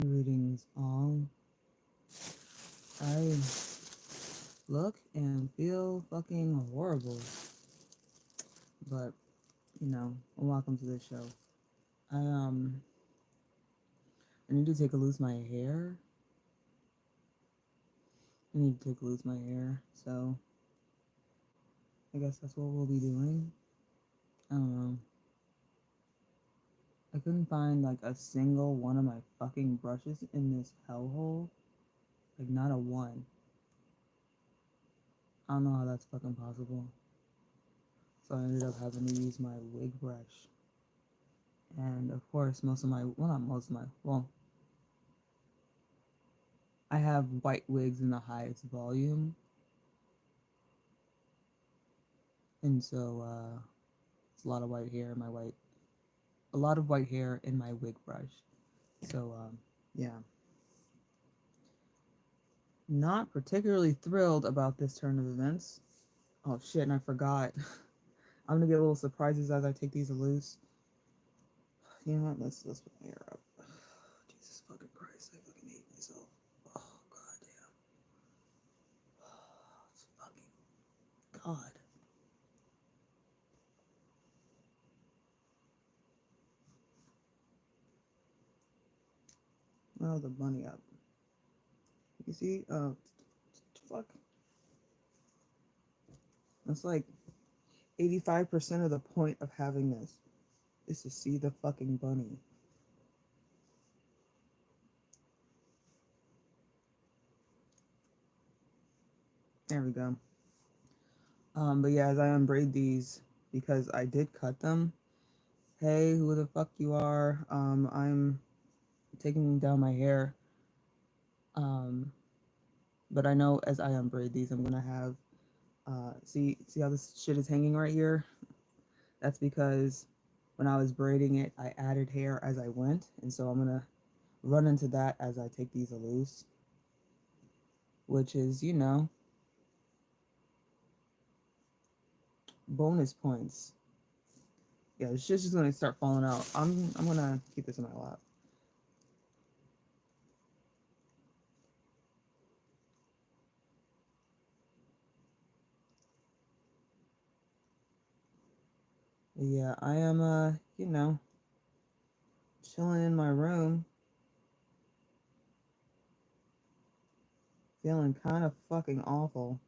Greetings all. I look and feel fucking horrible, but welcome to this show. I need to take a loose my hair. I need to take a loose my hair, so I guess that's what we'll be doing. I don't know. I couldn't find like a single one of my fucking brushes in this hellhole. Like not a one. I don't know how that's fucking possible. So I ended up having to use my wig brush. And of course, I have white wigs in the highest volume. And so it's a lot of white hair in my wig brush. So yeah, not particularly thrilled about this turn of events. Oh shit, and I forgot. I'm gonna get little surprises as I take these loose. You know what? Let's put my hair up. Jesus fucking Christ, I fucking hate myself. Oh goddamn. It's fucking God. Oh, the bunny up. You see? Fuck. That's like 85% of the point of having this is to see the fucking bunny. There we go. But yeah, as I unbraid these, because I did cut them. Hey, who the fuck you are? I'm taking down my hair. But I know as I unbraid these, I'm gonna have, see how this shit is hanging right here? That's because when I was braiding it, I added hair as I went, and so I'm gonna run into that as I take these loose, which is, bonus points. Yeah, this shit's just gonna start falling out. I'm gonna keep this in my lap. Yeah, I am chilling in my room, feeling kind of fucking awful.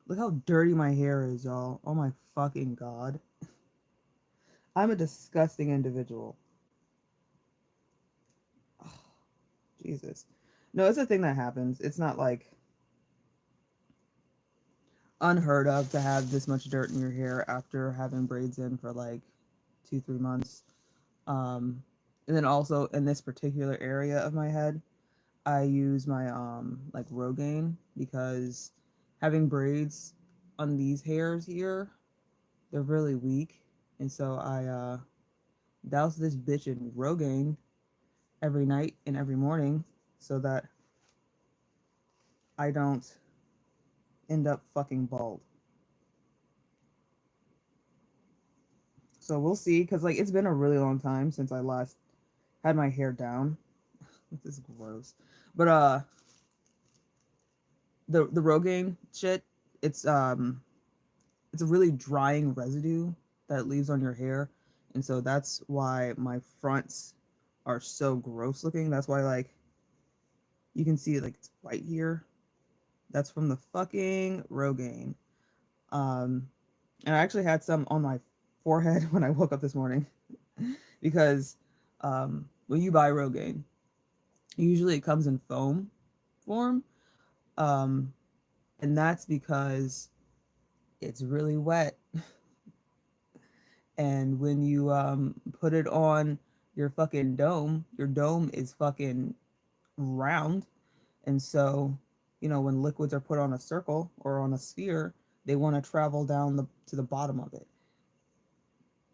Look how dirty my hair is, y'all. Oh my fucking god. I'm a disgusting individual. Oh, Jesus. No, it's a thing that happens. It's not like unheard of to have this much dirt in your hair after having braids in for like 2-3 months. And then also in this particular area of my head, I use my like Rogaine because having braids on these hairs here, they're really weak, and so I douse this bitch in Rogaine every night and every morning so that I don't end up fucking bald. So we'll see, because like it's been a really long time since I last had my hair down. This is gross. But the Rogaine shit, it's it's a really drying residue that it leaves on your hair. And so that's why my fronts are so gross looking. That's why like you can see like it's white here. That's from the fucking Rogaine. Um and I actually had some on my forehead when I woke up this morning because when you buy Rogaine, usually it comes in foam form. Um and that's because it's really wet. And when you put it on your dome is fucking round. And so, when liquids are put on a circle or on a sphere, they want to travel down to the bottom of it.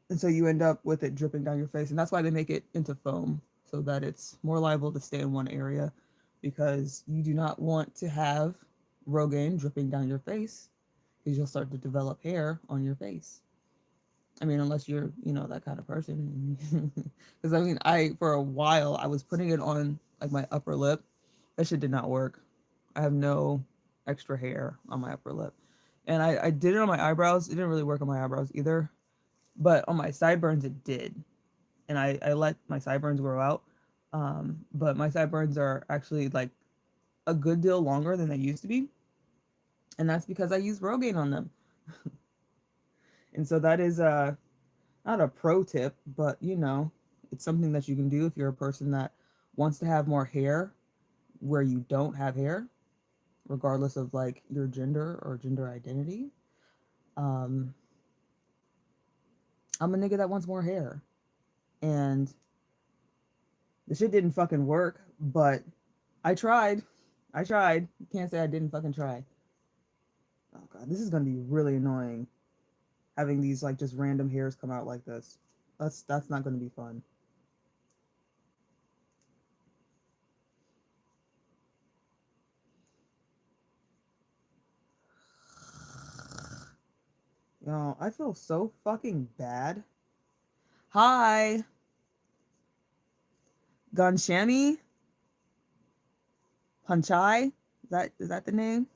And so you end up with it dripping down your face. And that's why they make it into foam, so that it's more liable to stay in one area, because you do not want to have Rogaine dripping down your face, because you'll start to develop hair on your face. I mean, unless you're, that kind of person. Because I mean, for a while I was putting it on like my upper lip. That shit did not work. I have no extra hair on my upper lip, and I did it on my eyebrows. It didn't really work on my eyebrows either, but on my sideburns it did, and I let my sideburns grow out. But my sideburns are actually like a good deal longer than they used to be, and that's because I use Rogaine on them. And so that is not a pro tip, but it's something that you can do if you're a person that wants to have more hair where you don't have hair, regardless of like your gender or gender identity. Um, I'm a nigga that wants more hair, and the shit didn't fucking work, but I tried. I tried. Can't say I didn't fucking try. Oh god, this is gonna be really annoying. Having these like just random hairs come out like this. That's not gonna be fun. I feel so fucking bad. Hi, Ganshami Panchai. Is that the name?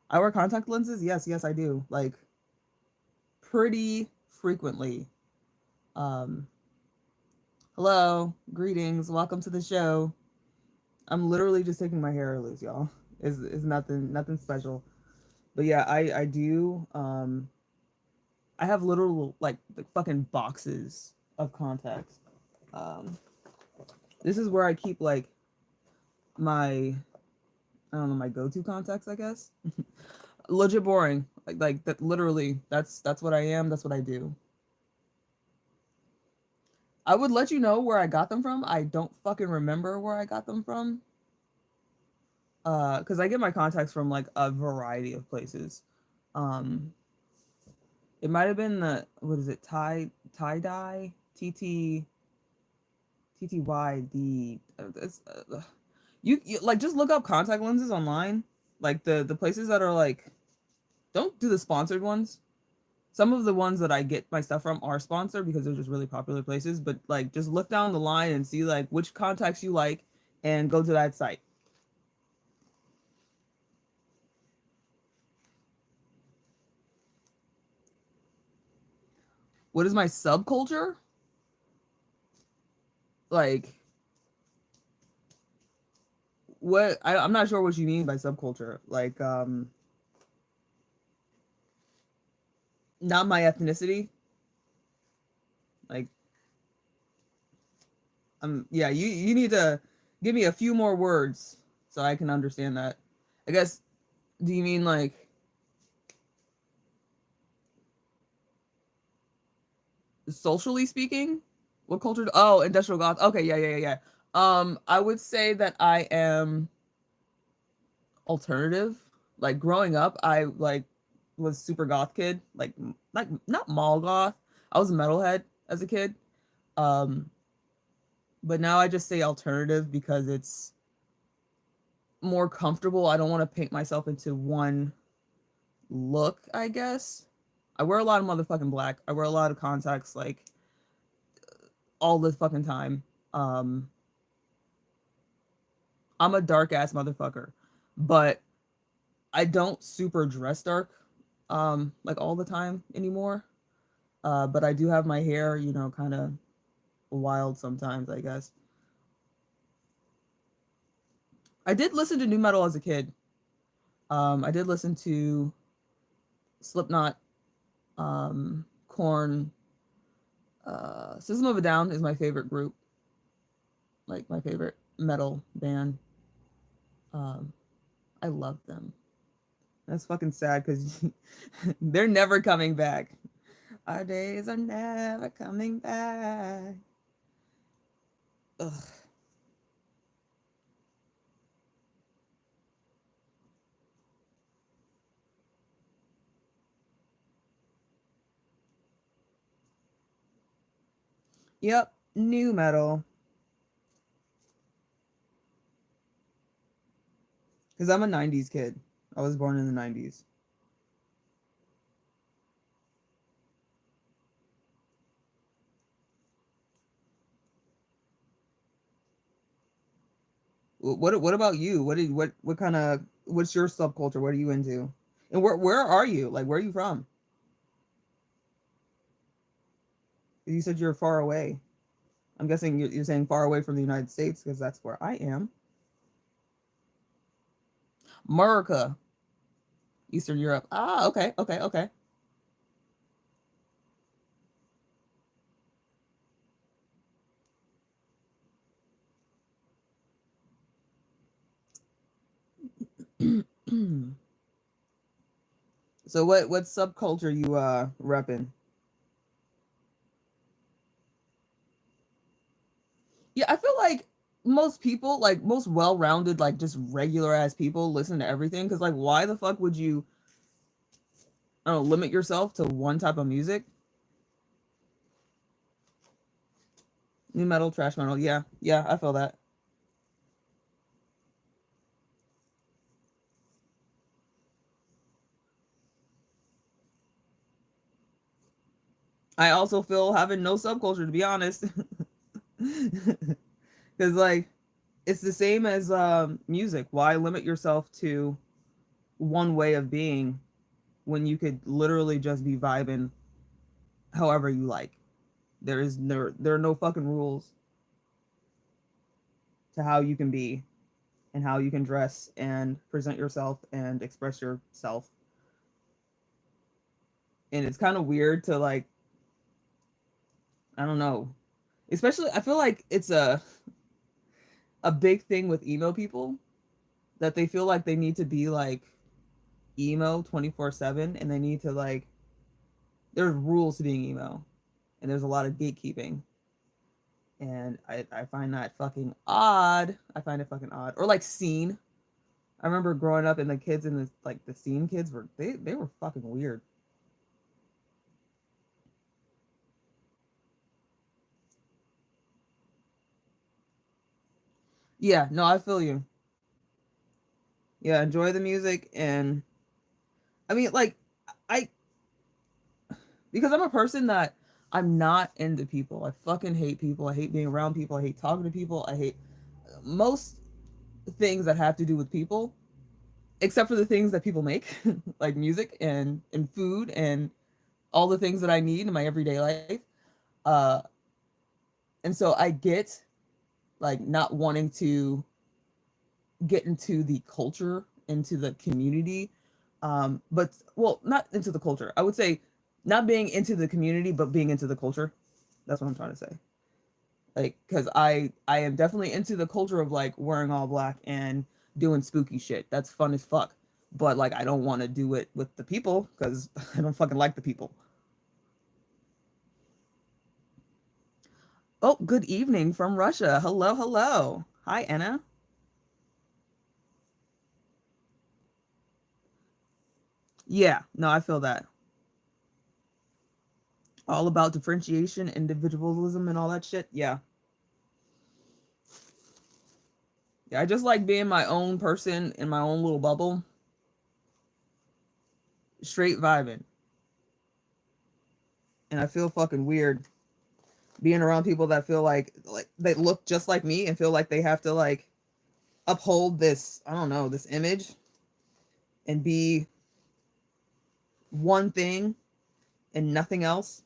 I wear contact lenses. Yes, yes, I do. Like pretty frequently. Um, Hello, greetings, welcome to the show. I'm literally just taking my hair loose, y'all. Is nothing special. But yeah, I do. I have literal like fucking boxes of contacts. Um, this is where I keep like my I don't know, my go-to contacts, I guess. Legit boring. Like that literally that's what I am, that's what I do. I would let you know where I got them from. I don't fucking remember where I got them from. Cuz I get my contacts from like a variety of places. Um it might have been the what is it? Tie dye TTYD. You like just look up contact lenses online. Like the places that are like don't do the sponsored ones. Some of the ones that I get my stuff from are sponsored because they're just really popular places, but like just look down the line and see like which contacts you like and go to that site. What is my subculture? Like I'm not sure what you mean by subculture. Like not my ethnicity. Like yeah, you need to give me a few more words so I can understand that. I guess do you mean like socially speaking? What culture? Oh, industrial goth. Okay, yeah, yeah, yeah, yeah. I would say that I am alternative. Like growing up, I like was super goth kid. Like not mall goth. I was a metalhead as a kid. Um, but now I just say alternative because it's more comfortable. I don't want to paint myself into one look, I guess. I wear a lot of motherfucking black. I wear a lot of contacts like all the fucking time. Um, I'm a dark ass motherfucker, but I don't super dress dark like all the time anymore. But I do have my hair, kind of wild sometimes, I guess. I did listen to new metal as a kid. I did listen to Slipknot, Korn, System of a Down is my favorite group, like my favorite metal band. Um, I love them. That's fucking sad because they're never coming back. Our days are never coming back. Ugh. Yep, new metal. Because I'm a 90s kid. I was born in the 90s. What about you? What kind of what's your subculture? What are you into? And where are you? Like where are you from? You said you're far away. I'm guessing you're saying far away from the United States because that's where I am. America, Eastern Europe. Ah, okay, okay, okay. So what subculture you repping? Yeah, I feel like most people, like most well-rounded, like just regular ass people, listen to everything. Because like, why the fuck would you, I don't know, limit yourself to one type of music? New metal, trash metal. Yeah, yeah, I feel that. I also feel having no subculture, to be honest, because like it's the same as music. Why limit yourself to one way of being when you could literally just be vibing however you like? There are no fucking rules to how you can be and how you can dress and present yourself and express yourself. And it's kind of weird to like, I don't know. Especially I feel like it's a big thing with emo people that they feel like they need to be like emo 24/7 and they need to like there's rules to being emo and there's a lot of gatekeeping and I find that fucking odd. I find it fucking odd. Or like scene. I remember growing up and the kids in the like the scene kids were they were fucking weird. Yeah, no, I feel you. Yeah, enjoy the music and I mean like I because I'm a person that I'm not into people. I fucking hate people. I hate being around people. I hate talking to people. I hate most things that have to do with people, except for the things that people make, like music and food and all the things that I need in my everyday life. Uh, and so I get like not wanting to get into the culture, into the community. But well, not into the culture. I would say not being into the community, but being into the culture. That's what I'm trying to say. Like, cause I am definitely into the culture of like wearing all black and doing spooky shit. That's fun as fuck. But like, I don't want to do it with the people because I don't fucking like the people. Oh, good evening from Russia. Hello, hello. Hi, Anna. Yeah, no, I feel that. All about differentiation, individualism, and all that shit. Yeah. Yeah, I just like being my own person in my own little bubble, straight vibing. And I feel fucking weird being around people that feel like they look just like me and feel like they have to like uphold this, I don't know, this image and be one thing and nothing else.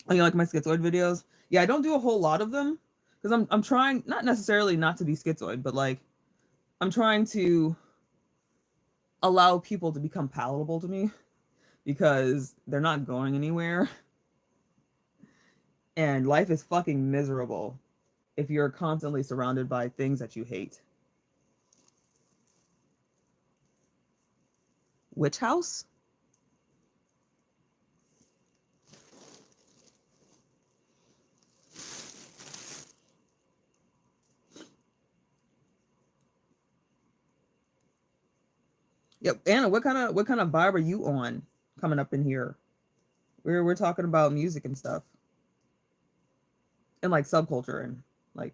Oh, you like my schizoid videos? Yeah, I don't do a whole lot of them because I'm trying not necessarily not to be schizoid, but like I'm trying to allow people to become palatable to me because they're not going anywhere and life is fucking miserable if you're constantly surrounded by things that you hate. Witch house? Yep. Anna, what kind of vibe are you on coming up in here? We're talking about music and stuff and like subculture and like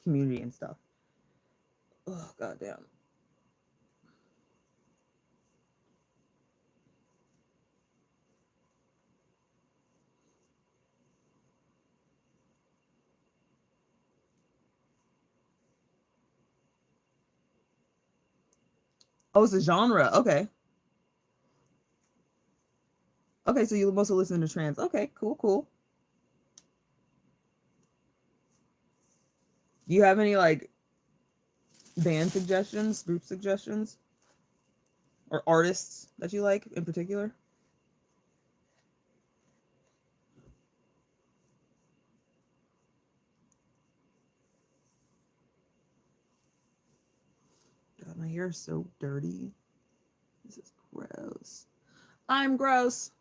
community and stuff. Oh goddamn. Oh, it's a genre. Okay. Okay, so you mostly listen to trance. Okay, cool, cool. Do you have any like band suggestions, group suggestions, or artists that you like in particular? God, my hair is so dirty. This is gross. I'm gross.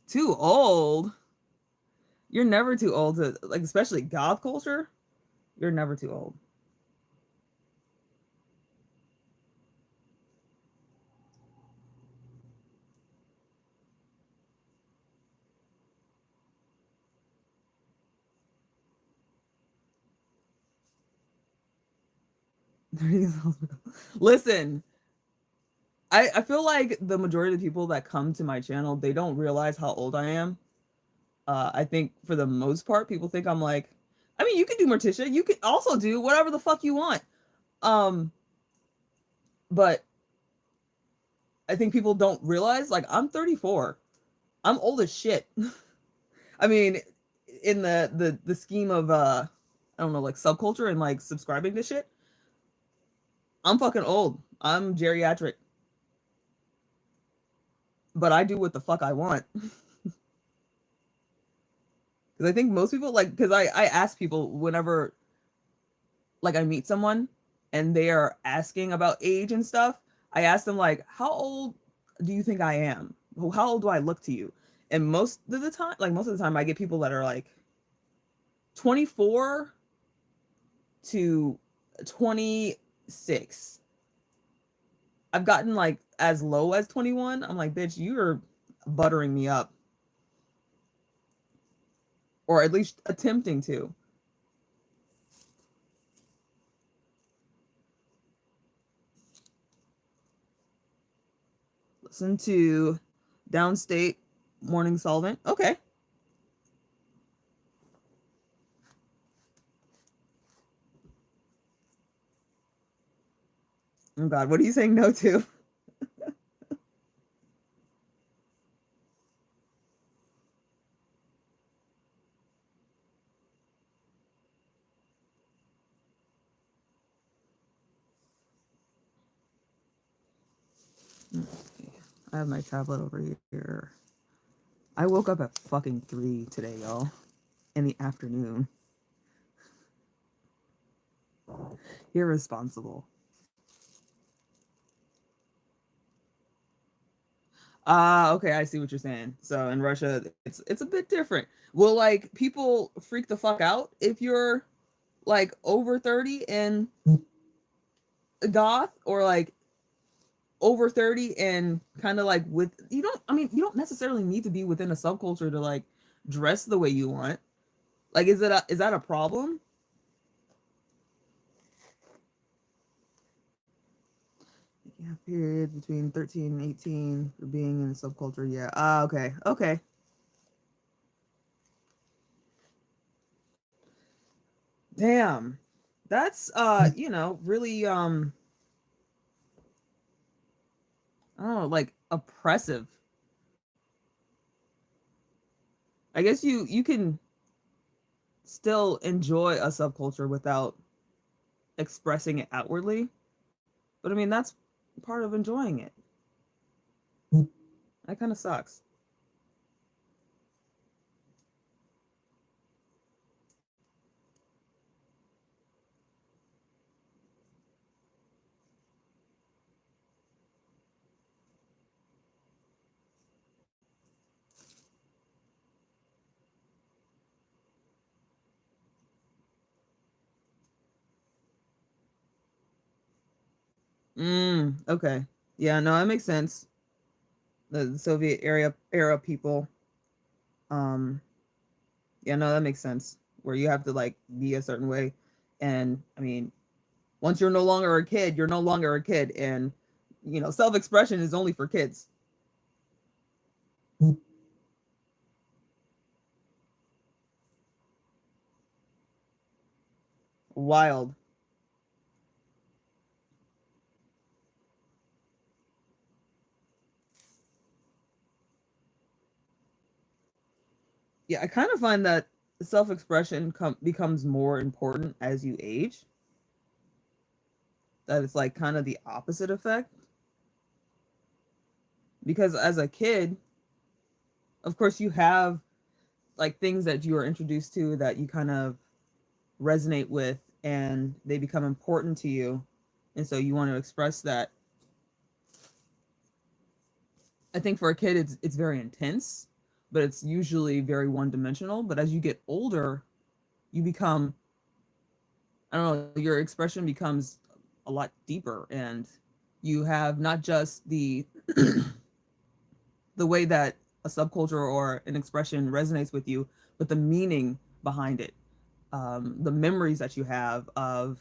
Too old. You're never too old to like, especially goth culture. You're never too old. 30 years old. Listen, I feel like the majority of the people that come to my channel, they don't realize how old I am. I think for the most part, people think I'm like, I mean, you can do Morticia, you can also do whatever the fuck you want. Um, but I think people don't realize like I'm 34. I'm old as shit. I mean, in the scheme of I don't know, like subculture and like subscribing to shit, I'm fucking old. I'm geriatric, but I do what the fuck I want. Because I think most people like, because I ask people whenever like I meet someone and they are asking about age and stuff, I ask them like, how old do you think I am? How old do I look to you? And most of the time I get people that are like 24 to 26. I've gotten like as low as 21. I'm like, bitch, you're buttering me up, or at least attempting to. Listen to Downstate Morning Solvent. Okay. Oh God, what are you saying no to? I have my tablet over here. I woke up at fucking 3 today, y'all, in the afternoon. Irresponsible. Ah, okay, I see what you're saying. So in Russia, it's a bit different. Will like people freak the fuck out if you're like over 30 and goth, or like over 30 and kind of like with you don't I mean you don't necessarily need to be within a subculture to like dress the way you want. Like is that a problem? Yeah, period between 13 and 18 for being in a subculture. Yeah. Ah, okay. Okay. Damn. That's really I don't know, like oppressive. I guess you can still enjoy a subculture without expressing it outwardly. But I mean that's part of enjoying it. That kind of sucks. Okay. Yeah, no, that makes sense. The Soviet era people. Um, yeah, no, that makes sense. Where you have to like be a certain way. And I mean, once you're no longer a kid, you're no longer a kid. And self-expression is only for kids. Wild. Yeah, I kind of find that self-expression becomes more important as you age. That it's like kind of the opposite effect. Because as a kid, of course, you have like things that you are introduced to that you kind of resonate with and they become important to you. And so you want to express that. I think for a kid it's very intense, but it's usually very one-dimensional. But as you get older, you become, I don't know, your expression becomes a lot deeper, and you have not just the way that a subculture or an expression resonates with you, but the meaning behind it, the memories that you have of,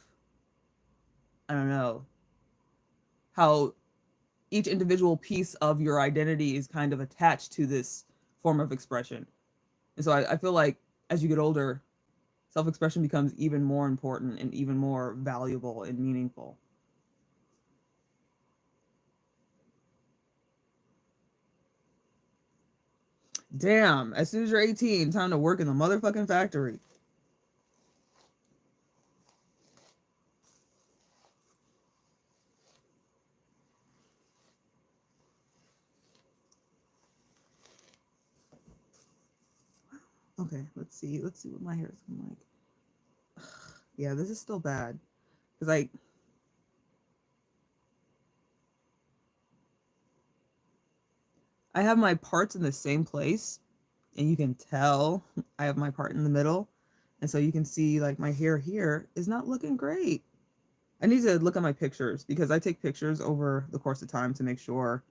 I don't know, how each individual piece of your identity is kind of attached to this form of expression. And so I feel like as you get older, self expression becomes even more important and even more valuable and meaningful. Damn, as soon as you're 18, time to work in the motherfucking factory. Okay, let's see. Let's see what my hair is looking like. Yeah, this is still bad. Because I have my parts in the same place, and you can tell I have my part in the middle. And so you can see like my hair here is not looking great. I need to look at my pictures because I take pictures over the course of time to make sure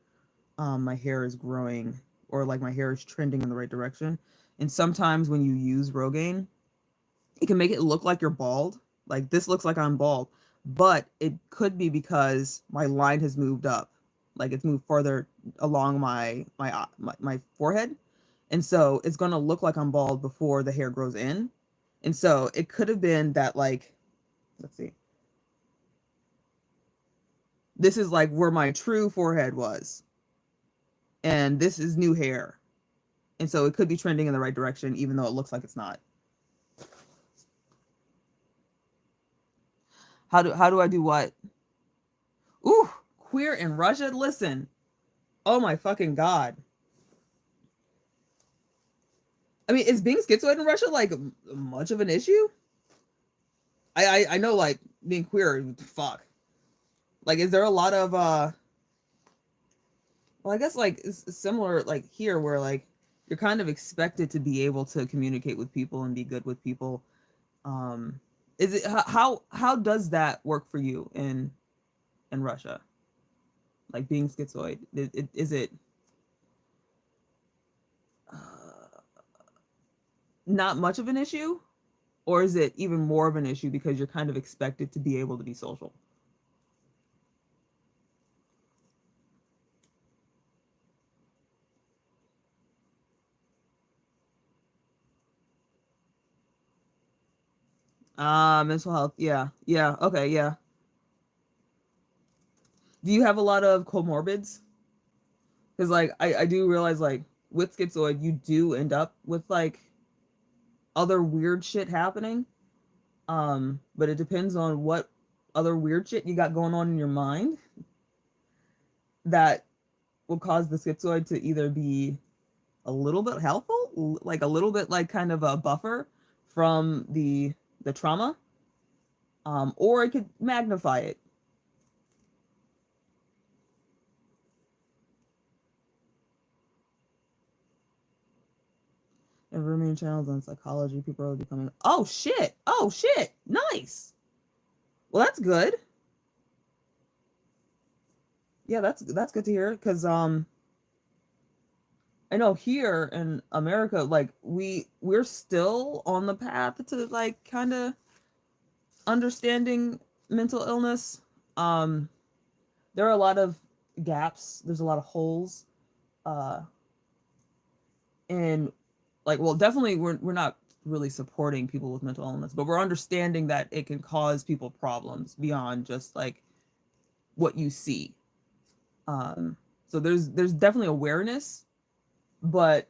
my hair is growing or like my hair is trending in the right direction. And sometimes when you use Rogaine, it can make it look like you're bald. Like this looks like I'm bald, but it could be because my line has moved up, like it's moved further along my forehead, and so it's gonna look like I'm bald before the hair grows in, and so it could have been that like, let's see, this is like where my true forehead was, and this is new hair, and so it could be trending in the right direction even though it looks like it's not. How do I do what? Ooh, queer in Russia. Listen, oh my fucking god. I mean, is being schizoid in Russia like much of an issue? I know like being queer. Fuck. Like, is there a lot of Well, I guess like it's similar like here where like you're kind of expected to be able to communicate with people and be good with people. Um, is it how does that work for you in Russia? Like being schizoid, is it uh, not much of an issue? Or is it even more of an issue because you're kind of expected to be able to be social? Mental health. Yeah. Yeah. Okay. Yeah. Do you have a lot of comorbids? Because like I do realize like with schizoid you do end up with like other weird shit happening. But it depends on what other weird shit you got going on in your mind that will cause the schizoid to either be a little bit helpful, like a little bit like kind of a buffer from the trauma, or it could magnify it. And rooming channels on psychology, people are becoming. Oh shit! Oh shit! Nice. Well, that's good. Yeah, that's good to hear. Cause I know here in America, like we're still on the path to like kind of understanding mental illness. Um, there are a lot of gaps. There's a lot of holes. Uh, and like, well, definitely we're not really supporting people with mental illness, but we're understanding that it can cause people problems beyond just like what you see. So there's definitely awareness, but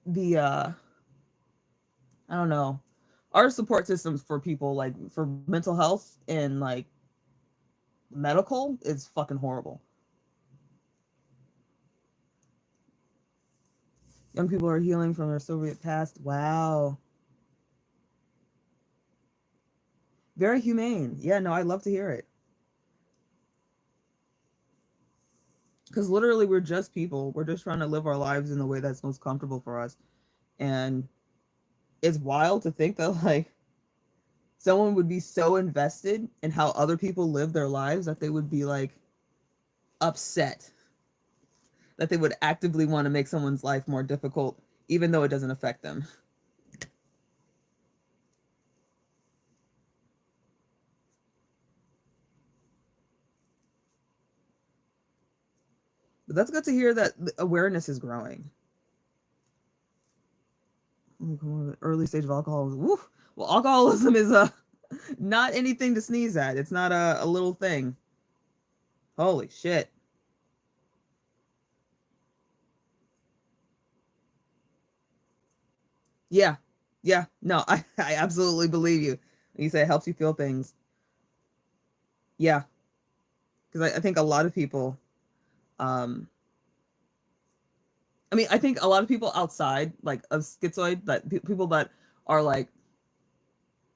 the I don't know, our support systems for people like for mental health and like medical is fucking horrible. Young people are healing from their Soviet past. Wow. Very humane. Yeah, no, I'd love to hear it. Because literally, we're just people. We're just trying to live our lives in the way that's most comfortable for us. And it's wild to think that, like, someone would be so invested in how other people live their lives that they would be, like, upset. That they would actively want to make someone's life more difficult, even though it doesn't affect them. But that's good to hear that the awareness is growing. Early stage of alcoholism. Woo. Well, alcoholism is not anything to sneeze at. It's not a little thing. Holy shit. Yeah. Yeah. No, I absolutely believe you. You say it helps you feel things. Yeah. Because I think a lot of people, um, I mean, I think a lot of people outside, like of schizoid, that people that are like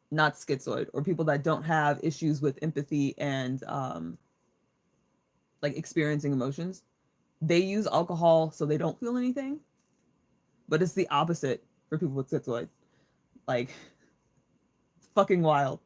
not schizoid or people that don't have issues with empathy and like experiencing emotions, they use alcohol so they don't feel anything. But it's the opposite for people with schizoid. Like, fucking wild.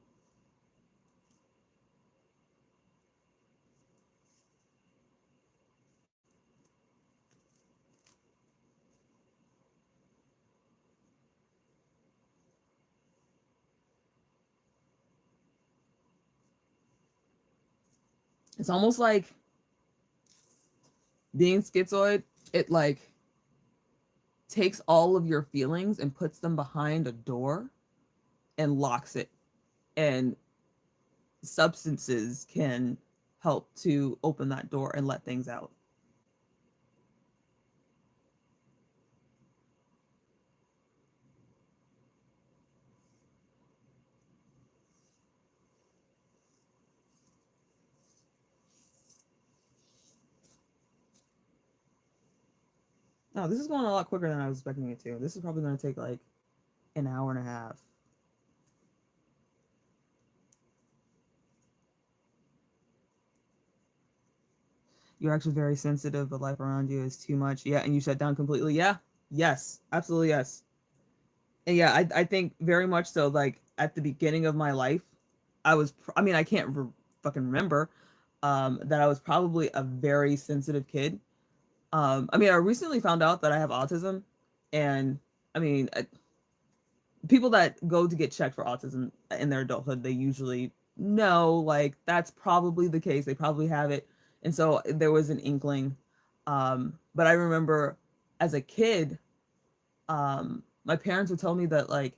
It's almost like being schizoid, it like takes all of your feelings and puts them behind a door and locks it. And substances can help to open that door and let things out. No, this is going a lot quicker than I was expecting it to. This is probably going to take like an hour and a half. You're actually very sensitive. The life around you is too much. Yeah, and you shut down completely. Yeah, yes, absolutely yes. And yeah, I think very much so. Like at the beginning of my life, I mean, I can't fucking remember that I was probably a very sensitive kid. I mean, I recently found out that I have autism, and I mean, people that go to get checked for autism in their adulthood, they usually know like that's probably the case. They probably have it, and so there was an inkling. But I remember as a kid, my parents would tell me that like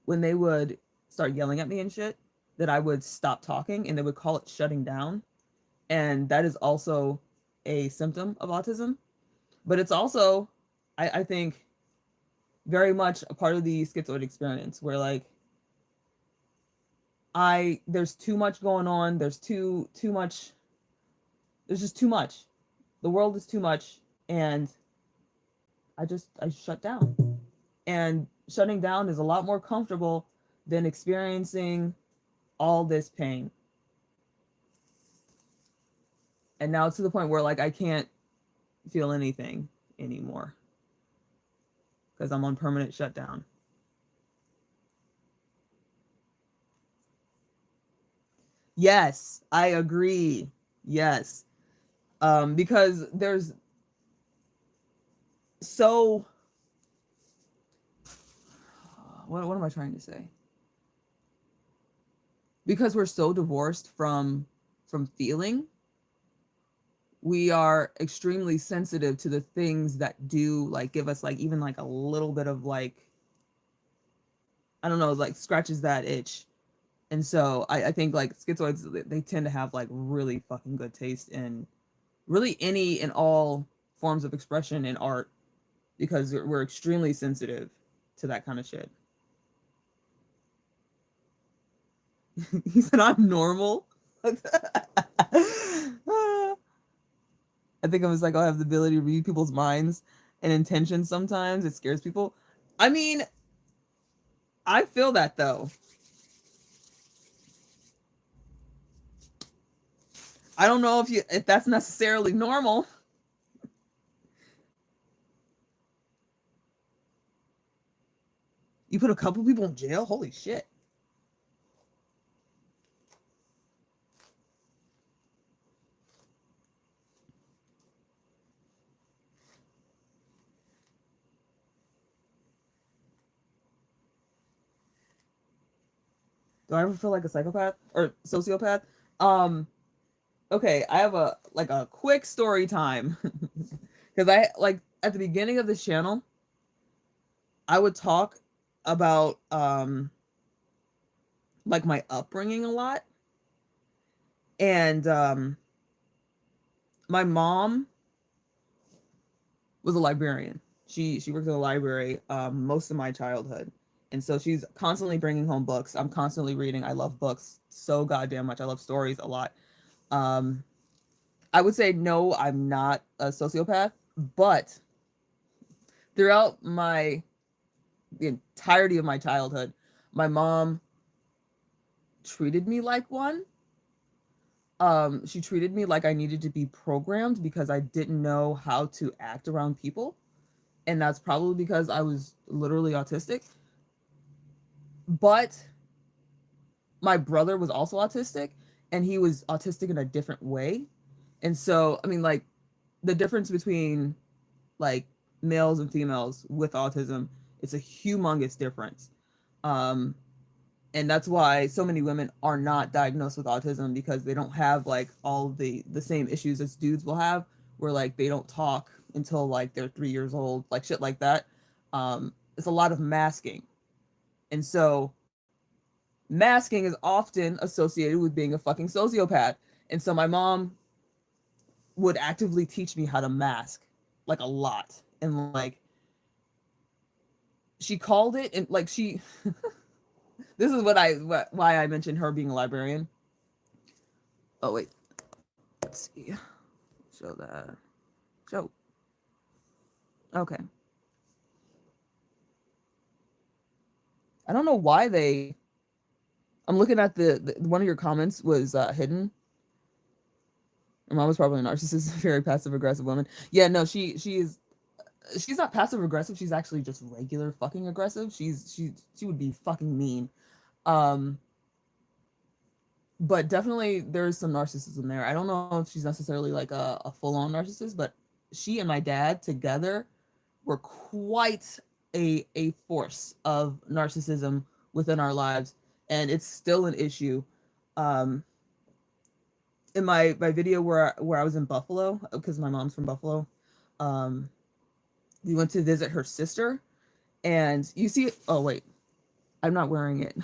when they would start yelling at me and shit, that I would stop talking, and they would call it shutting down, and that is also a symptom of autism. But it's also, I think, very much a part of the schizoid experience where like there's too much going on. Too much. There's just too much. The world is too much, and I shut down. And shutting down is a lot more comfortable than experiencing all this pain. And now it's to the point where like I can't feel anything anymore because I'm on permanent shutdown. Yes, I agree. Yes. Because there's so what am I trying to say? Because we're so divorced from feeling, we are extremely sensitive to the things that do like give us like even like a little bit of like I don't know, like scratches that itch. And so I think like schizoids they tend to have like really fucking good taste in really any and all forms of expression in art. because we're extremely sensitive to that kind of shit. He said, I'm normal. I think I was like, I have the ability to read people's minds and intentions sometimes. It scares people. I mean, I feel that though. I don't know if that's necessarily normal. You put a couple people in jail? Holy shit. Do I ever feel like a psychopath or sociopath? Um, okay, I have a quick story time. Because I like at the beginning of this channel, I would talk about like my upbringing a lot. And my mom was a librarian. She worked in the library most of my childhood. And so she's constantly bringing home books. I'm constantly reading. I love books so goddamn much. I love stories a lot. Um, I would say no, I'm not a sociopath, but throughout the entirety of my childhood, my mom treated me like one. She treated me like I needed to be programmed because I didn't know how to act around people. And that's probably because I was literally autistic. But my brother was also autistic, and he was autistic in a different way. And so, I mean, like, the difference between like males and females with autism, it's a humongous difference. Um, and that's why so many women are not diagnosed with autism, because they don't have like all the same issues as dudes will have, where like they don't talk until like they're 3 years old, like shit like that. It's a lot of masking. And so masking is often associated with being a fucking sociopath. And so my mom would actively teach me how to mask, like, a lot. And like, she called it, and like she this is why I mentioned her being a librarian. Oh wait, let's see. Show that. Show. Okay. I don't know why they. I'm looking at the one of your comments was hidden. Her mom was probably a narcissist, very passive aggressive woman. Yeah, no, she's not passive aggressive. She's actually just regular fucking aggressive. She would be fucking mean. Um, but definitely there's some narcissism there. I don't know if she's necessarily like a full on narcissist, but she and my dad together were quite a force of narcissism within our lives, and it's still an issue. Um, in my video where I was in Buffalo, because my mom's from Buffalo, um, we went to visit her sister, and you see, oh wait, I'm not wearing it.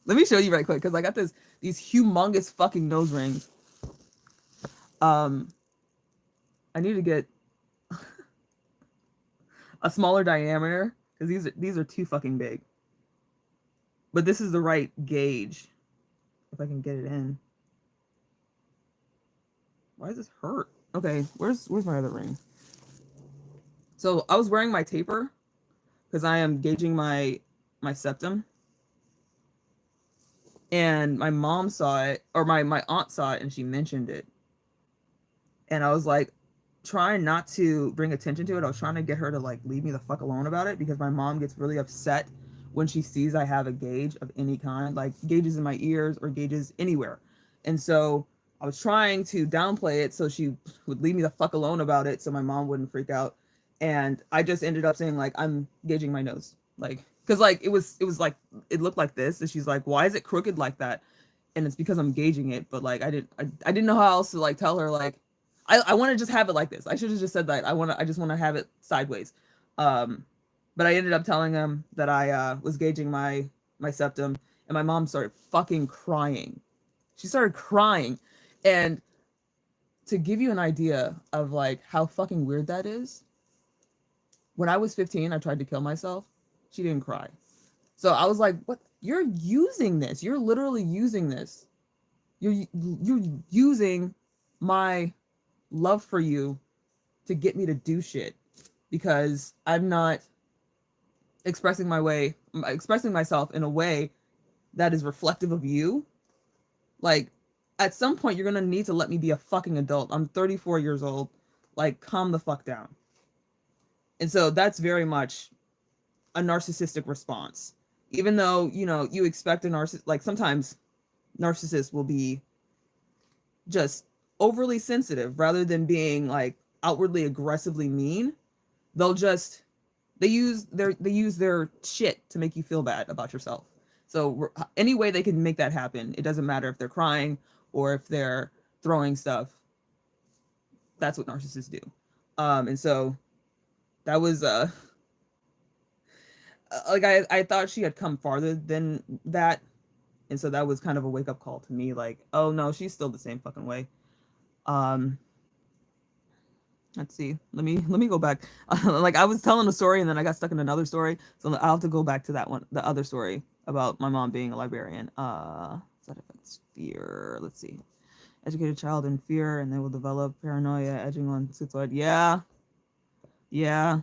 Let me show you right quick, because I got these humongous fucking nose rings. I need to get a smaller diameter, because these are too fucking big. But this is the right gauge, if I can get it in. Why does this hurt? Okay, where's my other ring? So I was wearing my taper because I am gauging my septum. And my mom saw it, or my aunt saw it, and she mentioned it. And I was like, trying not to bring attention to it. I was trying to get her to like leave me the fuck alone about it, because my mom gets really upset when she sees I have a gauge of any kind, like gauges in my ears or gauges anywhere. And so I was trying to downplay it so she would leave me the fuck alone about it, so my mom wouldn't freak out. And I just ended up saying like, I'm gauging my nose, like, because like it was like, it looked like this, and she's like, why is it crooked like that? And it's because I'm gauging it. But like, I didn't know how else to like tell her like, I want to just have it like this. I should have just said that I just want to have it sideways. But I ended up telling him that I was gauging my septum, and my mom started fucking crying. She started crying. And to give you an idea of like how fucking weird that is, When I was 15, I tried to kill myself. She didn't cry. So I was like, "What? You're using this. You're literally using this. You're using my love for you to get me to do shit because I'm not expressing myself in a way that is reflective of you. Like, at some point, you're gonna need to let me be a fucking adult. I'm 34 years old. Like, calm the fuck down." And so that's very much a narcissistic response. Even though, you expect a narcissist, like sometimes narcissists will be just overly sensitive rather than being like outwardly aggressively mean. They'll just they use their shit to make you feel bad about yourself. So any way they can make that happen, it doesn't matter if they're crying or if they're throwing stuff. That's what narcissists do. And so that was like I thought she had come farther than that, and so that was kind of a wake up call to me. Like, oh no, she's still the same fucking way. Um, let's see. Let me go back. Like I was telling a story and then I got stuck in another story, so I'll have to go back to that one, the other story about my mom being a librarian. Side effects, fear. Let's see. Educated child in fear, and they will develop paranoia, edging on schizoid. Yeah, yeah.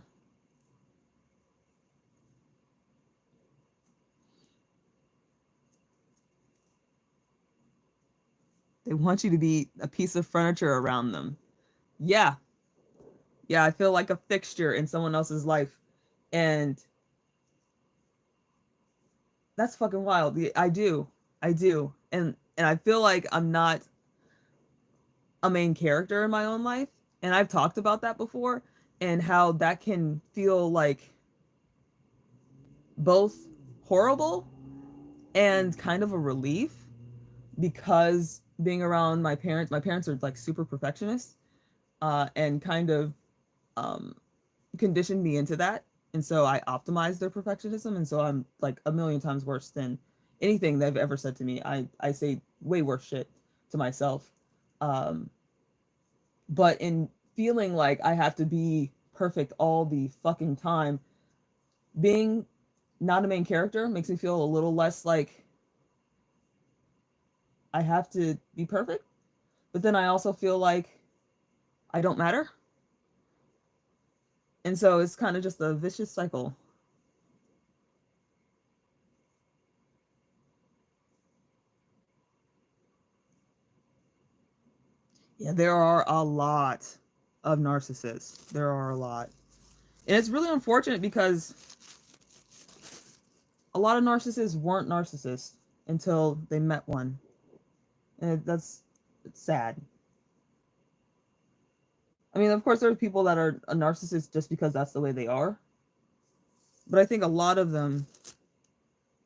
They want you to be a piece of furniture around them. Yeah, yeah. I feel like a fixture in someone else's life, and that's fucking wild. I do, and I feel like I'm not a main character in my own life, and I've talked about that before, and how that can feel like both horrible and kind of a relief because being around my parents are like super perfectionists, and kind of um, conditioned me into that. And so I optimize their perfectionism. And so I'm like a million times worse than anything they've ever said to me. I say way worse shit to myself. Um, but in feeling like I have to be perfect all the fucking time, being not a main character makes me feel a little less like I have to be perfect. But then I also feel like I don't matter. And so it's kind of just a vicious cycle. Yeah, there are a lot of narcissists. There are a lot. And it's really unfortunate because a lot of narcissists weren't narcissists until they met one. And that's it's sad. I mean, of course, there's people that are a narcissist just because that's the way they are. But I think a lot of them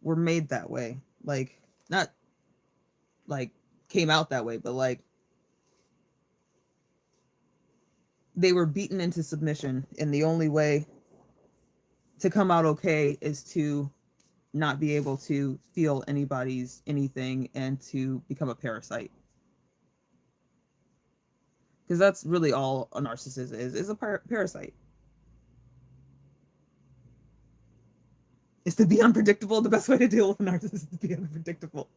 were made that way. Like, not like came out that way, but like they were beaten into submission. And the only way to come out okay is to not be able to feel anybody's anything and to become a parasite. Because that's really all a narcissist is a parasite. Is to be unpredictable. The best way to deal with a narcissist is to be unpredictable.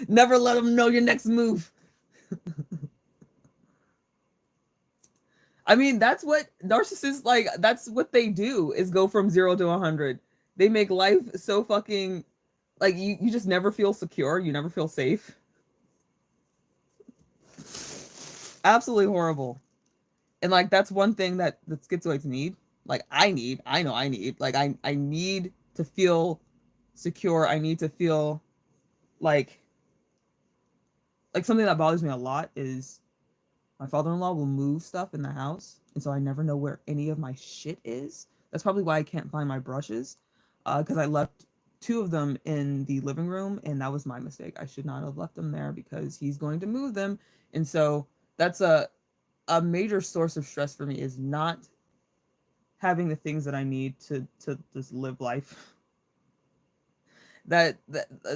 Never let them know your next move. I mean, that's what narcissists like. That's what they do is go from 0 to 100. They make life so fucking like you just never feel secure. You never feel safe. Absolutely horrible. And like that's one thing that schizoids need. Like I know I need. Like I need to feel secure. I need to feel like something that bothers me a lot is my father-in-law will move stuff in the house, and so I never know where any of my shit is. That's probably why I can't find my brushes, because I left two of them in the living room, and that was my mistake. I should not have left them there because he's going to move them, and so that's a major source of stress for me is not having the things that I need to just live life. that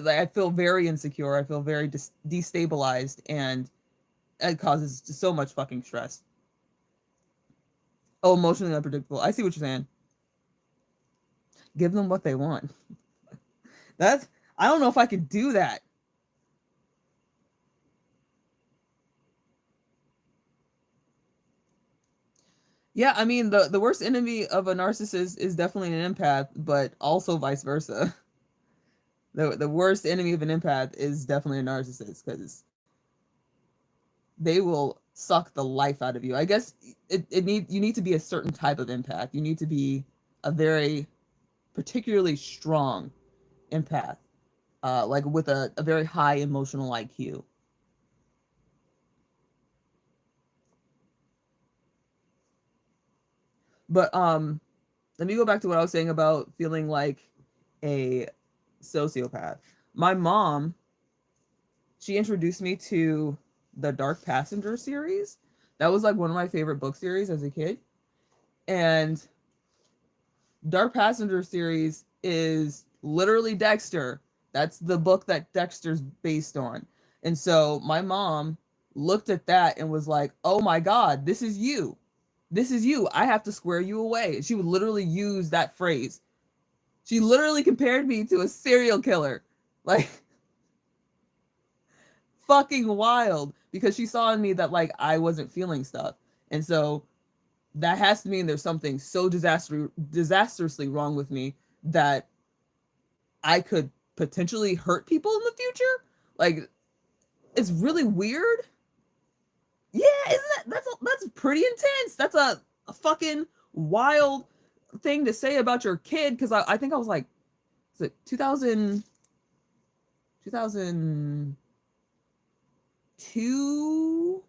I feel very insecure. I feel very destabilized, and it causes so much fucking stress. Oh, emotionally unpredictable. I see what you're saying. Give them what they want. That's I don't know if I could do that. Yeah, I mean the worst enemy of a narcissist is definitely an empath, but also vice versa. The worst enemy of an empath is definitely a narcissist because they will suck the life out of you. I guess you need to be a certain type of empath. You need to be a very particularly strong empath, like with a very high emotional IQ. But let me go back to what I was saying about feeling like a sociopath. My mom, she introduced me to the Dark Passenger series. That was like one of my favorite book series as a kid. And Dark Passenger series is literally Dexter. That's the book that Dexter's based on. And so my mom looked at that and was like, "Oh my god, this is you. This is you. I have to square you away." She would literally use that phrase. She literally compared me to a serial killer. Like fucking wild because she saw in me that like I wasn't feeling stuff. And so that has to mean there's something so disastrously wrong with me that I could potentially hurt people in the future. Like it's really weird. Yeah, isn't that's pretty intense. That's a fucking wild thing to say about your kid because I think I was like, is it 2002,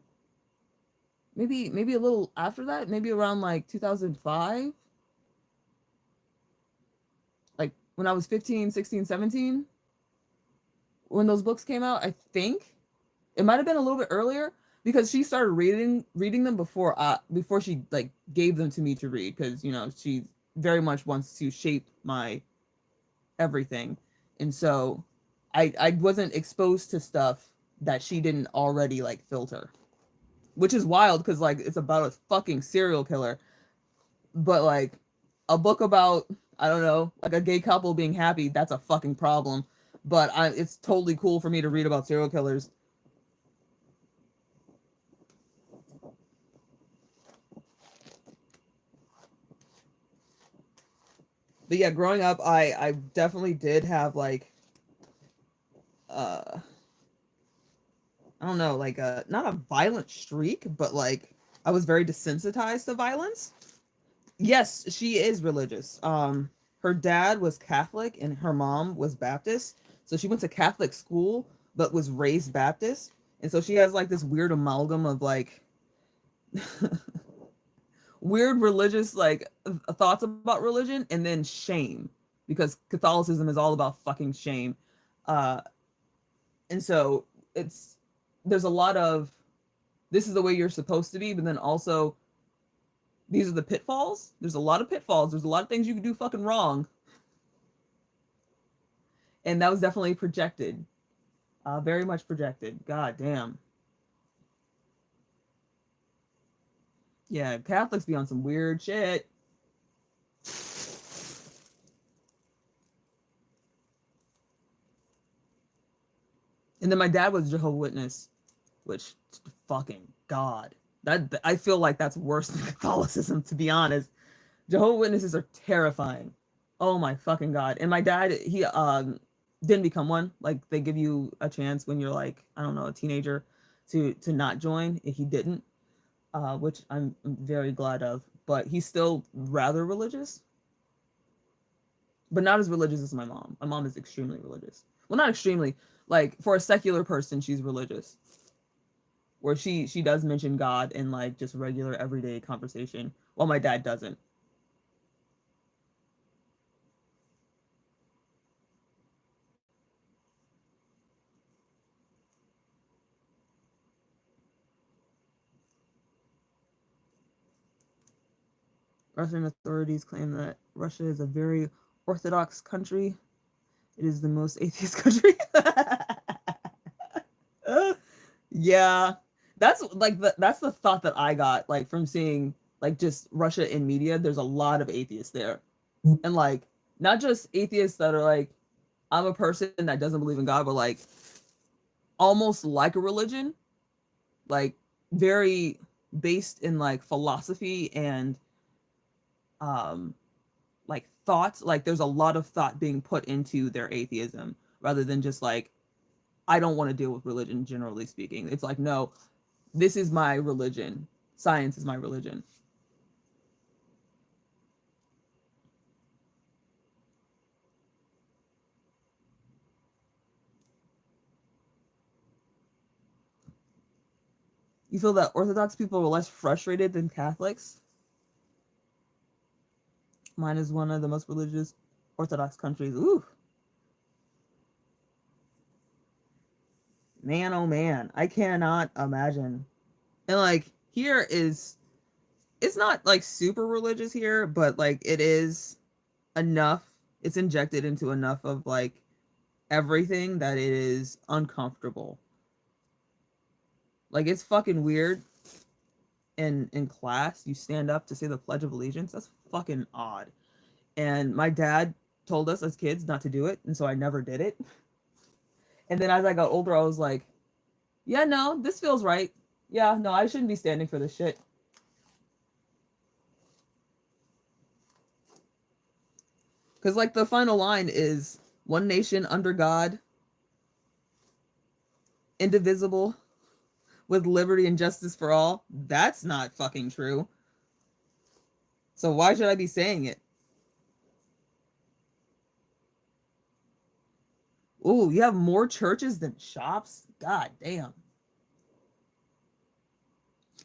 maybe a little after that, maybe around like 2005, like when I was 15, 16, 17, when those books came out. I think it might have been a little bit earlier because she started reading them before she like gave them to me to read because you know she very much wants to shape my everything. And so I wasn't exposed to stuff that she didn't already like filter, which is wild because like it's about a fucking serial killer. But like a book about, I don't know, like a gay couple being happy, that's a fucking problem. But it's totally cool for me to read about serial killers. But yeah, growing up, I definitely did have like uh I don't know, like a not a violent streak, but like I was very desensitized to violence. Yes, she is religious. Her dad was Catholic and her mom was Baptist. So she went to Catholic school but was raised Baptist. And so she has like this weird amalgam of like weird religious like thoughts about religion and then shame because Catholicism is all about fucking shame. Uh and so it's there's a lot of this is the way you're supposed to be, but then also these are the pitfalls. There's a lot of pitfalls. There's a lot of things you can do fucking wrong. And that was definitely projected. Very much projected. God damn. Yeah, Catholics be on some weird shit. And then my dad was Jehovah's Witness, which fucking God. That I feel like that's worse than Catholicism, to be honest. Jehovah's Witnesses are terrifying. Oh my fucking God. And my dad, he didn't become one. Like they give you a chance when you're like, I don't know, a teenager to not join. If he didn't, which I'm very glad of. But he's still rather religious, but not as religious as my mom. My mom is extremely religious. Well, not extremely. Like for a secular person, she's religious. Where she does mention God in like just regular everyday conversation, while my dad doesn't. Russian authorities claim that Russia is a very orthodox country. It is the most atheist country. Yeah, that's like that's the thought that I got like from seeing like just Russia in media. There's a lot of atheists there, and like not just atheists that are like, I'm a person that doesn't believe in God, but like almost like a religion, like very based in like philosophy and um like thoughts. Like there's a lot of thought being put into their atheism rather than just like, I don't want to deal with religion, generally speaking. It's like, no, this is my religion. Science is my religion. You feel that Orthodox people are less frustrated than Catholics? Mine is one of the most religious Orthodox countries. Ooh, man, oh man, I cannot imagine. And like here is, it's not like super religious here, but like it is enough. It's injected into enough of like everything that it is uncomfortable. Like it's fucking weird. In class, you stand up to say the Pledge of Allegiance. That's fucking odd. And my dad told us as kids not to do it, and so I never did it. And then as I got older, I was like, yeah, no, this feels right. Yeah, no, I shouldn't be standing for this shit. Because like the final line is one nation under God, indivisible, with liberty and justice for all. That's not fucking true. So why should I be saying it? Ooh, you have more churches than shops? God damn.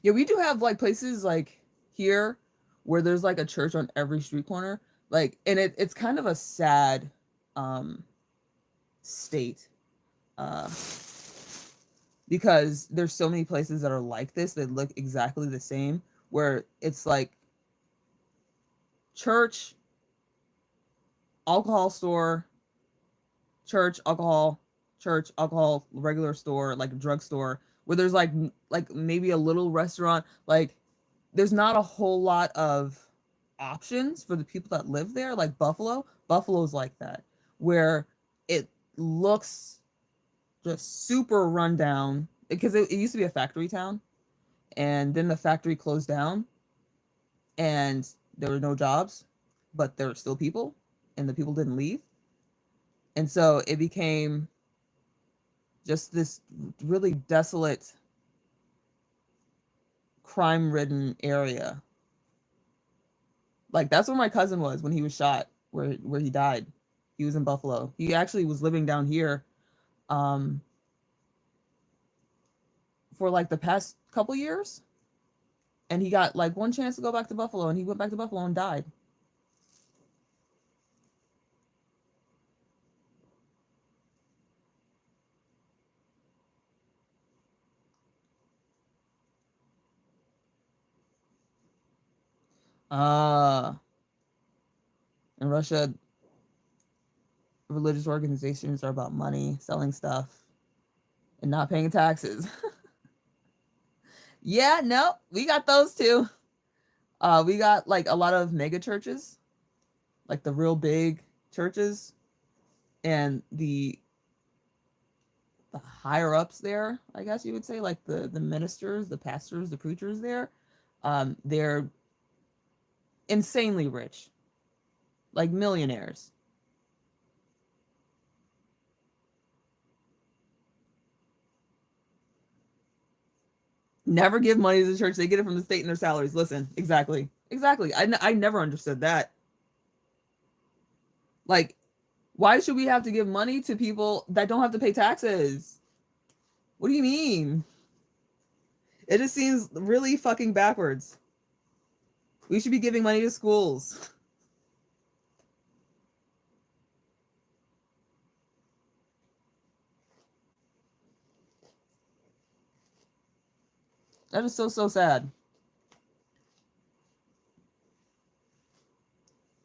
Yeah, we do have like places like here where there's like a church on every street corner. Like, and it's kind of a sad um state. Uh because there's so many places that are like this that look exactly the same, where it's like church, alcohol store, church, alcohol, regular store, like a drugstore, where there's like maybe a little restaurant. Like there's not a whole lot of options for the people that live there. Like Buffalo's like that, where it looks just super rundown because it used to be a factory town, and then the factory closed down, and there were no jobs, but there were still people, and the people didn't leave, and so it became just this really desolate, crime-ridden area. Like that's where my cousin was when he was shot, where he died. He was in Buffalo. He actually was living down here um for like the past couple years, and he got like one chance to go back to Buffalo, and he went back to Buffalo and died. Uh in Russia, religious organizations are about money, selling stuff, and not paying taxes. Yeah, no, we got those too. We got like a lot of mega churches, like the real big churches, and the higher ups there, I guess you would say, like the ministers, the pastors, the preachers there, they're insanely rich, like millionaires. Never give money to the church; they get it from the state and their salaries. Listen, exactly, exactly. I never understood that. Like, why should we have to give money to people that don't have to pay taxes? What do you mean? It just seems really fucking backwards. We should be giving money to schools. That is so sad.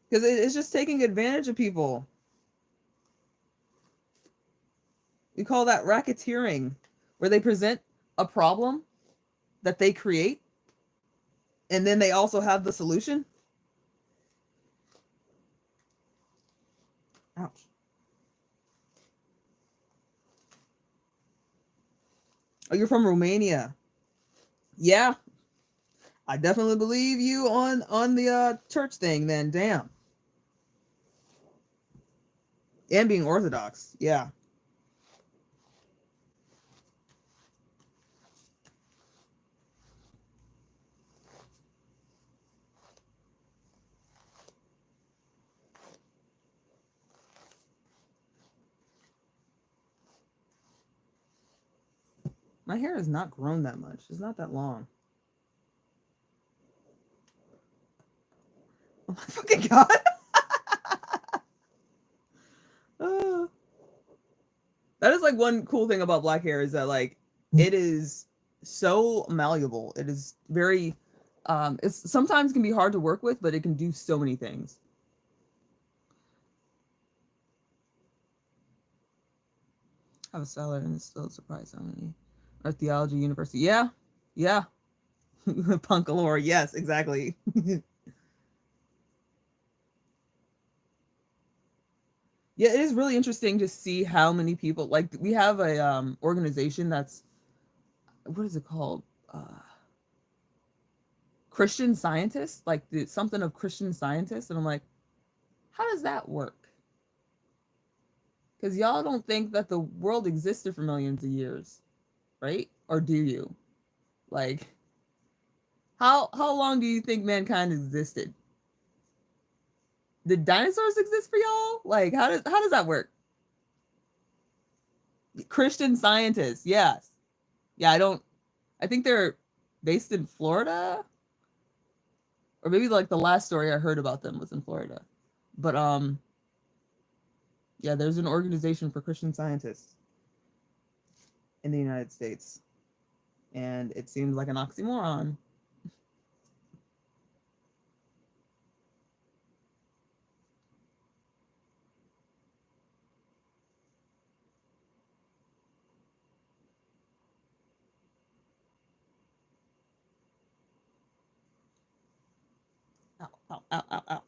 Because it's just taking advantage of people. We call that racketeering, where they present a problem that they create, and then they also have the solution. Ouch. Oh, you're from Romania. Yeah, I definitely believe you on the church thing then. Damn. And being Orthodox. Yeah. My hair has not grown that much. It's not that long. Oh my fucking god. Uh, that is like one cool thing about black hair is that like it is so malleable. It is very it's sometimes can be hard to work with, but it can do so many things. I have a salad and it's still surprised how many. Our theology university. Yeah. Yeah. Punk galore. Yes, exactly. Yeah, it is really interesting to see how many people like we have a organization that's what is it called? Christian scientists, like something of Christian scientists, and I'm like, how does that work? Because y'all don't think that the world existed for millions of years, right? Or do you? Like, how long do you think mankind existed? Did dinosaurs exist for y'all? Like, how does that work? Christian scientists, yes, yeah. I don't. I think they're based in Florida, or maybe like the last story I heard about them was in Florida. But yeah, there's an organization for Christian scientists in the United States, and it seems like an oxymoron. Ow, ow, ow, ow, ow.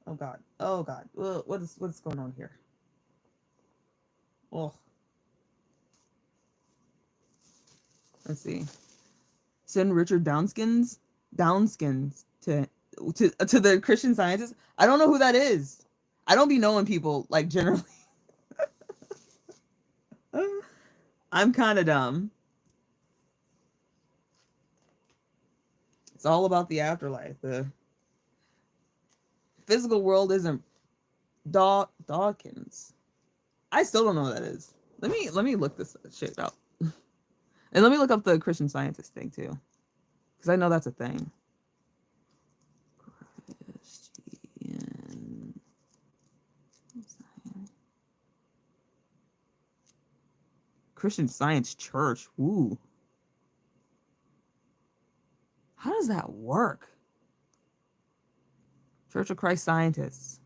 Oh God. Oh God. What's going on here? Oh, let's see. Send Richard Downskins to the Christian Scientists. I don't know who that is. I don't be knowing people like generally. I'm kind of dumb. It's all about the afterlife. The physical world isn't Dawkins. I still don't know what that is. Let me look this shit up. And let me look up the Christian Scientist thing too. Because I know that's a thing. Christian Christian Science Church. Ooh. How does that work? Church of Christ Scientists.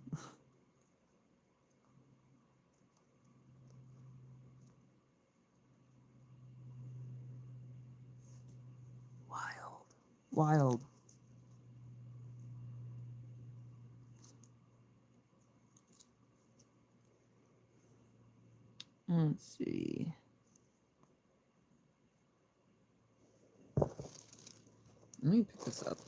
Wild. Wild. Let's see. Let me pick this up.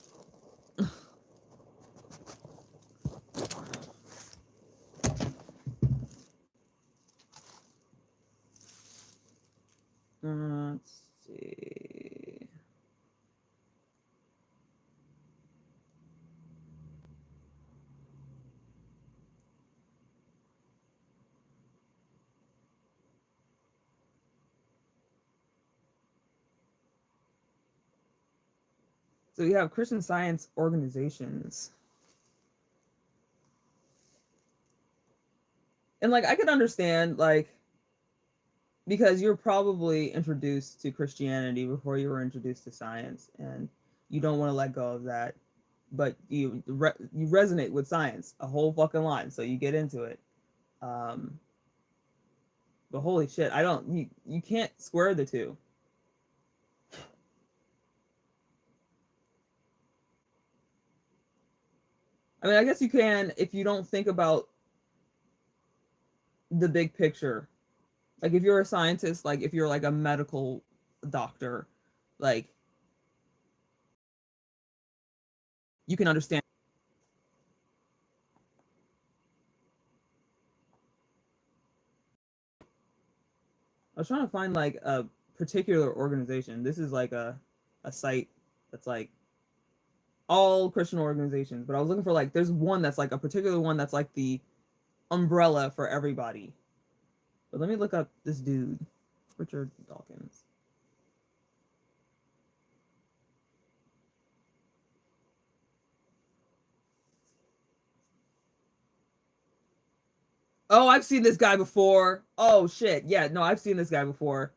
Let's see. So you have Christian Science organizations. And like I could understand like because you're probably introduced to Christianity before you were introduced to science and you don't want to let go of that, but you resonate with science a whole fucking lot, so you get into it. Um but holy shit, I don't you can't square the two. I mean, I guess you can if you don't think about the big picture. Like if you're a scientist, like if you're like a medical doctor, like you can understand. I was trying to find like a particular organization. This is like a site that's like all Christian organizations, but I was looking for like there's one that's like a particular one that's like the umbrella for everybody. But let me look up this dude, Richard Dawkins. Oh, I've seen this guy before. Oh shit. Yeah, no, I've seen this guy before.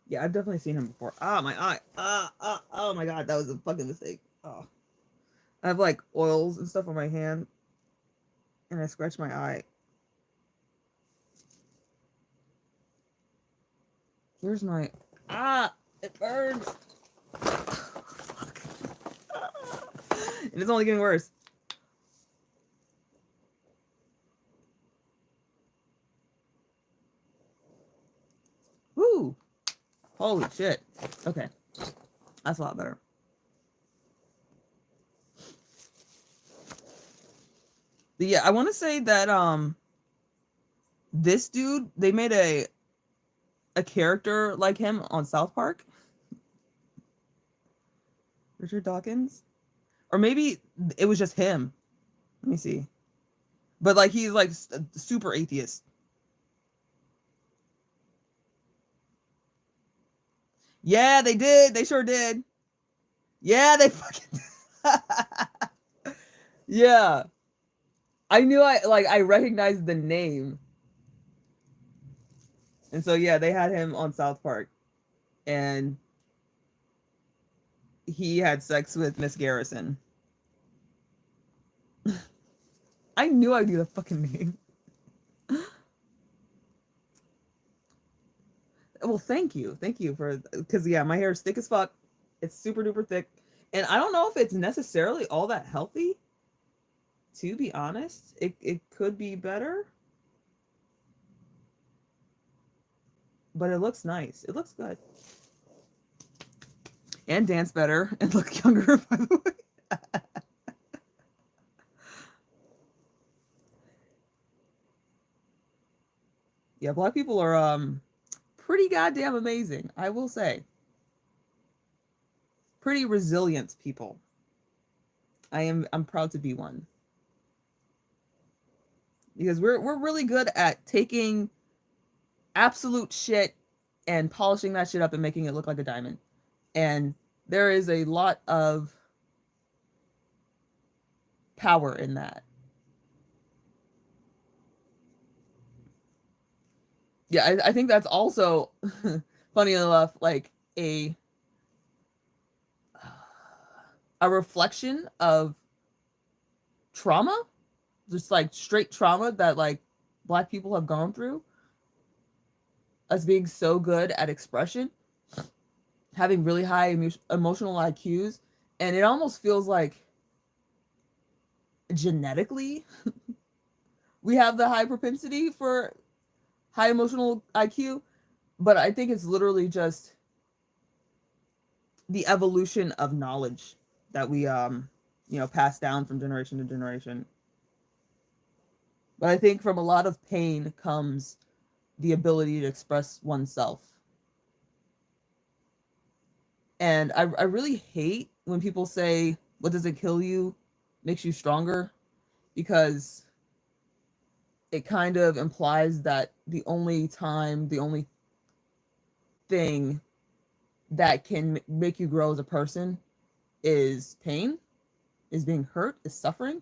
Yeah, I've definitely seen him before. Ah, my eye. Oh my god, that was a fucking mistake. Oh. I have like oils and stuff on my hand and I scratched my eye. Where's my it burns. Fuck. And it's only getting worse. Woo! Holy shit. Okay. That's a lot better. But yeah, I want to say that this dude, they made a character like him on South Park. Richard Dawkins. Or maybe it was just him. Let me see. But like he's like super atheist. Yeah, they did. They sure did. Yeah, they fucking Yeah. I knew I recognized the name. And so yeah, they had him on South Park. And he had sex with Miss Garrison. I knew I knew the fucking name. Well, thank you. Thank you for because yeah, my hair is thick as fuck. It's super duper thick. And I don't know if it's necessarily all that healthy. To be honest, it could be better. But it looks nice. It looks good. And dance better and look younger, by the way. Yeah, black people are pretty goddamn amazing, I will say. Pretty resilient people. I'm proud to be one. Because we're really good at taking absolute shit and polishing that shit up and making it look like a diamond. And there is a lot of power in that. Yeah, I think that's also funny enough like a reflection of trauma, just like straight trauma that like black people have gone through, us being so good at expression, having really high emotional IQs, and it almost feels like genetically we have the high propensity for high emotional IQ, but I think it's literally just the evolution of knowledge that we pass down from generation to generation. But I think from a lot of pain comes the ability to express oneself. And I really hate when people say, what doesn't kill you makes you stronger, because it kind of implies that the only thing that can make you grow as a person is pain, is being hurt, is suffering.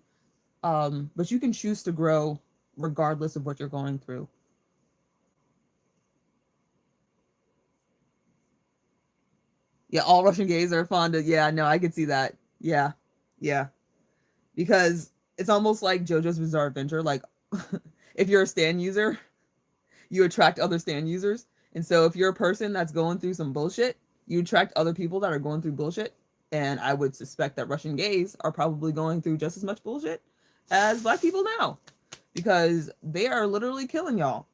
But you can choose to grow regardless of what you're going through. Yeah, all Russian gays are fond of. Yeah, no, I could see that. Yeah, yeah, because it's almost like JoJo's Bizarre Adventure. Like, if you're a Stan user, you attract other Stan users, and so if you're a person that's going through some bullshit, you attract other people that are going through bullshit. And I would suspect that Russian gays are probably going through just as much bullshit as black people now, because they are literally killing y'all.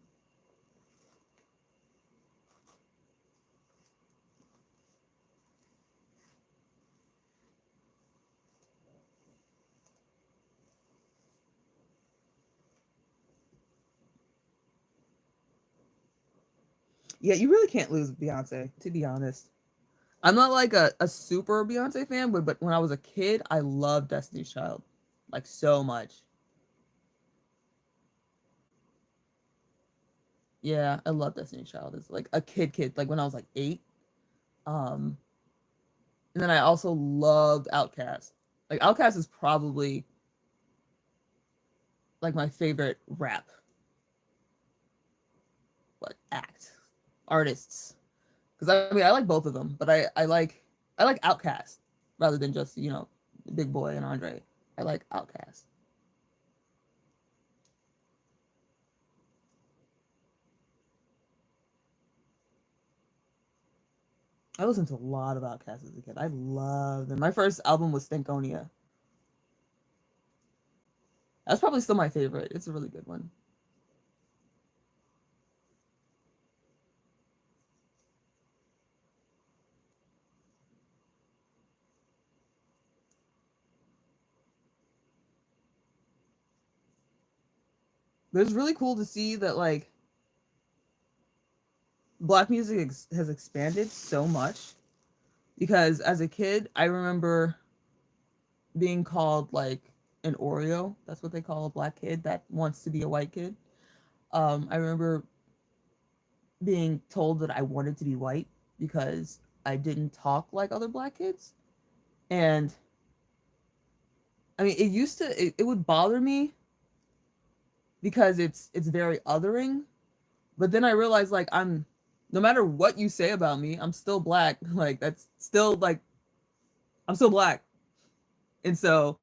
Yeah, you really can't lose Beyonce, to be honest. I'm not like a super Beyonce fan, but when I was a kid, I loved Destiny's Child, like so much. Yeah, I love Destiny's Child as like a kid, like when I was like 8. Um, and then I also loved Outkast. Like Outkast is probably like my favorite rap what act artists, because I mean I like both of them, but I like Outkast rather than just Big Boy and Andre. I like Outkast. I listened to a lot of Outkast as a kid. I love them. My first album was Stankonia. That's probably still my favorite. It's a really good one. But it's really cool to see that like black music has expanded so much, because as a kid I remember being called like an Oreo. That's what they call a black kid that wants to be a white kid. I remember being told that I wanted to be white because I didn't talk like other black kids. And I mean, it would bother me because it's very othering. But then I realized like no matter what you say about me, I'm still black. Like that's still like I'm still black. And so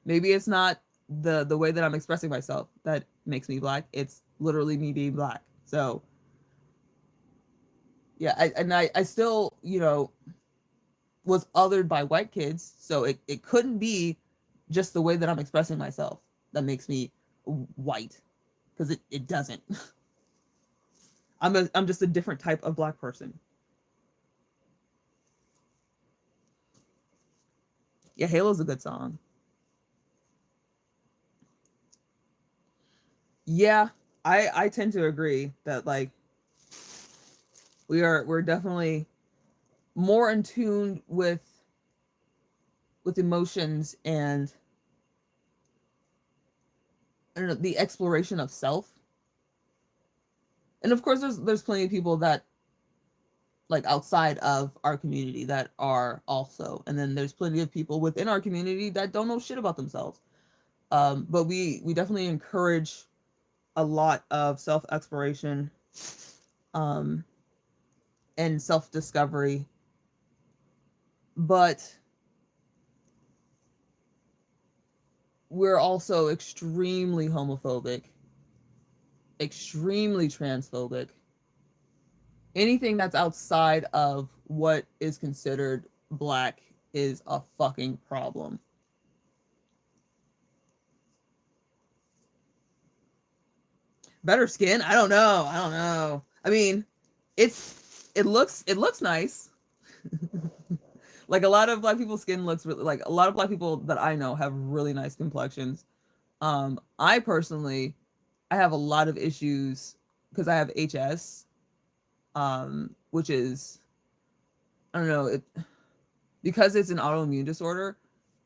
maybe it's not the way that I'm expressing myself that makes me black. It's literally me being black. So yeah, I still, was othered by white kids. So it couldn't be just the way that I'm expressing myself that makes me white, because it doesn't. I'm just a different type of black person. Yeah, Halo's a good song. Yeah, I tend to agree that like we're definitely more in tune with emotions and I don't know, the exploration of self. And of course there's plenty of people that like outside of our community that are also, and then there's plenty of people within our community that don't know shit about themselves. But we definitely encourage a lot of self exploration, um, and self discovery. But we're also extremely homophobic, extremely transphobic. Anything that's outside of what is considered black is a fucking problem. Better skin? I don't know. I don't know. I mean, it looks nice. Like a lot of black people's skin looks really like a lot of black people that I know have really nice complexions. I personally I have a lot of issues because I have HS, which is I don't know, because it's an autoimmune disorder,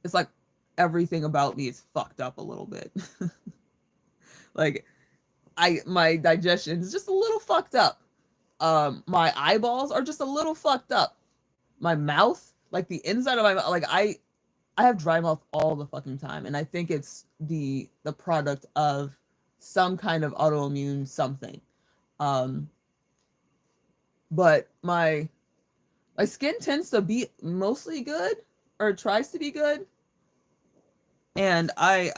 it's like everything about me is fucked up a little bit. Like my digestion is just a little fucked up. My eyeballs are just a little fucked up. My mouth, like the inside of my mouth, like I have dry mouth all the fucking time, and I think it's the product of some kind of autoimmune something. Um, but My skin tends to be mostly good, or tries to be good, and I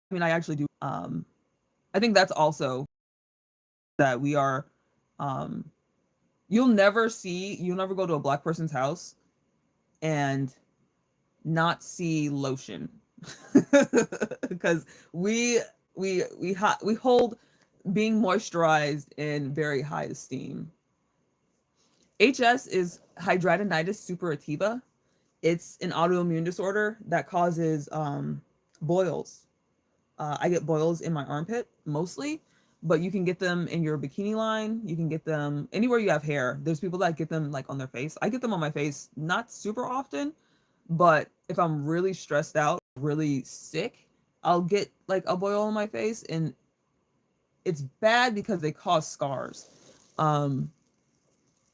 mean, I actually do. I think that's also that we are. Um, you'll never go to a black person's house and not see lotion, because we hold being moisturized in very high esteem. HS is hidradenitis suppurativa. It's an autoimmune disorder that causes boils. I get boils in my armpit mostly, but you can get them in your bikini line. You can get them anywhere you have hair. There's people that get them like on their face. I get them on my face, not super often, but if I'm really stressed out, really sick, I'll get like a boil on my face, and it's bad because they cause scars. Um,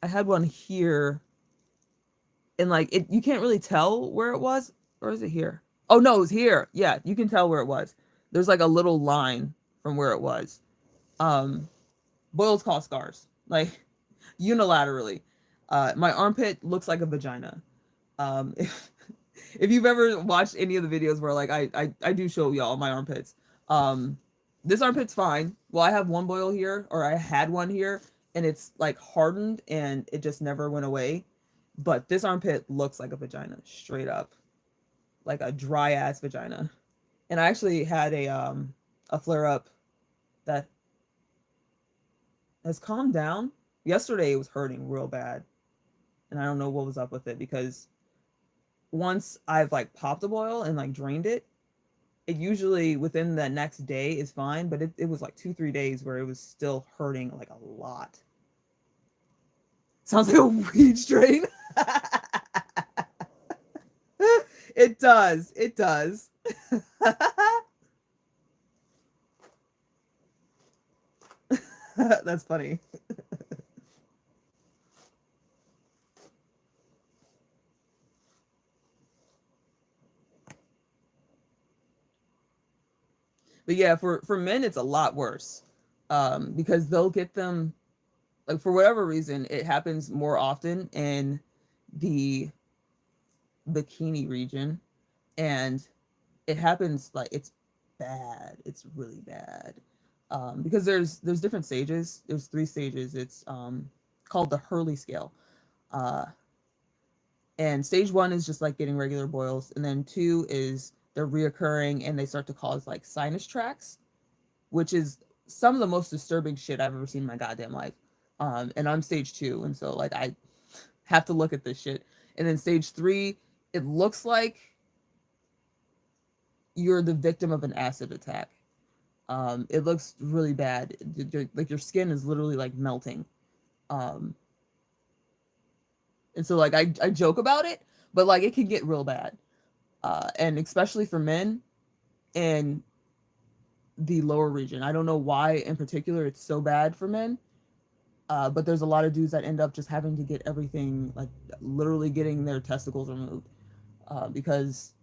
I had one here, and like it, you can't really tell where it was, or is it here? Oh no, it was here. Yeah, you can tell where it was. There's like a little line from where it was. Um, Boils cause scars, like unilaterally. My armpit looks like a vagina. If, if you've ever watched any of the videos where like I do show y'all my armpits. Um, this armpit's fine. Well, I have one boil here, or I had one here, and it's like hardened and it just never went away. But this armpit looks like a vagina, straight up, like a dry ass vagina. And I actually had a flare up that has calmed down. Yesterday it was hurting real bad, and I don't know what was up with it, because once I've like popped a boil and like drained it, it usually within the next day is fine, but it was like 2 3 days where it was still hurting like a lot. Sounds like a weed strain. It does. It does. That's funny. But yeah, for men it's a lot worse. Because they'll get them like for whatever reason, it happens more often in the bikini region, and it happens like it's bad. It's really bad. Because there's different stages. There's 3 stages. It's called the Hurley scale. Uh, and stage 1 is just like getting regular boils, and then 2 is they're reoccurring and they start to cause like sinus tracts, which is some of the most disturbing shit I've ever seen in my goddamn life. And I'm stage 2, and so like I have to look at this shit. And then stage 3, it looks like you're the victim of an acid attack. It looks really bad. Like your skin is literally like melting. Um, and so like I joke about it, but like it can get real bad. And especially for men in the lower region. I don't know why in particular it's so bad for men. But there's a lot of dudes that end up just having to get everything, like literally getting their testicles removed, because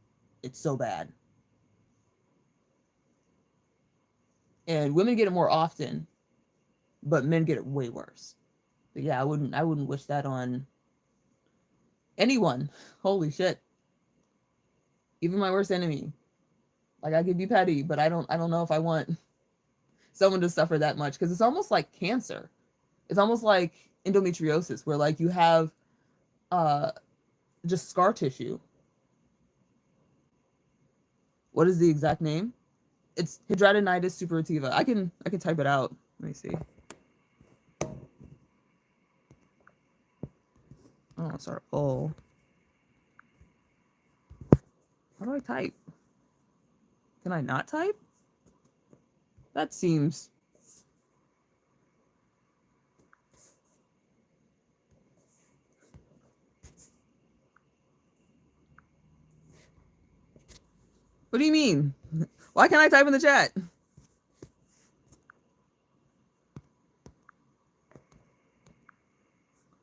it's so bad. And women get it more often, but men get it way worse. But yeah, I wouldn't wish that on anyone. Holy shit. Even my worst enemy. Like I could be petty, but I don't know if I want someone to suffer that much, because it's almost like cancer. It's almost like endometriosis, where like you have uh just scar tissue. What is the exact name? It's hidradenitis suppurativa. I can type it out. Let me see. Oh, sorry. Oh, how do I type? Can I not type? That seems. What do you mean? Why can't I type in the chat?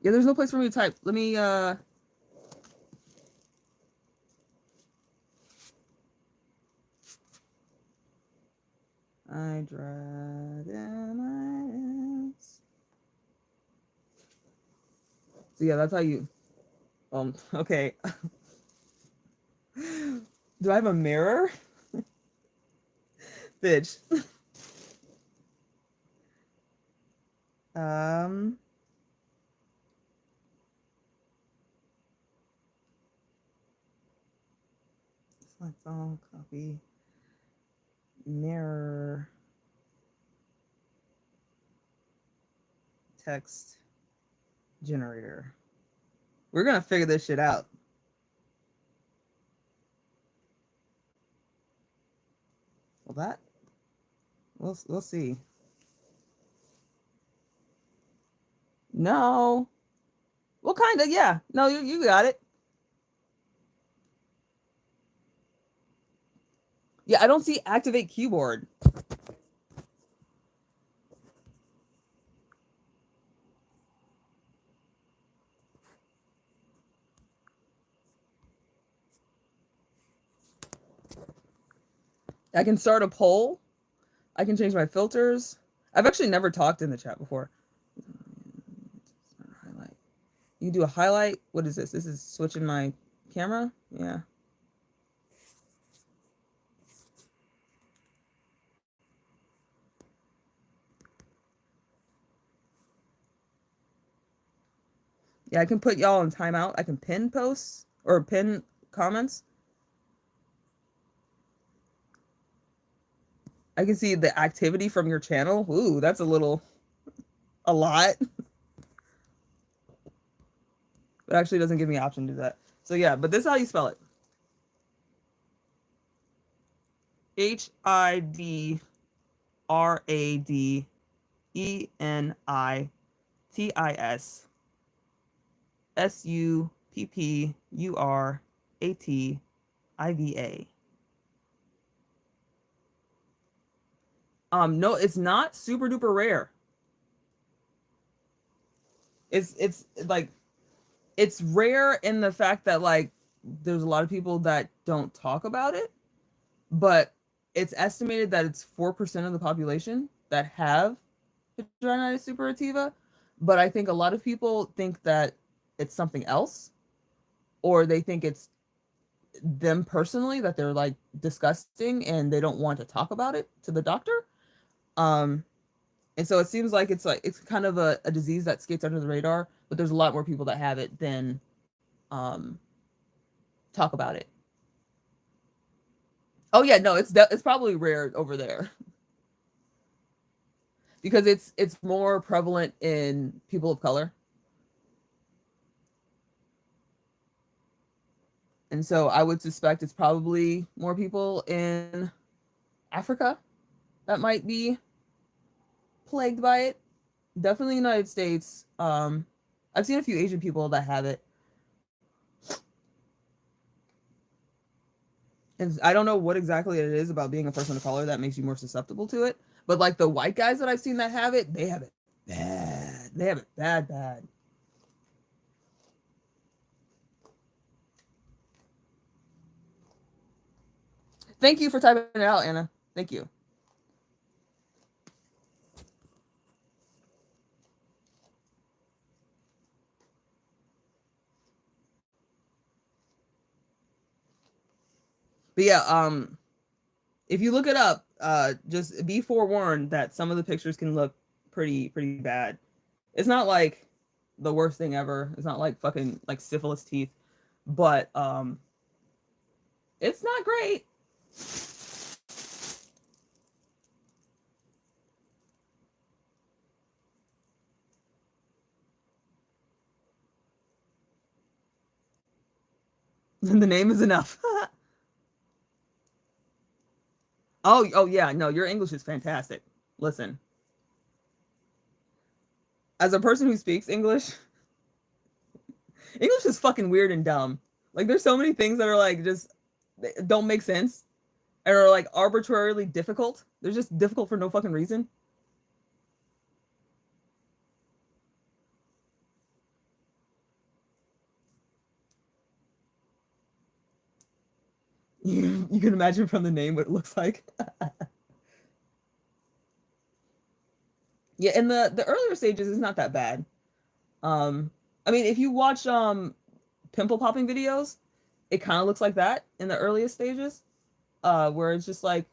Yeah, there's no place for me to type. Let me hidradenitis. So yeah, that's how you. Okay. Do I have a mirror? Bitch. Um. Select all. Copy. Mirror. Text generator. We're gonna figure this shit out. Well, that we'll see. No. Well, kind of, yeah. No, you got it. Yeah, I don't see activate keyboard. I can start a poll. I can change my filters. I've actually never talked in the chat before. Highlight. You can do a highlight. What is this? This is switching my camera. Yeah. Yeah, I can put y'all in timeout. I can pin posts or pin comments. I can see the activity from your channel. Ooh, that's a lot. But actually doesn't give me an option to do that. So yeah, but this is how you spell it. HIDRADENISSUPPURATIVA. No, it's not super duper rare. It's like it's rare in the fact that like there's a lot of people that don't talk about it, but it's estimated that it's 4% of the population that have hidradenitis suppurativa. But I think a lot of people think that it's something else, or they think it's them personally that they're like disgusting and they don't want to talk about it to the doctor. Um, and so it seems like it's kind of a disease that skates under the radar, but there's a lot more people that have it than um talk about it. Oh yeah, no, it's probably rare over there because it's more prevalent in people of color. And so I would suspect it's probably more people in Africa that might be plagued by it. Definitely United States. I've seen a few Asian people that have it. And I don't know what exactly it is about being a person of color that makes you more susceptible to it. But like the white guys that I've seen that have it, they have it bad. They have it bad, bad. Thank you for typing it out, Anna. Thank you. But yeah, if you look it up, just be forewarned that some of the pictures can look pretty bad. It's not like the worst thing ever. It's not like fucking like syphilis teeth, but it's not great. The name is enough. Oh yeah, no, your English is fantastic. Listen, as a person who speaks English, English is fucking weird and dumb. Like there's so many things that are like just don't make sense and are like arbitrarily difficult. They're just difficult for no fucking reason. You can imagine from the name what it looks like. Yeah, in the earlier stages, it's not that bad. I mean, if you watch pimple popping videos, it kind of looks like that in the earliest stages, where it's just like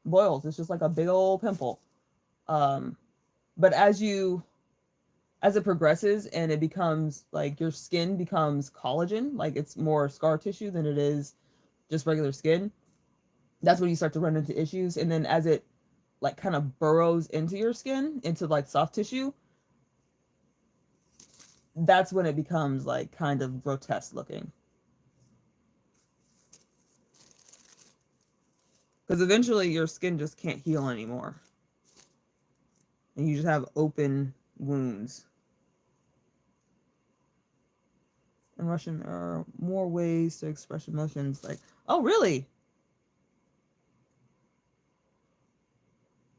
boils. It's just like a big old pimple. Um, but as it progresses and it becomes like your skin becomes collagen, like it's more scar tissue than it is just regular skin, that's when you start to run into issues. And then as it like kind of burrows into your skin, into like soft tissue, that's when it becomes like kind of grotesque looking. Because eventually your skin just can't heal anymore. And you just have open wounds. In Russian, there are more ways to express emotions. Like, oh, really?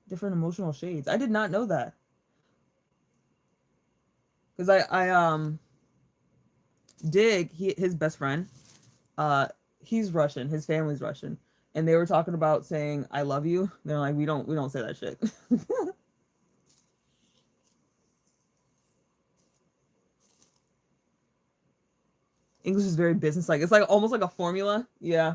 Different emotional shades. I did not know that. Because Dig, his best friend, he's Russian. His family's Russian, and they were talking about saying "I love you." They're like, we don't say that shit. English is very business-like. It's like almost like a formula. Yeah.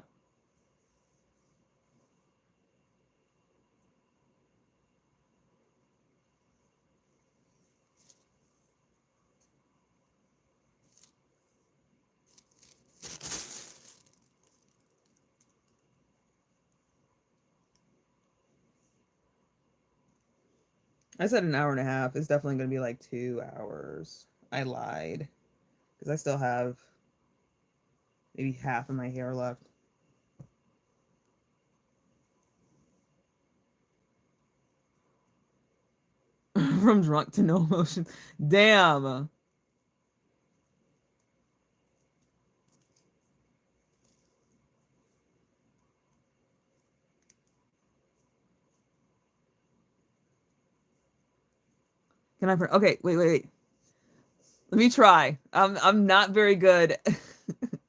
I said an hour and a half. It's definitely going to be like 2 hours. I lied because I still have maybe half of my hair left. From drunk to no emotion. Damn. Can I? Okay, wait. Let me try. I'm not very good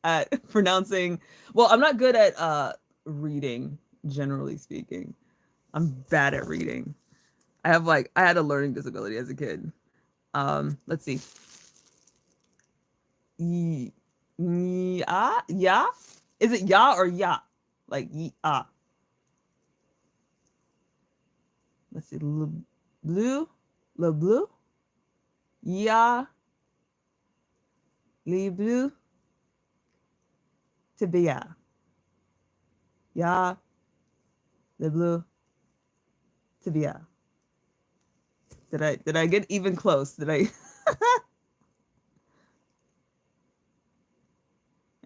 at pronouncing. Well, I'm not good at reading, generally speaking. I'm bad at reading. I had a learning disability as a kid. Let's see. Yeah. Is it ya or ya? Like ah. Let's see. Le bleu. Ya. Le bleu. Tibia. Ya. Le bleu. Tibia. Did I get even close? Did I?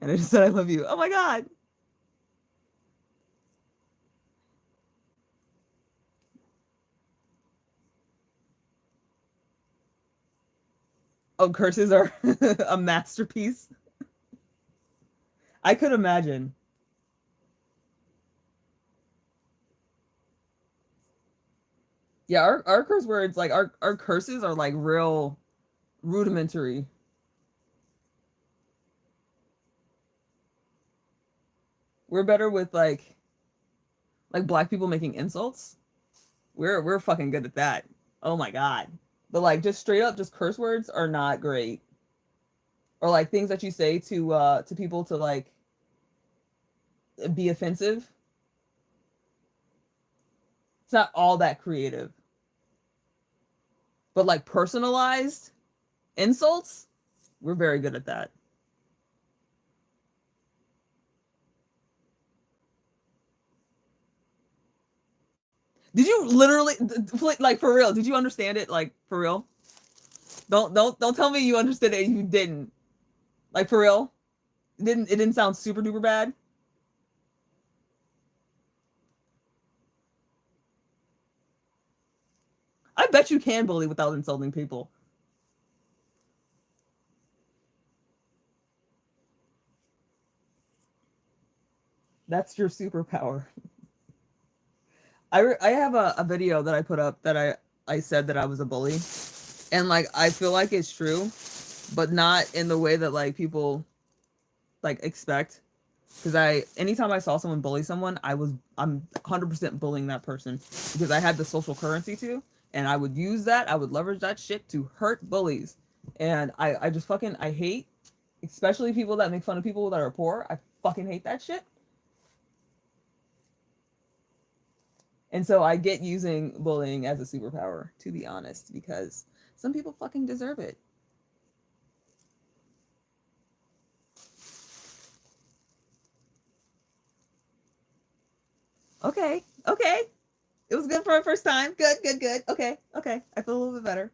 And I just said I love you. Oh my god. Oh, curses are a masterpiece. I could imagine. Yeah, our curse words, like our curses are like real rudimentary. We're better with like black people making insults. We're fucking good at that. Oh my god. But like just straight up just curse words are not great. Or like things that you say to people to like be offensive. It's not all that creative. But like personalized insults, we're very good at that. Did you literally like for real? Did you understand it like for real? Don't tell me you understood it and you didn't. Like for real? It didn't sound super duper bad? I bet you can bully without insulting people. That's your superpower. I have a video that I put up that I said that I was a bully, and like I feel like it's true, but not in the way that like people like expect. Because anytime I saw someone bully someone, I'm 100% bullying that person because I had the social currency to, and I would use that, I would leverage that shit to hurt bullies. And I just fucking I hate, especially people that make fun of people that are poor. I fucking hate that shit. And so I get using bullying as a superpower, to be honest, because some people fucking deserve it. Okay, okay. It was good for our first time. Good, good, good. Okay, okay. I feel a little bit better.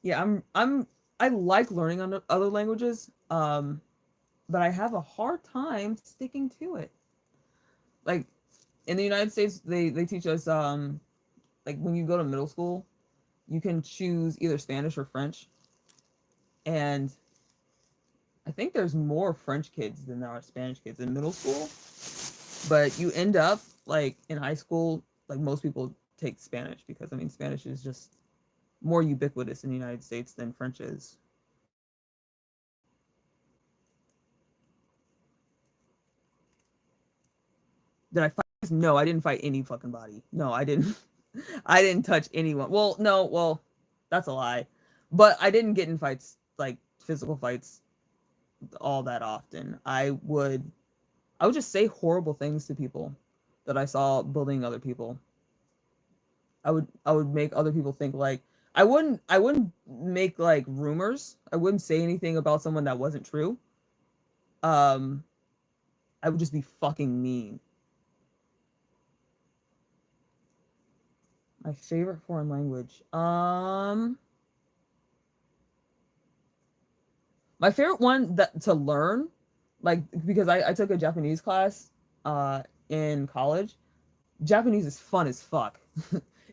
Yeah, I like learning other languages, but I have a hard time sticking to it. Like in the United States, they teach us like when you go to middle school, you can choose either Spanish or French, and I think there's more French kids than there are Spanish kids in middle school. But you end up like in high school, like most people take Spanish because I mean Spanish is just more ubiquitous in the United States than French is. Did I fight? No, I didn't fight any fucking body. No, I didn't. I didn't touch anyone. Well, no, well, that's a lie. But I didn't get in fights, like physical fights, all that often. I would just say horrible things to people that I saw bullying other people. I would make other people think like I wouldn't make like rumors. I wouldn't say anything about someone that wasn't true. Um I would just be fucking mean. My favorite foreign language. My favorite one that to learn, like because I took a Japanese class in college. Japanese is fun as fuck.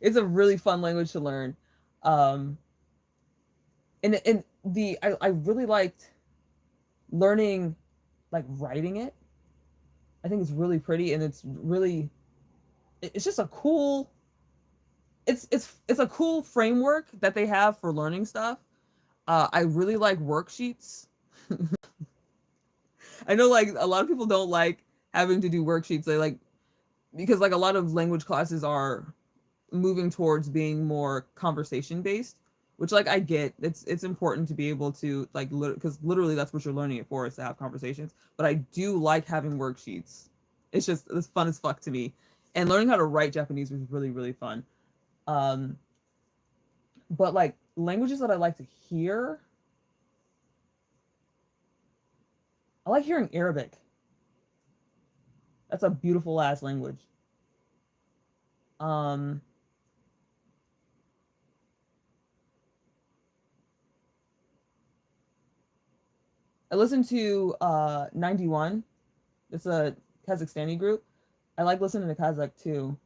It's a really fun language to learn. Um and I really liked learning like writing it. I think it's really pretty and it's really it's just a cool it's a cool framework that they have for learning stuff. I really like worksheets. I know like a lot of people don't like having to do worksheets. They like because like a lot of language classes are moving towards being more conversation based, which like I get. It's important to be able to like because literally that's what you're learning it for is to have conversations. But I do like having worksheets. It's fun as fuck to me, and learning how to write Japanese was really really fun. Um, but like languages that I like to hear, I like hearing Arabic. That's a beautiful ass language. Um, I listened to 91. It's a Kazakhstani group. I like listening to Kazakh too.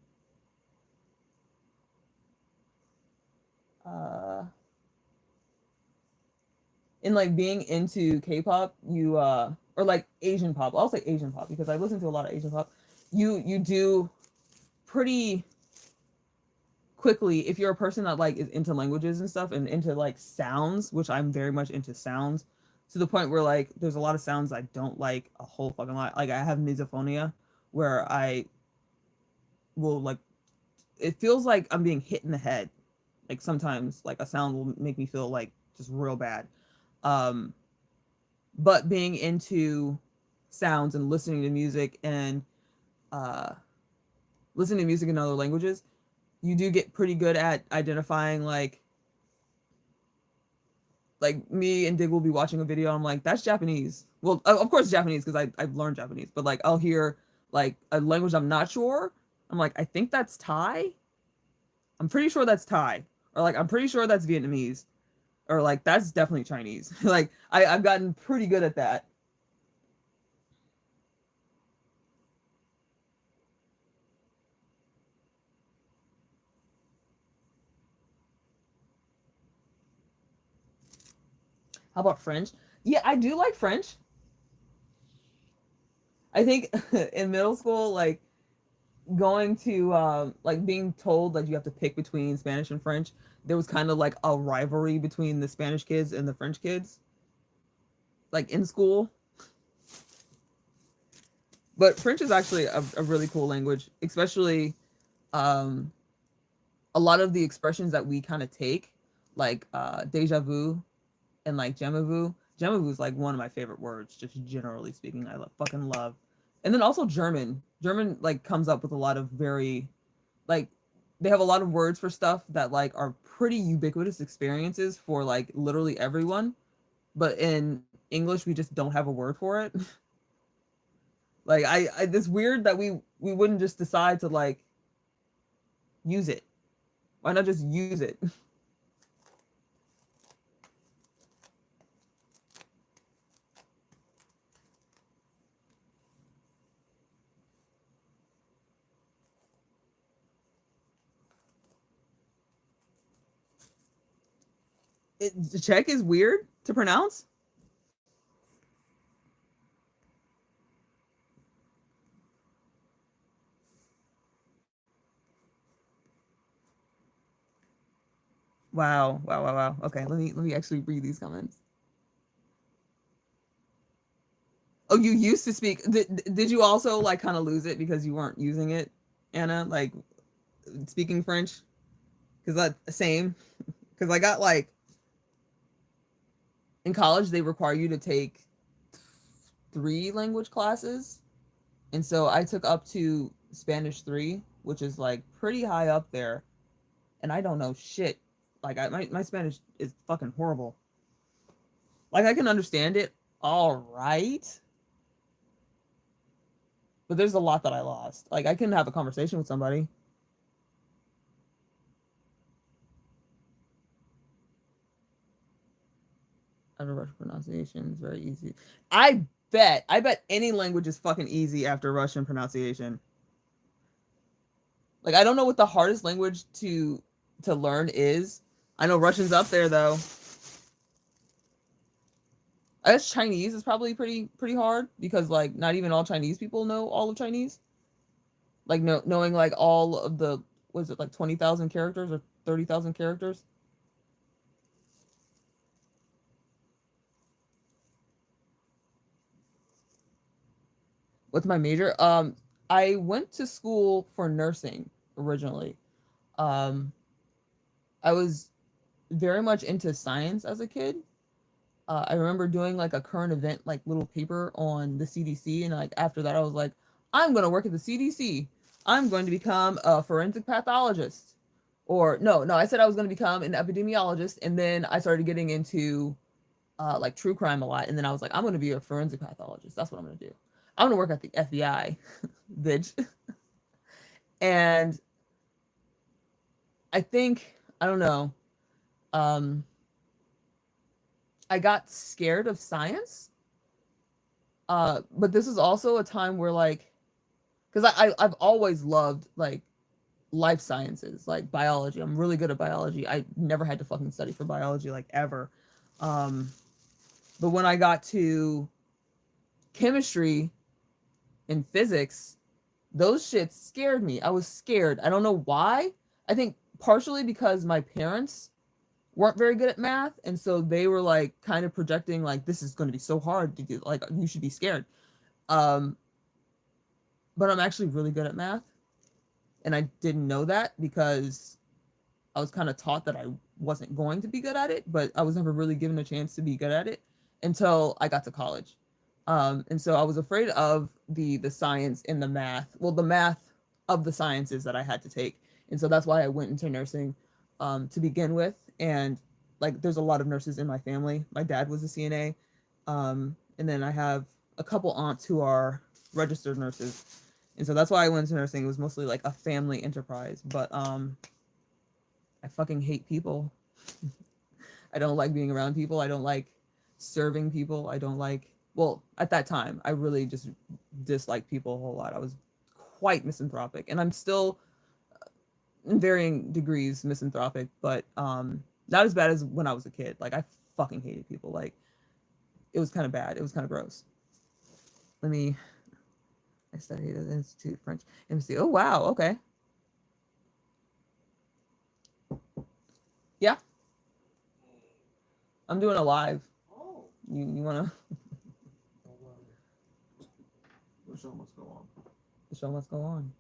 Uh, in like being into K-pop, you or like Asian pop. I'll say Asian pop because I listen to a lot of Asian pop. You do pretty quickly if you're a person that like is into languages and stuff and into like sounds, which I'm very much into sounds to the point where like there's a lot of sounds I don't like a whole fucking lot. Like I have misophonia where I will like it feels like I'm being hit in the head. Like sometimes like a sound will make me feel like just real bad. Um but being into sounds and listening to music and uh listening to music in other languages, you do get pretty good at identifying like me and Dig will be watching a video. I'm like, that's Japanese. Well, of course Japanese because I've learned Japanese, but like I'll hear like a language I'm not sure. I'm like, I think that's Thai. I'm pretty sure that's Thai, or like I'm pretty sure that's Vietnamese, or like that's definitely Chinese. Like I've gotten pretty good at that. How about French? Yeah, I do like French. I think in middle school, like going to like being told like you have to pick between Spanish and French, there was kind of like a rivalry between the Spanish kids and the French kids, like in school. But French is actually a really cool language, especially um a lot of the expressions that we kind of take, like deja vu and like jamais vu. Jamais vu is like one of my favorite words, just generally speaking. I fucking love. And then also German. German like comes up with a lot of very like they have a lot of words for stuff that like are pretty ubiquitous experiences for like literally everyone. But in English we just don't have a word for it. Like I it's weird that we wouldn't just decide to like use it. Why not just use it? Czech is weird to pronounce. Wow, wow, wow, wow. Okay, let me actually read these comments. Oh, you used to speak. Did you also like kind of lose it because you weren't using it, Anna? Like speaking French? Because that same. Because I got like in college they require you to take 3 language classes, and so I took up to Spanish 3, which is like pretty high up there, and I don't know shit. Like my Spanish is fucking horrible. Like I can understand it all right, but there's a lot that I lost. Like I can have a conversation with somebody. After Russian pronunciation is very easy. I bet any language is fucking easy after Russian pronunciation. Like I don't know what the hardest language to learn is. I know Russian's up there though. I guess Chinese is probably pretty hard because like not even all Chinese people know all of Chinese. Like knowing like all of the was it like 20,000 characters or 30,000 characters? What's my major? I went to school for nursing originally. Um I was very much into science as a kid. I remember doing like a current event like little paper on the CDC, and like after that I was like, I'm going to work at the CDC. I'm going to become a forensic pathologist. Or no, I said I was going to become an epidemiologist, and then I started getting into like true crime a lot, and then I was like, I'm going to be a forensic pathologist. That's what I'm going to do. I'm going to work at the FBI, bitch. And I think I don't know. Um, I got scared of science. But this is also a time where like, because I've always loved like life sciences, like biology. I'm really good at biology. I never had to fucking study for biology like ever. Um, but when I got to chemistry and physics, those shits scared me. I was scared. I don't know why. I think partially because my parents weren't very good at math, and so they were like kind of projecting like this is going to be so hard to do, like you should be scared. um but I'm actually really good at math, and I didn't know that because I was kind of taught that I wasn't going to be good at it, but I was never really given a chance to be good at it until I got to college. And so I was afraid of the science and the math, well the math of the sciences that I had to take, and so that's why I went into nursing to begin with. And like there's a lot of nurses in my family. My dad was a CNA, and then I have a couple aunts who are registered nurses, and so that's why I went into nursing. It was mostly like a family enterprise, but I fucking hate people. I don't like being around people. I don't like serving people. I don't like, well, at that time, I really just disliked people a whole lot. I was quite misanthropic, and I'm still in varying degrees misanthropic, but not as bad as when I was a kid. Like I fucking hated people. Like it was kind of bad. It was kind of gross. Let me. I studied at the Institute of French MC. Oh wow. Okay. Yeah, I'm doing a live. Oh. You wanna? The show must go on. The show must go on.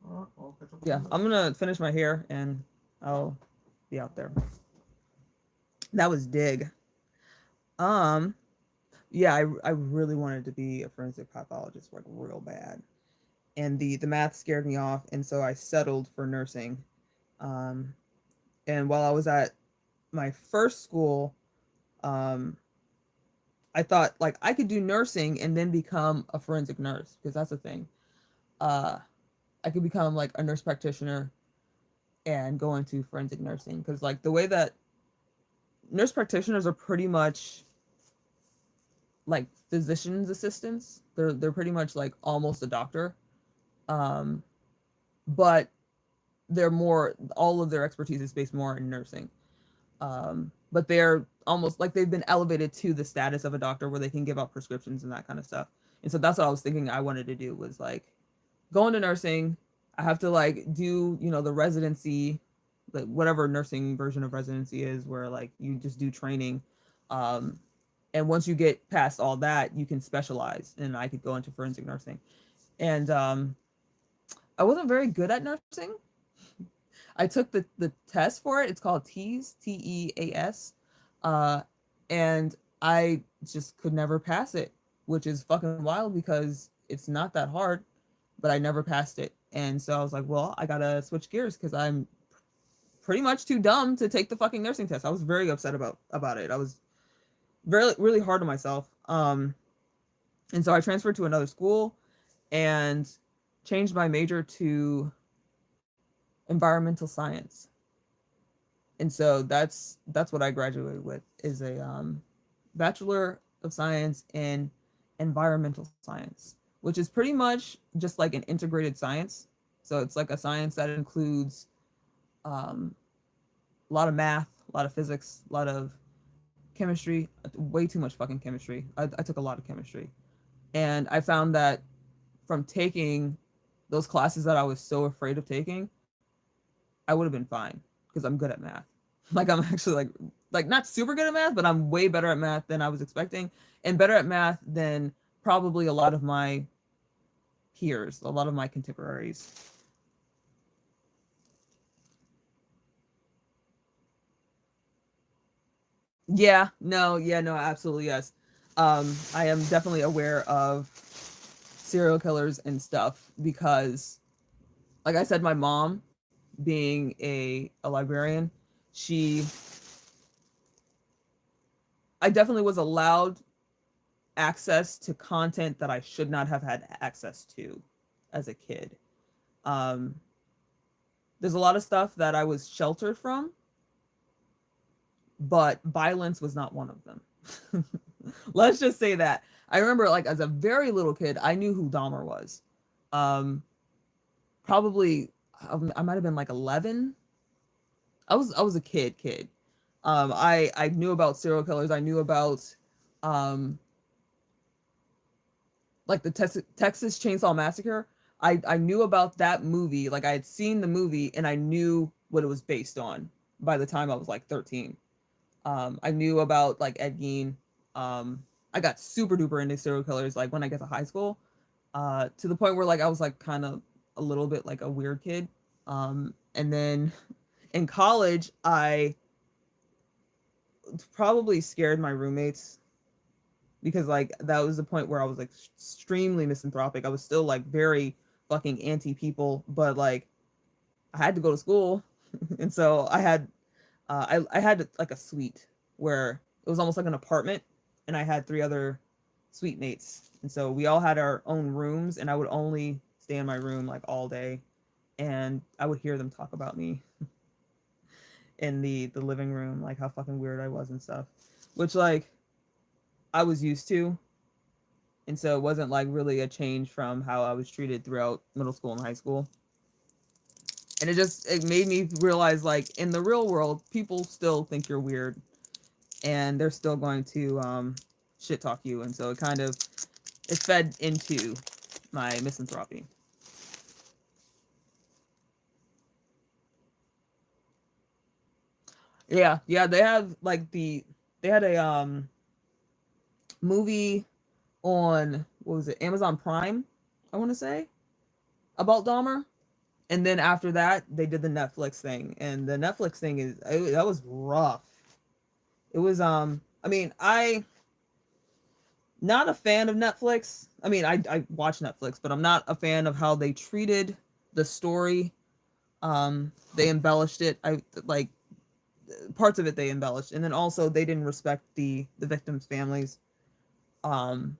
All right, I'll catch up with Yeah, you. I'm gonna finish my hair and I'll be out there. That was dig. Um, yeah, I really wanted to be a forensic pathologist, like real bad, and the math scared me off, and so I settled for nursing. Um, and while I was at my first school, um, I thought like I could do nursing and then become a forensic nurse because that's the thing. Uh, I could become like a nurse practitioner and go into forensic nursing because like the way that nurse practitioners are pretty much like physician's assistants. They're pretty much like almost a doctor. Um, but they're more all of their expertise is based more in nursing. But they're almost like they've been elevated to the status of a doctor where they can give out prescriptions and that kind of stuff. And so that's what I was thinking I wanted to do was like go into nursing. I have to like do, the residency, like whatever nursing version of residency is where like you just do training. Um, and once you get past all that, you can specialize and I could go into forensic nursing. And I wasn't very good at nursing. I took the test for it. It's called TEAS. Uh, and I just could never pass it, which is fucking wild because it's not that hard, but I never passed it. And so I was like, well, I gotta switch gears because I'm pretty much too dumb to take the fucking nursing test. I was very upset about it. I was really hard on myself. And so I transferred to another school and changed my major to environmental science. And so that's what I graduated with is a bachelor of science in environmental science, which is pretty much just like an integrated science. So it's like a science that includes um, a lot of math, a lot of physics, a lot of chemistry, way too much fucking chemistry. I took a lot of chemistry. And I found that from taking those classes that I was so afraid of taking, I would have been fine because I'm good at math. Like I'm actually like not super good at math, but I'm way better at math than I was expecting and better at math than probably a lot of my peers, a lot of my contemporaries. Yeah, no, absolutely yes. I am definitely aware of serial killers and stuff because like I said, my mom being a librarian, she I definitely was allowed access to content that I should not have had access to as a kid. Um, there's a lot of stuff that I was sheltered from, but violence was not one of them. Let's just say that. I remember like as a very little kid, I knew who Dahmer was. Um, probably I might have been like 11. I was a kid. I knew about serial killers. I knew about um like the Texas Chainsaw Massacre. I knew about that movie. Like I had seen the movie and I knew what it was based on by the time I was like 13. I knew about like Ed Gein. I got super duper into serial killers like when I got to high school. To the point where like I was like kind of a little bit like a weird kid. And then in college, I probably scared my roommates because like that was the point where I was like extremely misanthropic. I was still like very fucking anti people, but like I had to go to school, and so I had like a suite where it was almost like an apartment, and I had three other suite mates, and so we all had our own rooms, and I would only stay in my room like all day, and I would hear them talk about me in the living room, like how fucking weird I was and stuff, which like I was used to, and so it wasn't like really a change from how I was treated throughout middle school and high school. And it made me realize like in the real world, people still think you're weird, and they're still going to shit talk you, and so it fed into my misanthropy. Yeah, they have like they had a movie on what was it, Amazon Prime, I want to say, about Dahmer. And then after that, they did the Netflix thing, and the Netflix thing that was rough. It was I mean, I not a fan of Netflix. I mean, I watch Netflix, but I'm not a fan of how they treated the story. They embellished it. I like parts of it they embellished, and then also they didn't respect the victims' families. Um,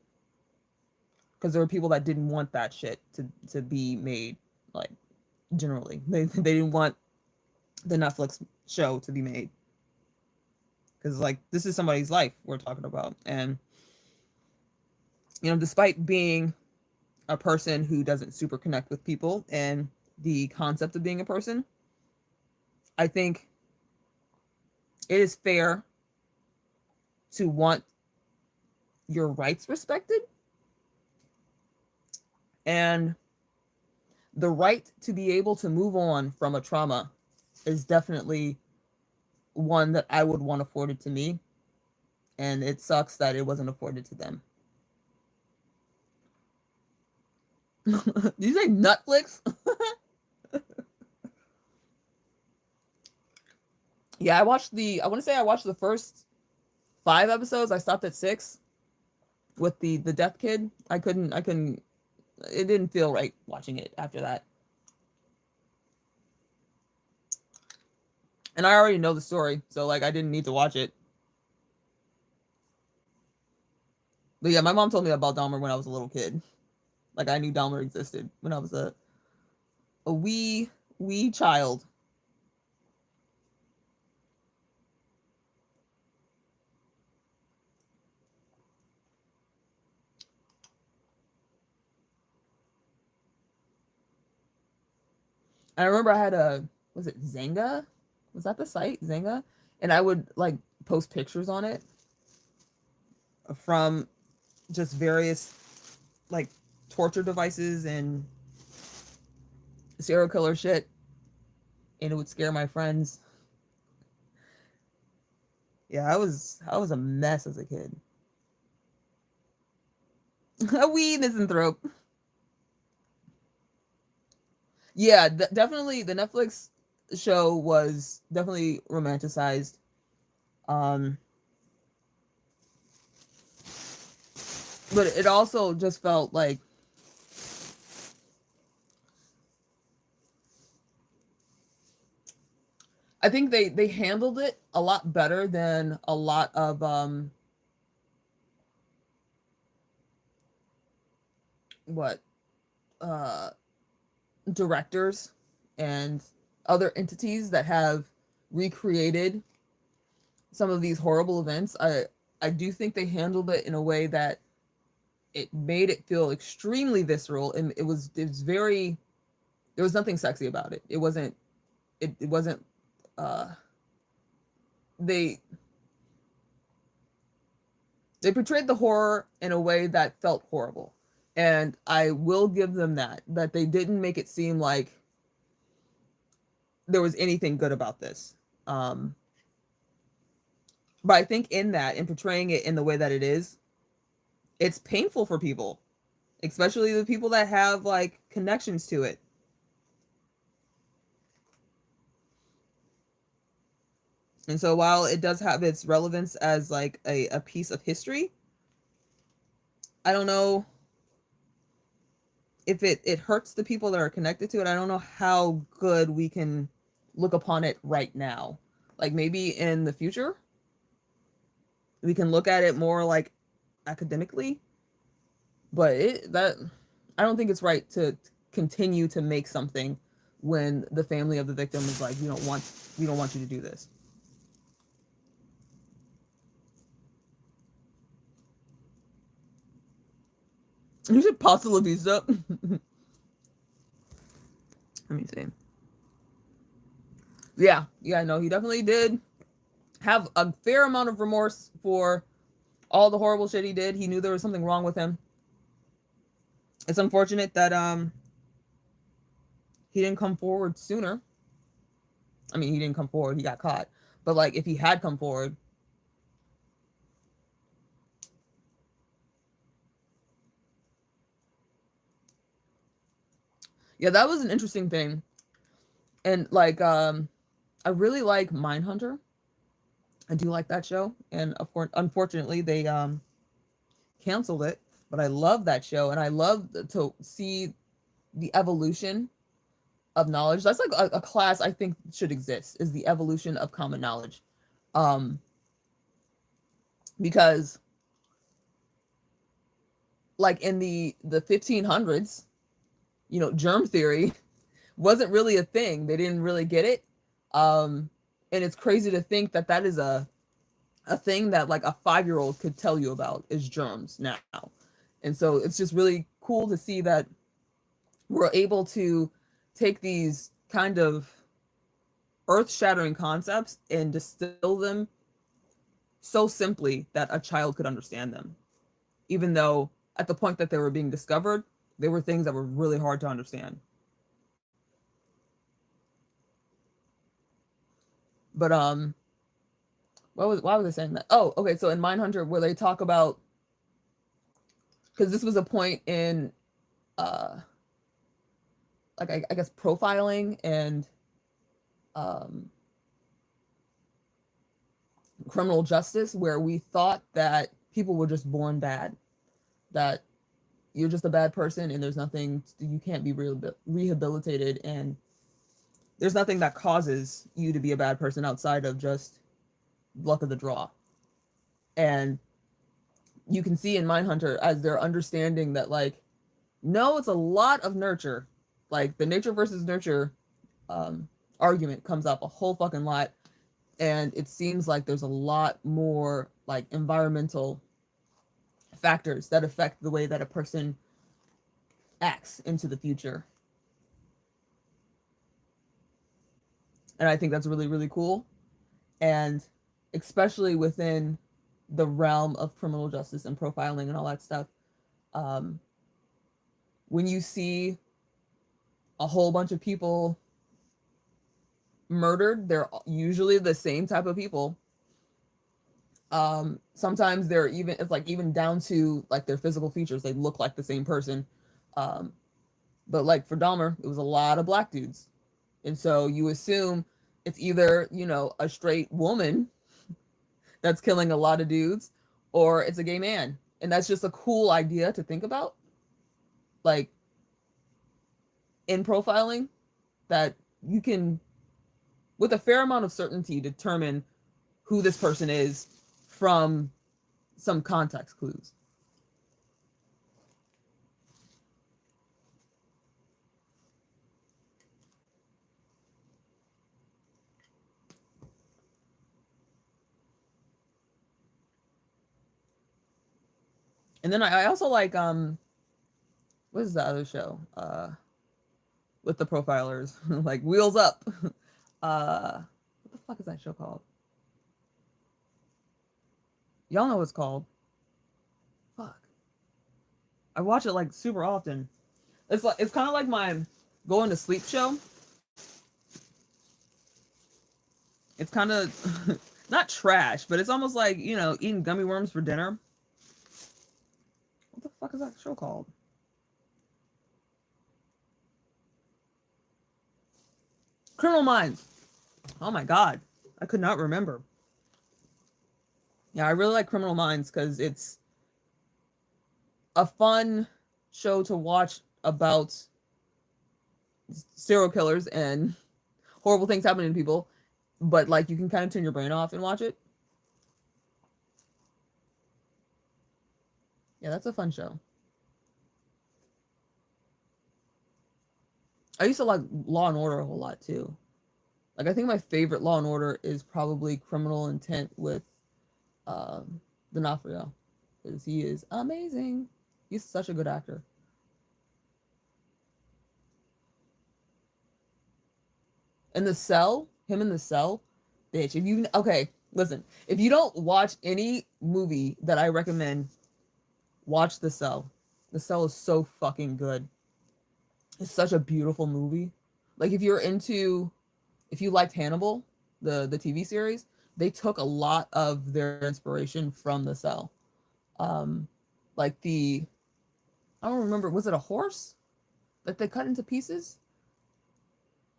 because there were people that didn't want that shit to be made. Like generally, they didn't want the Netflix show to be made because like this is somebody's life we're talking about, and despite being a person who doesn't super connect with people and the concept of being a person, I think it is fair to want your rights respected, and the right to be able to move on from a trauma is definitely one that I would want afforded to me, and it sucks that it wasn't afforded to them. Did you say Netflix? Yeah, I want to say I watched the first 5 episodes. I stopped at 6 with the deaf kid. I couldn't, it didn't feel right watching it after that. And I already know the story, so like I didn't need to watch it. But yeah, my mom told me about Dahmer when I was a little kid. Like I knew Dahmer existed when I was a wee child. And I remember I had was it Zanga? Was that the site Zanga? And I would like post pictures on it from just various like torture devices and serial killer shit, and it would scare my friends. Yeah, I was a mess as a kid. A wee misanthrope. Yeah, definitely the Netflix show was definitely romanticized. Um, but it also just felt like I think they handled it a lot better than a lot of what uh directors and other entities that have recreated some of these horrible events. I do think they handled it in a way that it made it feel extremely visceral, and it was very, there was nothing sexy about it. It wasn't uh they they portrayed the horror in a way that felt horrible. And I will give them that they didn't make it seem like there was anything good about this. But I think in that, in portraying it in the way that it is, it's painful for people, especially the people that have like connections to it. And so while it does have its relevance as like a piece of history, I don't know if it hurts the people that are connected to it. I don't know how good we can look upon it right now. Like maybe in the future, we can look at it more like academically, but it that I don't think it's right to continue to make something when the family of the victim is like, we don't want you to do this. You should pasta la vista. Let me see. Yeah, no, he definitely did have a fair amount of remorse for all the horrible shit he did. He knew there was something wrong with him. It's unfortunate that he didn't come forward sooner. I mean, he didn't come forward, he got caught. But like if he had come forward, yeah, that was an interesting thing. And like I really like Mindhunter. I do like that show, and of course, unfortunately, they canceled it. But I love that show, and I love to see the evolution of knowledge. That's like a class I think should exist, is the evolution of common knowledge, um, because like in the 1500s, you know, germ theory wasn't really a thing. They didn't really get it, and it's crazy to think that that is a thing that like a 5-year-old could tell you about is germs now. And so it's just really cool to see that we're able to take these kind of earth-shattering concepts and distill them so simply that a child could understand them, even though at the point that they were being discovered, they were things that were really hard to understand. But why was I saying that? Oh, okay. So in Mindhunter, where they talk about, because this was a point in uh like I guess profiling and um criminal justice, where we thought that people were just born bad, that you're just a bad person and there's nothing, you can't be rehabilitated, and there's nothing that causes you to be a bad person outside of just luck of the draw. And you can see in Mindhunter as they're understanding that, like, no, it's a lot of nurture. Like the nature versus nurture um, argument comes up a whole fucking lot, and it seems like there's a lot more like environmental factors that affect the way that a person acts into the future. And I think that's really, really cool. And especially within the realm of criminal justice and profiling and all that stuff, um, when you see a whole bunch of people murdered, they're usually the same type of people. Sometimes they're even, it's like even down to like their physical features, they look like the same person. Um, but like for Dahmer, it was a lot of black dudes. And so you assume it's either, you know, a straight woman that's killing a lot of dudes, or it's a gay man. And that's just a cool idea to think about. Like in profiling, that you can, with a fair amount of certainty, determine who this person is from some context clues. And then I also like what is the other show? With the profilers, like Wheels Up. What the fuck is that show called? Y'all know what it's called. Fuck. I watch it like super often. It's like it's kind of like my going to sleep show. It's kind of not trash, but it's almost like, you know, eating gummy worms for dinner. What the fuck is that show called? Criminal Minds. Oh my god, I could not remember. Yeah, I really like Criminal Minds because it's a fun show to watch about serial killers and horrible things happening to people, but like you can kind of turn your brain off and watch it. Yeah, that's a fun show. I used to like Law and Order a whole lot too. Like I think my favorite Law and Order is probably Criminal Intent with D'Onofrio, because he is amazing. He's such a good actor. And the Cell, him in the Cell, bitch. If you okay, listen. If you don't watch any movie that I recommend, watch The Cell. The Cell is so fucking good. It's such a beautiful movie. Like if you're into, if you liked Hannibal, the TV series, they took a lot of their inspiration from The Cell. Um, like the, I don't remember, was it a horse that they cut into pieces?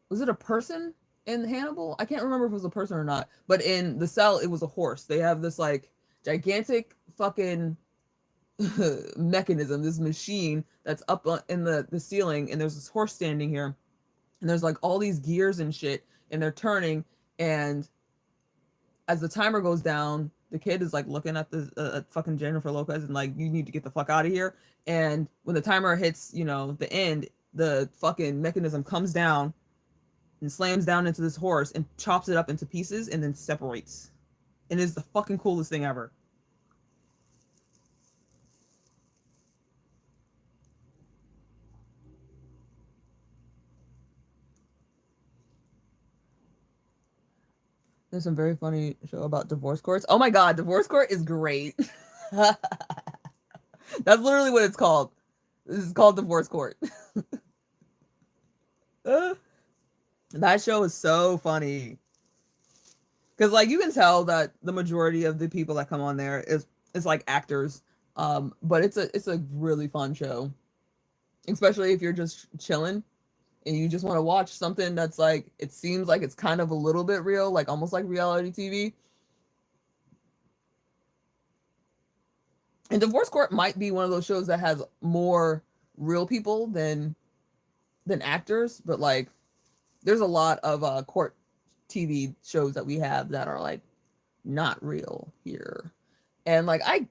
Was it a person in Hannibal? I can't remember if it was a person or not. But in The Cell, it was a horse. They have this like gigantic fucking mechanism, this machine that's up in the ceiling, and there's this horse standing here, and there's like all these gears and shit, and they're turning, and as the timer goes down, the kid is like looking at the fucking Jennifer Lopez and like, you need to get the fuck out of here. And when the timer hits, the end, the fucking mechanism comes down and slams down into this horse and chops it up into pieces and then separates. And it's the fucking coolest thing ever. There's some very funny show about divorce courts. Oh my god, divorce court is great. That's literally what it's called. This is called divorce court. That show is so funny. Because like you can tell that the majority of the people that come on there is like actors. But it's a really fun show. Especially if you're just chilling and you just want to watch something that's like, it seems like it's kind of a little bit real, like almost like reality TV. And Divorce Court might be one of those shows that has more real people than actors, but like there's a lot of court TV shows that we have that are like not real here. And like I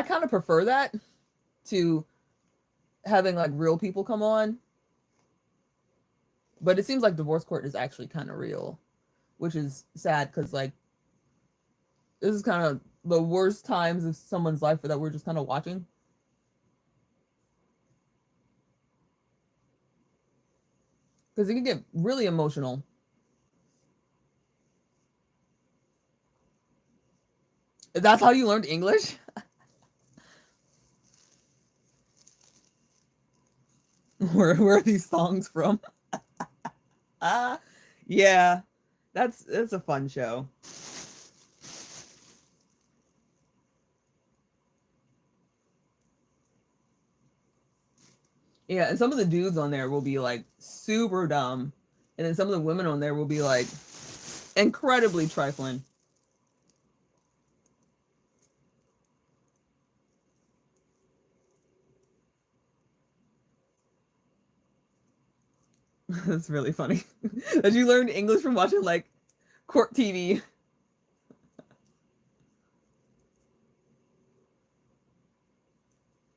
kind of prefer that to having like real people come on. But it seems like Divorce Court is actually kind of real, which is sad because like this is kind of the worst times of someone's life that we're just kind of watching. Because it can get really emotional. That's how you learned English? Where are these songs from? Yeah, that's a fun show. Yeah, and some of the dudes on there will be like super dumb, and then some of the women on there will be like incredibly trifling. That's really funny. That you learned English from watching like court TV.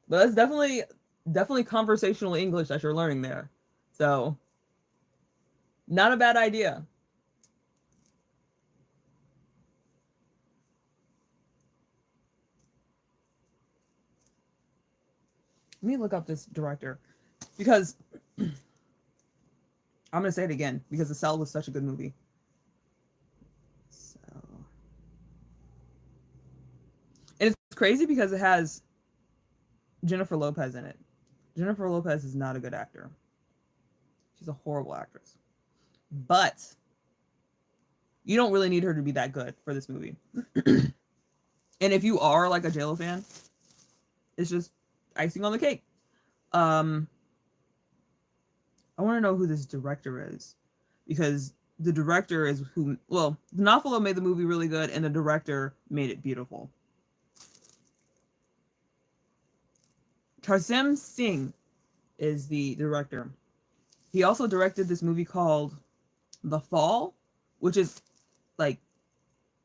But that's definitely conversational English that you're learning there. So, not a bad idea. Let me look up this director because I'm going to say it again because The Cell was such a good movie. So, and it's crazy because it has Jennifer Lopez in it. Jennifer Lopez is not a good actor. She's a horrible actress. But you don't really need her to be that good for this movie. And if you are like a JLo fan, it's just icing on the cake. I want to know who this director is because the director is who, well, D'Onofrio made the movie really good and the director made it beautiful. Tarsem Singh is the director. He also directed this movie called The Fall, which is like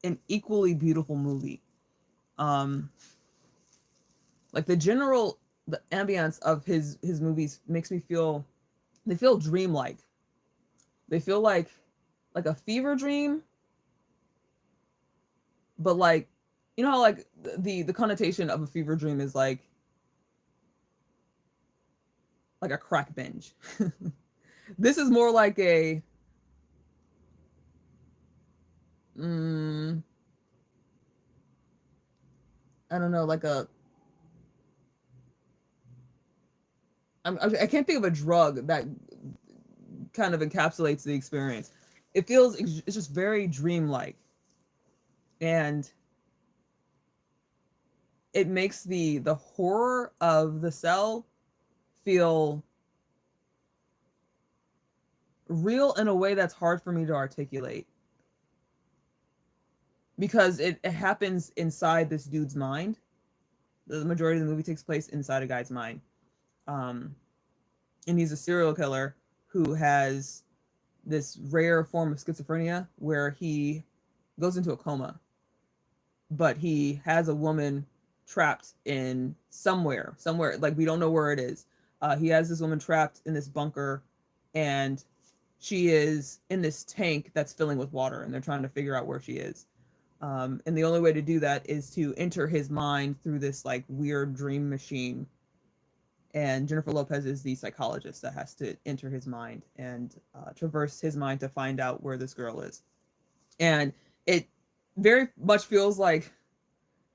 an equally beautiful movie. Like the ambience of his movies makes me feel, they feel dreamlike. They feel like a fever dream, but like, you know how like the connotation of a fever dream is like a crack binge. This is more like a I don't know, like I can't think of a drug that kind of encapsulates the experience. It feels, it's just very dreamlike, and it makes the horror of The Cell feel real in a way that's hard for me to articulate because it happens inside this dude's mind. The majority of the movie takes place inside a guy's mind. Um, and he's a serial killer who has this rare form of schizophrenia where he goes into a coma, but he has a woman trapped in somewhere like we don't know where it is. He has this woman trapped in this bunker, and she is in this tank that's filling with water, and they're trying to figure out where she is. And the only way to do that is to enter his mind through this like weird dream machine. And Jennifer Lopez is the psychologist that has to enter his mind and traverse his mind to find out where this girl is. And it very much feels like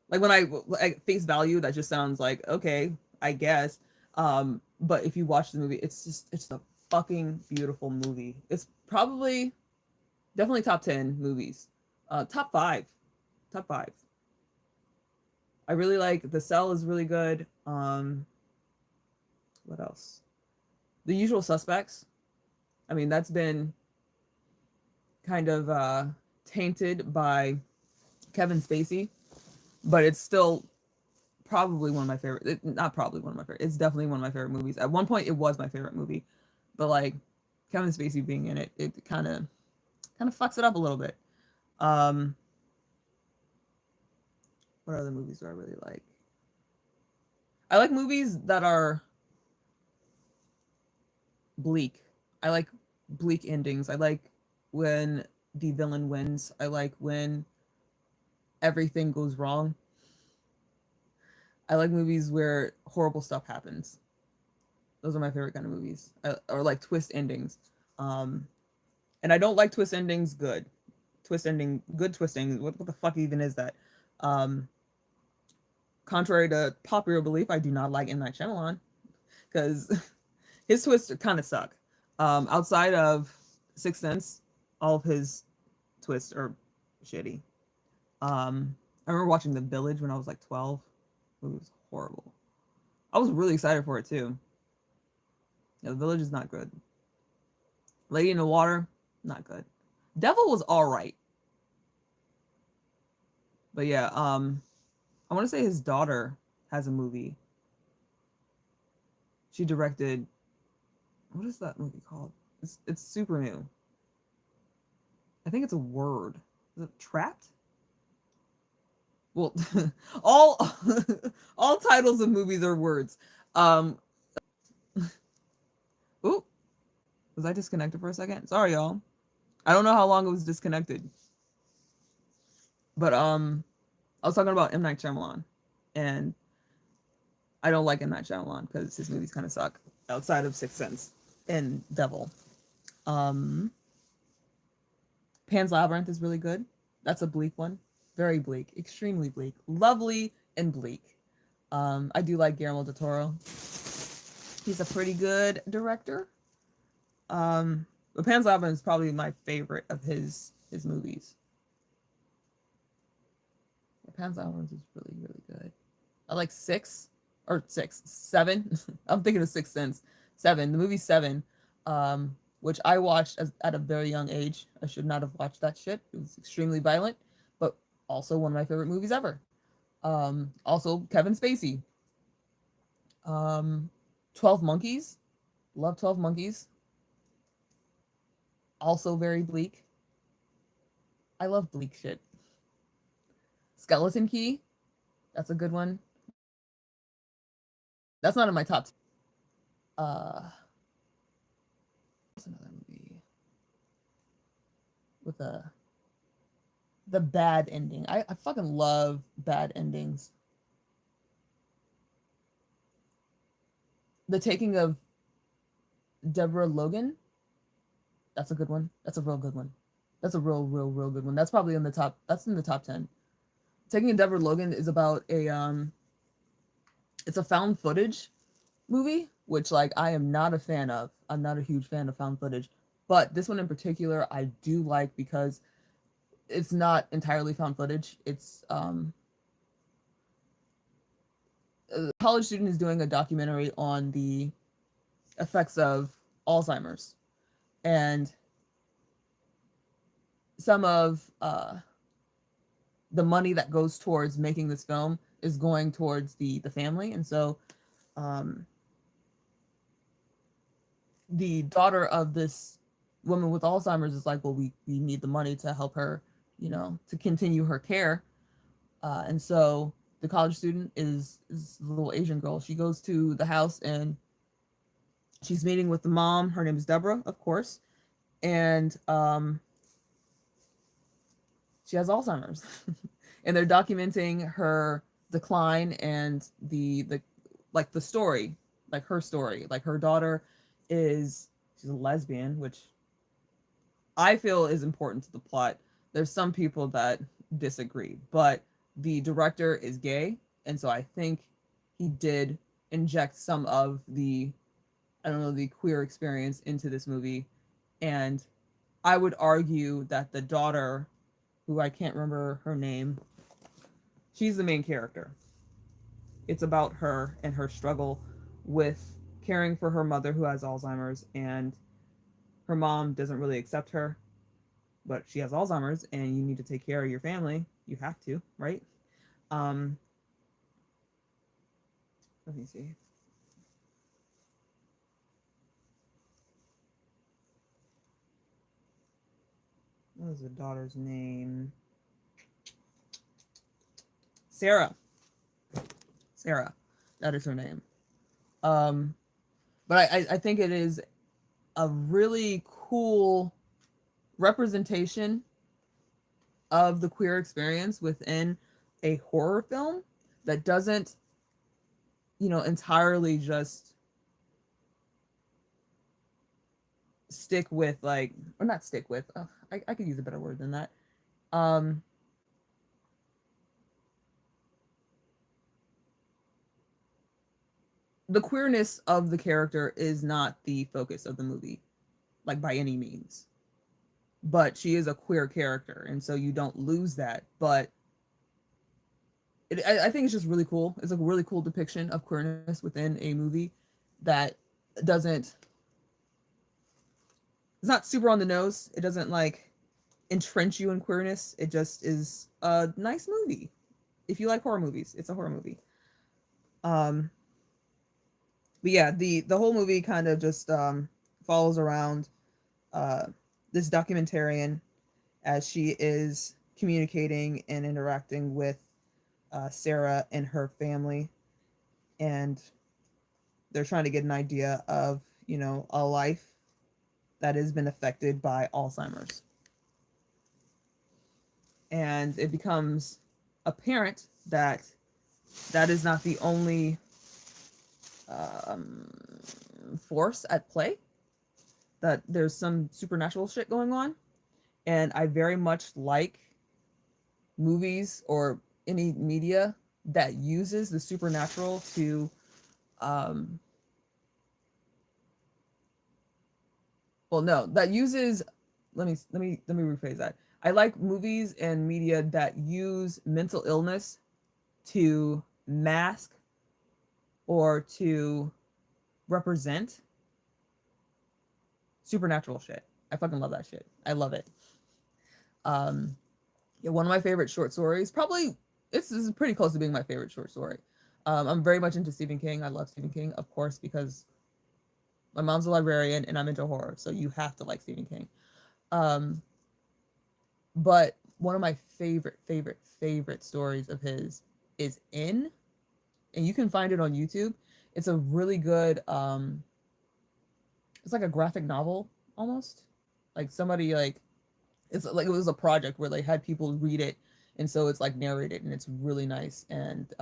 when I like face value, that just sounds like okay, I guess. But if you watch the movie, it's a fucking beautiful movie. It's probably definitely top 10 movies. Top 5. Top 5. I really like The Cell is really good. What else? The Usual Suspects. I mean, that's been kind of tainted by Kevin Spacey, but it's still probably one of my favorite. Not probably one of my favorite. It's definitely one of my favorite movies. At one point, it was my favorite movie, but like Kevin Spacey being in it, it kind of fucks it up a little bit. What other movies do I really like? I like movies that are bleak. I like bleak endings. I like when the villain wins. I like when everything goes wrong. I like movies where horrible stuff happens. Those are my favorite kind of movies. Or like twist endings. And I don't like twist endings good. Good twist ending. What the fuck even is that? Contrary to popular belief, I do not like M. Night Shyamalan because his twists kind of suck. Outside of Sixth Sense, all of his twists are shitty. I remember watching The Village when I was like 12. It was horrible. I was really excited for it too. Yeah, The Village is not good. Lady in the Water, not good. Devil was all right. But yeah, I want to say his daughter has a movie. She directed, what is that movie called? It's super new. I think it's a word. Is it Trapped? Well, all all titles of movies are words. Ooh, was I disconnected for a second? Sorry, y'all. I don't know how long it was disconnected. But I was talking about M. Night Shyamalan, and I don't like M. Night Shyamalan because his movies kind of suck outside of Sixth Sense and Devil. Um, Pan's Labyrinth is really good. That's a bleak one. Very bleak. Extremely bleak. Lovely and bleak. I do like Guillermo del Toro. He's a pretty good director. But Pan's Labyrinth is probably my favorite of his movies. Pan's Labyrinth is really, really good. I like 7. I'm thinking of Sixth Sense. 7. The movie 7, which I watched at a very young age. I should not have watched that shit. It was extremely violent, but also one of my favorite movies ever. Also Kevin Spacey. 12 Monkeys. Love 12 Monkeys. Also very bleak. I love bleak shit. Skeleton Key. That's a good one. That's not in my top. What's another movie with the bad ending? I fucking love bad endings. The Taking of Deborah Logan. That's a good one. That's a real good one. That's a real good one. That's probably in the top. That's in the top 10. Taking of Deborah Logan is about it's a found footage movie, which like I am not a fan of. I'm not a huge fan of found footage, but this one in particular I do like because it's not entirely found footage. It's a college student is doing a documentary on the effects of Alzheimer's, and some of the money that goes towards making this film is going towards the family. And so um, the daughter of this woman with Alzheimer's is like, well, we need the money to help her, to continue her care. And so the college student is the little Asian girl. She goes to the house and she's meeting with the mom. Her name is Deborah, of course, and she has Alzheimer's, and they're documenting her decline and the like the story, like her story, like her daughter is she's a lesbian, which I feel is important to the plot. There's some people that disagree, but the director is gay, and so I think he did inject some of the I don't know the queer experience into this movie, and I would argue that the daughter, who I can't remember her name, she's the main character. It's about her and her struggle with caring for her mother who has Alzheimer's, and her mom doesn't really accept her, but she has Alzheimer's and you need to take care of your family. You have to, right? Um, Let me see. What is the daughter's name? Sarah. Sarah. That is her name. Um, but I think it is a really cool representation of the queer experience within a horror film that doesn't, entirely just stick with like, or not stick with, I could use a better word than that. Um, the queerness of the character is not the focus of the movie, like by any means. But she is a queer character, and so you don't lose that. But I think it's just really cool. It's a really cool depiction of queerness within a movie that doesn't. It's not super on the nose. It doesn't like entrench you in queerness. It just is a nice movie. If you like horror movies, it's a horror movie. Um, but yeah, the whole movie kind of just follows around uh, this documentarian as she is communicating and interacting with Sarah and her family, and they're trying to get an idea of a life that has been affected by Alzheimer's, and it becomes apparent that that is not the only um, force at play, that there's some supernatural shit going on. And I very much like movies or any media that uses the supernatural to um well no that uses let me rephrase that. I like movies and media that use mental illness to mask or to represent supernatural shit. I fucking love that shit. I love it. um yeah, one of my favorite short stories, probably this is pretty close to being my favorite short story. I'm very much into Stephen King. I love Stephen King, of course, because my mom's a librarian and I'm into horror, so you have to like Stephen King. Um, but one of my favorite stories of his is In, and you can find it on YouTube. It's a really good it's like a graphic novel almost. Like somebody like it's like it was a project where they had people read it, and so it's like narrated and it's really nice, and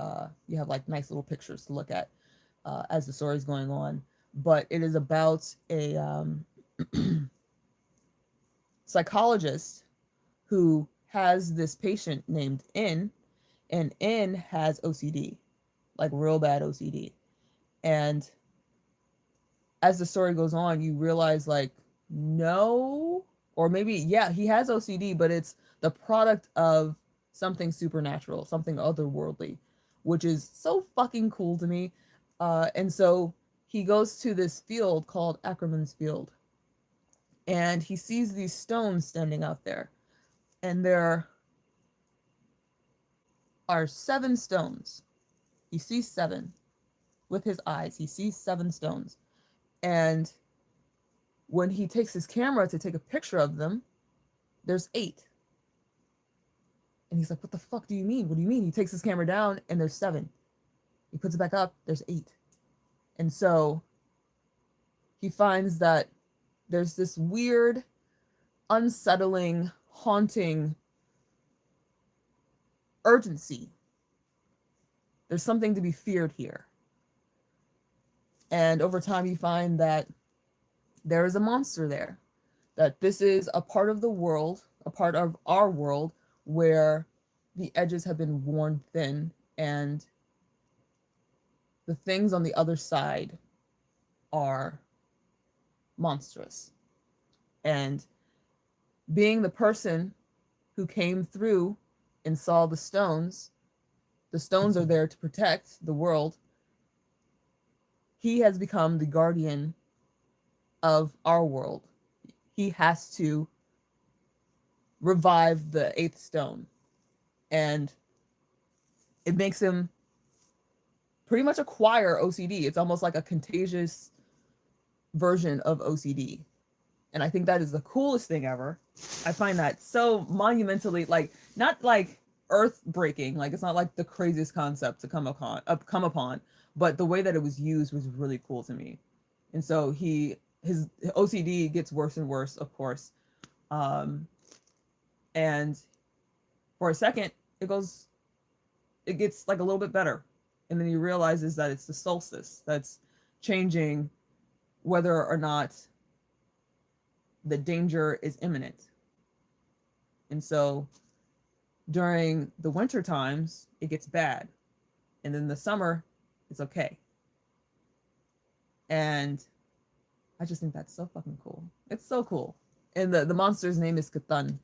you have like nice little pictures to look at as the story's going on. But it is about a psychologist who has this patient named N, and N has OCD, like real bad OCD. And as the story goes on, you realize like, no, or maybe, yeah, he has OCD, but it's the product of something supernatural, something otherworldly, which is so fucking cool to me. And so he goes to this field called Ackerman's Field, and he sees these stones standing out there, and there are 7 stones. He sees 7 with his eyes. He sees 7 stones. And when he takes his camera to take a picture of them, there's 8. And he's like, what the fuck do you mean? What do you mean? He takes his camera down and there's 7. He puts it back up, there's 8. And so he finds that there's this weird, unsettling, haunting urgency. There's something to be feared here. And over time, you find that there is a monster there, that this is a part of the world, a part of our world, where the edges have been worn thin and the things on the other side are monstrous. And being the person who came through and saw the stones are there to protect the world. He has become the guardian of our world. He has to revive the 8th stone. And it makes him pretty much acquire OCD. It's almost like a contagious version of OCD. And I think that is the coolest thing ever. I find that so monumentally, like, not like earth breaking, like it's not like the craziest concept to come upon, but the way that it was used was really cool to me. And so his OCD gets worse and worse, of course. And for a second, it gets like a little bit better. And then he realizes that it's the solstice that's changing whether or not the danger is imminent. And so during the winter times, it gets bad. And then the summer, it's okay. And I just think that's so fucking cool. It's so cool. And the monster's name is Cthulhu.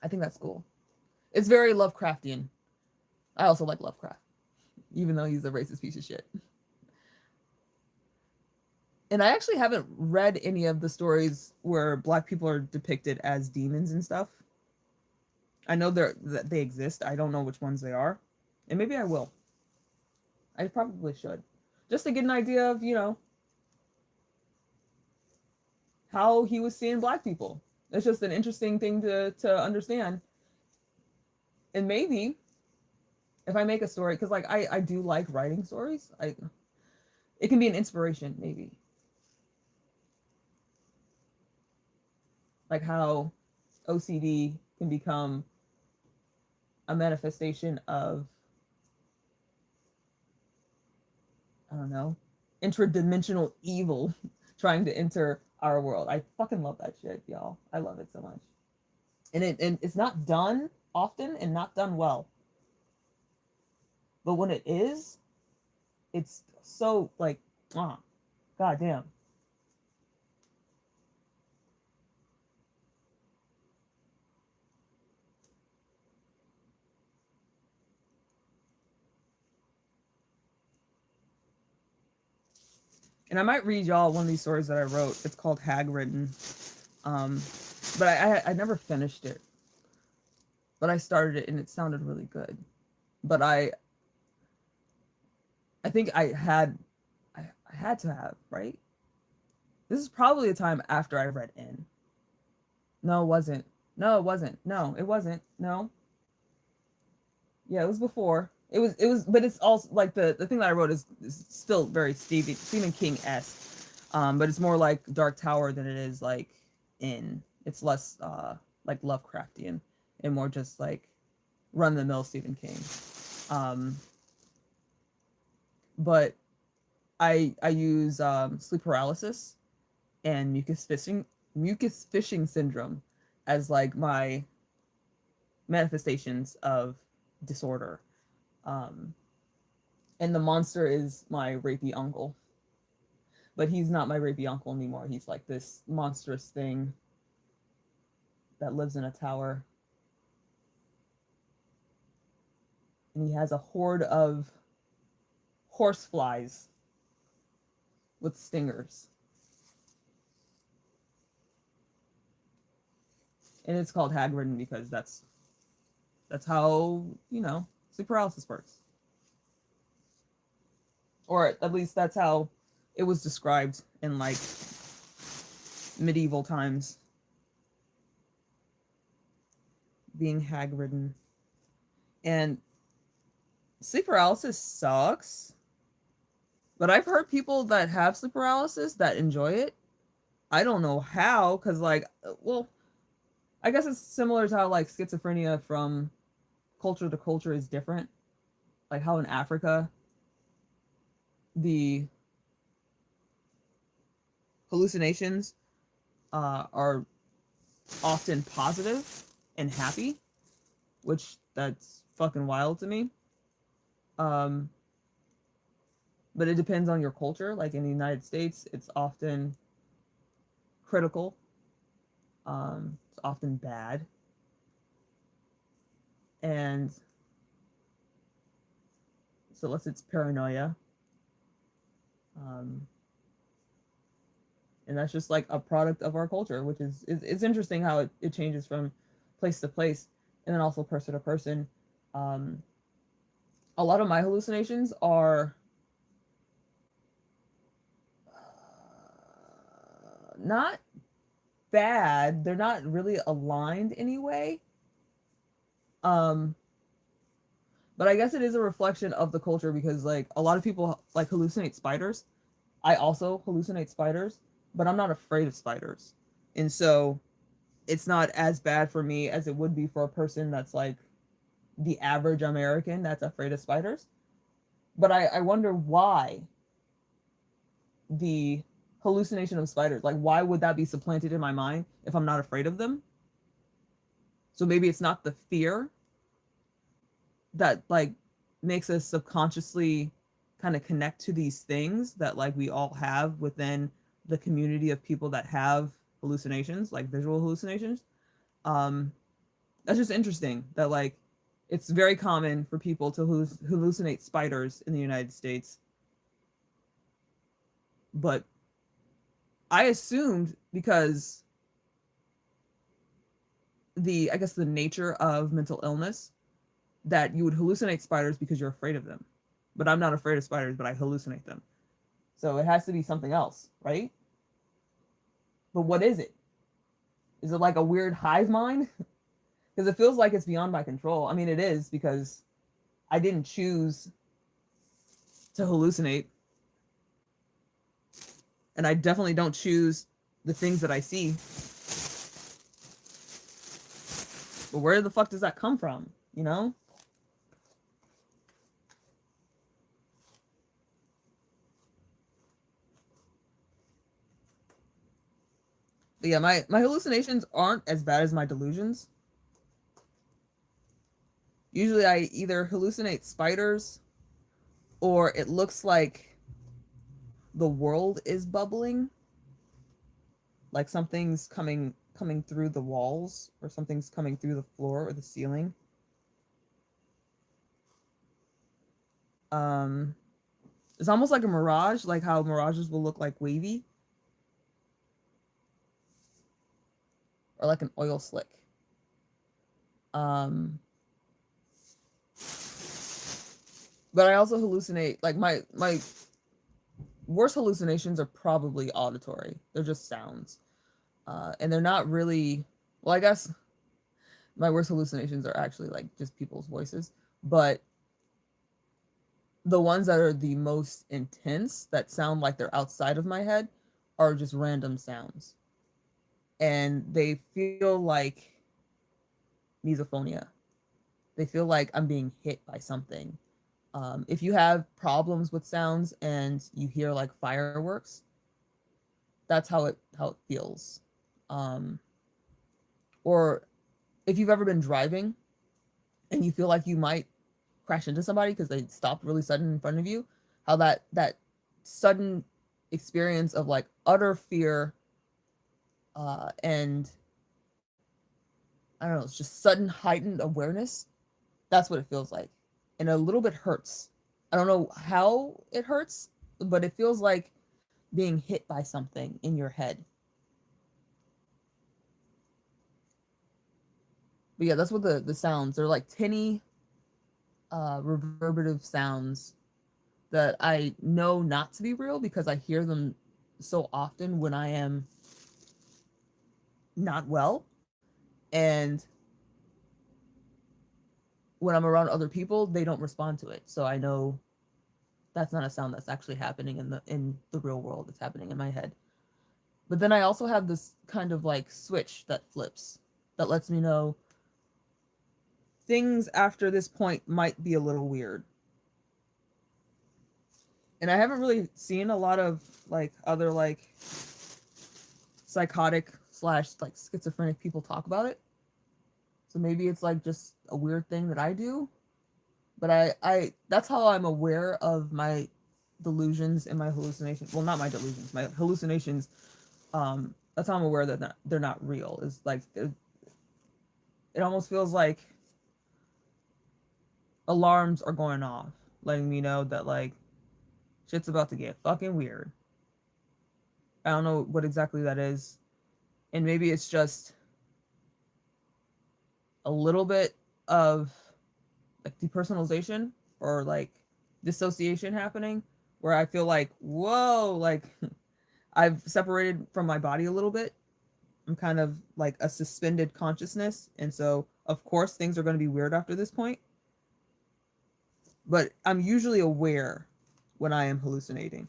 I think that's cool. It's very Lovecraftian. I also like Lovecraft, even though he's a racist piece of shit. And I actually haven't read any of the stories where Black people are depicted as demons and stuff. I know that they exist. I don't know which ones they are. And maybe I will. I probably should. Just to get an idea of, how he was seeing Black people. It's just an interesting thing to understand. And maybe if I make a story, because like I do like writing stories. It can be an inspiration, maybe. Like how OCD can become a manifestation of, I don't know, interdimensional evil trying to enter our world. I fucking love that shit, y'all. I love it so much. And it's not done often and not done well. But when it is, it's so like, goddamn. And I might read y'all one of these stories that I wrote. It's called Hag Ridden. But I never finished it. But I started it and it sounded really good. But I think I had to have, right? This is probably a time after I read In. No, it wasn't. No, it wasn't. No, it wasn't. No. Yeah, it was before. It was, but it's also like the thing that I wrote is still very Stephen King-esque. But it's more like Dark Tower than it is like In. It's less like Lovecraftian and more just like run-of-the-mill Stephen King. But I use sleep paralysis and mucus fishing syndrome as like my manifestations of disorder. And the monster is my rapey uncle. But he's not my rapey uncle anymore. He's like this monstrous thing that lives in a tower. And he has a horde of horseflies with stingers. And it's called hag-ridden because that's how, sleep paralysis works. Or at least that's how it was described in like medieval times, being hag-ridden. And sleep paralysis sucks, but I've heard people that have sleep paralysis that enjoy it. I don't know how, because, like, well, I guess it's similar to how, like, schizophrenia from culture to culture is different. Like, how in Africa, the hallucinations are often positive and happy, which that's fucking wild to me. Um, but it depends on your culture. Like in the United States, it's often critical. It's often bad, and so unless it's paranoia, um, and that's just like a product of our culture, which is it's interesting how it changes from place to place, and then also person to person. Um, a lot of my hallucinations are not bad. They're not really aligned anyway. Um, but I guess it is a reflection of the culture because like a lot of people like hallucinate spiders. I also hallucinate spiders, but I'm not afraid of spiders. And so it's not as bad for me as it would be for a person that's like the average American that's afraid of spiders. But I wonder why the hallucination of spiders, like why would that be supplanted in my mind if I'm not afraid of them? So maybe it's not the fear that like makes us subconsciously kind of connect to these things that like we all have within the community of people that have hallucinations, like visual hallucinations. um that's just interesting that like it's very common for people to hallucinate spiders in the United States, but I assumed because the I guess the nature of mental illness that you would hallucinate spiders because you're afraid of them. But I'm not afraid of spiders, but I hallucinate them. So it has to be something else, right? But what is it? Is it like a weird hive mind? Because it feels like it's beyond my control. I mean, it is because I didn't choose to hallucinate, and I definitely don't choose the things that I see. But where the fuck does that come from? You know? But yeah, my hallucinations aren't as bad as my delusions. Usually I either hallucinate spiders or it looks like the world is bubbling, like something's coming through the walls or something's coming through the floor or the ceiling. Um it's almost like a mirage, like how mirages will look like wavy or like an oil slick. Um but I also hallucinate like my worst hallucinations are probably auditory. They're just sounds. And they're not really, well, I guess my worst hallucinations are actually like just people's voices, but the ones that are the most intense that sound like they're outside of my head are just random sounds, and they feel like misophonia. They feel like I'm being hit by something. If you have problems with sounds and you hear like fireworks, that's how it feels. um, or if you've ever been driving and you feel like you might crash into somebody because they stopped really sudden in front of you, how that sudden experience of like utter fear, and I don't know, it's just sudden heightened awareness. That's what it feels like, and a little bit hurts. I don't know how it hurts, but it feels like being hit by something in your head. But yeah, that's what the sounds. They're like tinny, reverberative sounds that I know not to be real because I hear them so often when I am not well. And when I'm around other people, they don't respond to it. So I know that's not a sound that's actually happening in the real world. It's happening in my head. But then I also have this kind of like switch that flips that lets me know things after this point might be a little weird. And I haven't really seen a lot of like other like psychotic slash like schizophrenic people talk about it. So maybe it's like just a weird thing that I do. But I that's how I'm aware of my delusions and my hallucinations. Well, not my delusions, my hallucinations. That's how I'm aware that they're not real. Is like it almost feels like alarms are going off, letting me know that like shit's about to get fucking weird. I don't know what exactly that is. And maybe it's just a little bit of like depersonalization or like dissociation happening where I feel like, whoa, like I've separated from my body a little bit. I'm kind of like a suspended consciousness. And so, of course, things are going to be weird after this point. But I'm usually aware when I am hallucinating.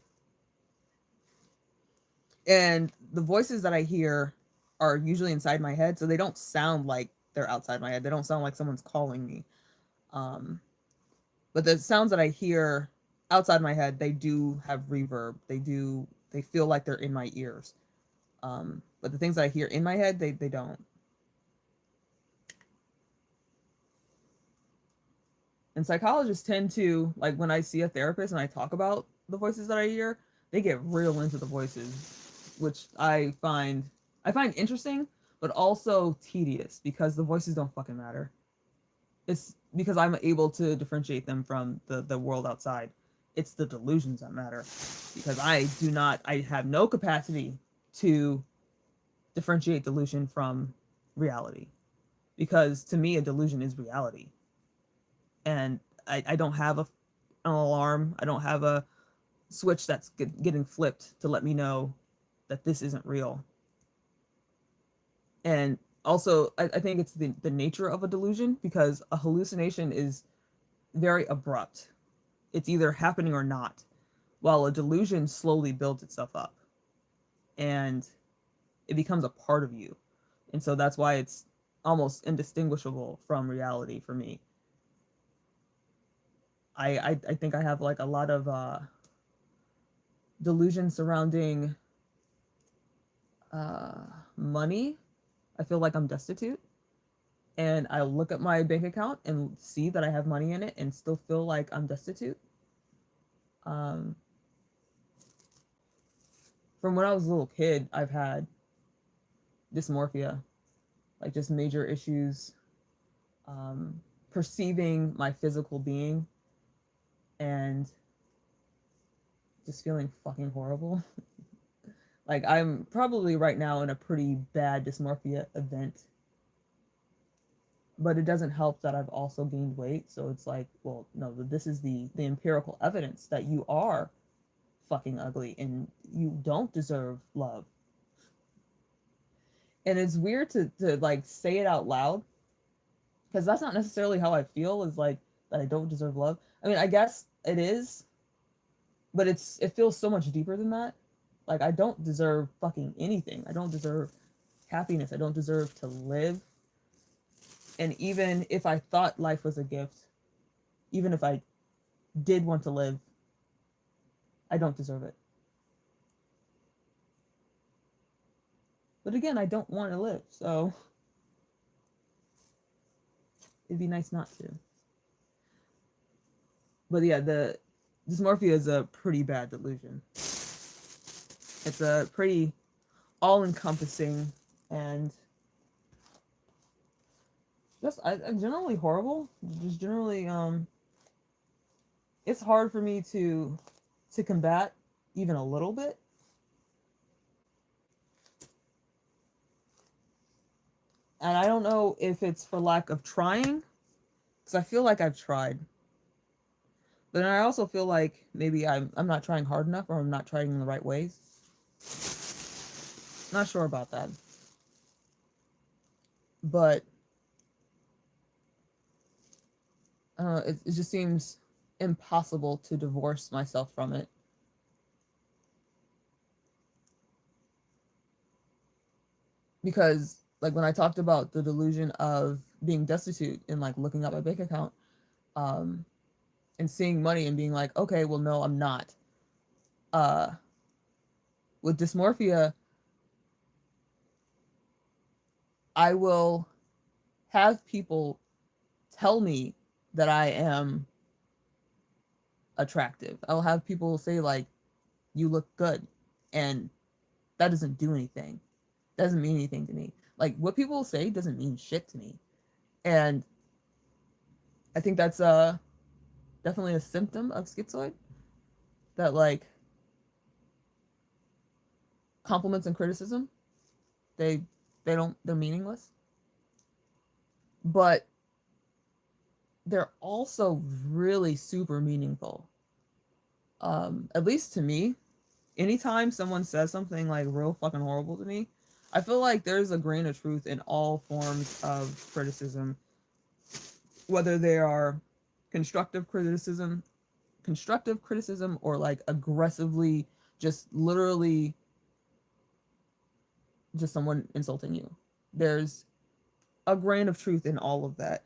And the voices that I hear are usually inside my head. So they don't sound like they're outside my head. They don't sound like someone's calling me. Um, but the sounds that I hear outside my head, they do have reverb. They feel like they're in my ears. But the things that I hear in my head, they don't. And psychologists tend to, like when I see a therapist and I talk about the voices that I hear, they get real into the voices, which I find interesting, but also tedious because the voices don't fucking matter. It's because I'm able to differentiate them from the world outside. It's the delusions that matter because I have no capacity to differentiate delusion from reality because to me a delusion is reality. And I don't have an alarm. I don't have a switch that's getting flipped to let me know that this isn't real. And also, I think it's the nature of a delusion because a hallucination is very abrupt. It's either happening or not, while a delusion slowly builds itself up and it becomes a part of you. And so that's why it's almost indistinguishable from reality for me. I think I have like a lot of delusion surrounding uh, money. I feel like I'm destitute. And I look at my bank account and see that I have money in it and still feel like I'm destitute. Um, from when I was a little kid, I've had dysmorphia, like just major issues, um, perceiving my physical being and just feeling fucking horrible. Like I'm probably right now in a pretty bad dysmorphia event, but it doesn't help that I've also gained weight. So it's like, well, no, this is the empirical evidence that you are fucking ugly and you don't deserve love. And it's weird to like say it out loud because that's not necessarily how I feel. Is like that I don't deserve love. I mean, I guess it is, but it feels so much deeper than that. Like I don't deserve fucking anything. I don't deserve happiness. I don't deserve to live. And even if I thought life was a gift, even if I did want to live, I don't deserve it. But again, I don't want to live, so it'd be nice not to. But yeah, the dysmorphia is a pretty bad delusion. It's a pretty all-encompassing and just generally horrible. Just generally, it's hard for me to combat even a little bit. And I don't know if it's for lack of trying, because I feel like I've tried. But then I also feel like maybe I'm not trying hard enough or I'm not trying in the right ways. Not sure about that. But it just seems impossible to divorce myself from it. Because like when I talked about the delusion of being destitute and like looking at my bank account, um, and seeing money and being like, okay, well no, I'm not. Uh, with dysmorphia, I will have people tell me that I am attractive. I'll have people say like, you look good, and that doesn't do anything. Doesn't mean anything to me. Like what people say doesn't mean shit to me. And I think that's definitely a symptom of schizoid, that like compliments and criticism, they they're meaningless. But they're also really super meaningful. At least to me, anytime someone says something like real fucking horrible to me, I feel like there's a grain of truth in all forms of criticism, whether they are constructive criticism, or like aggressively, just literally just someone insulting you. There's a grain of truth in all of that.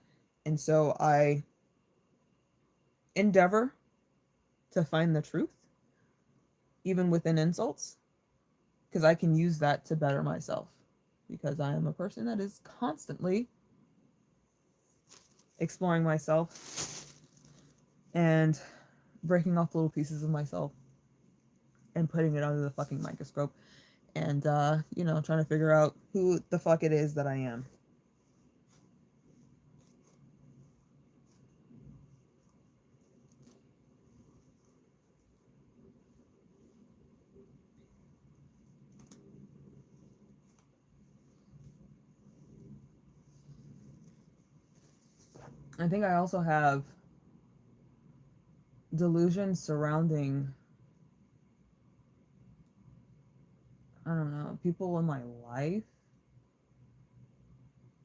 And so I endeavor to find the truth, even within insults, because I can use that to better myself. Because I am a person that is constantly exploring myself and breaking off little pieces of myself and putting it under the fucking microscope and, trying to figure out who the fuck it is that I am. I think I also have delusions surrounding, I don't know, people in my life.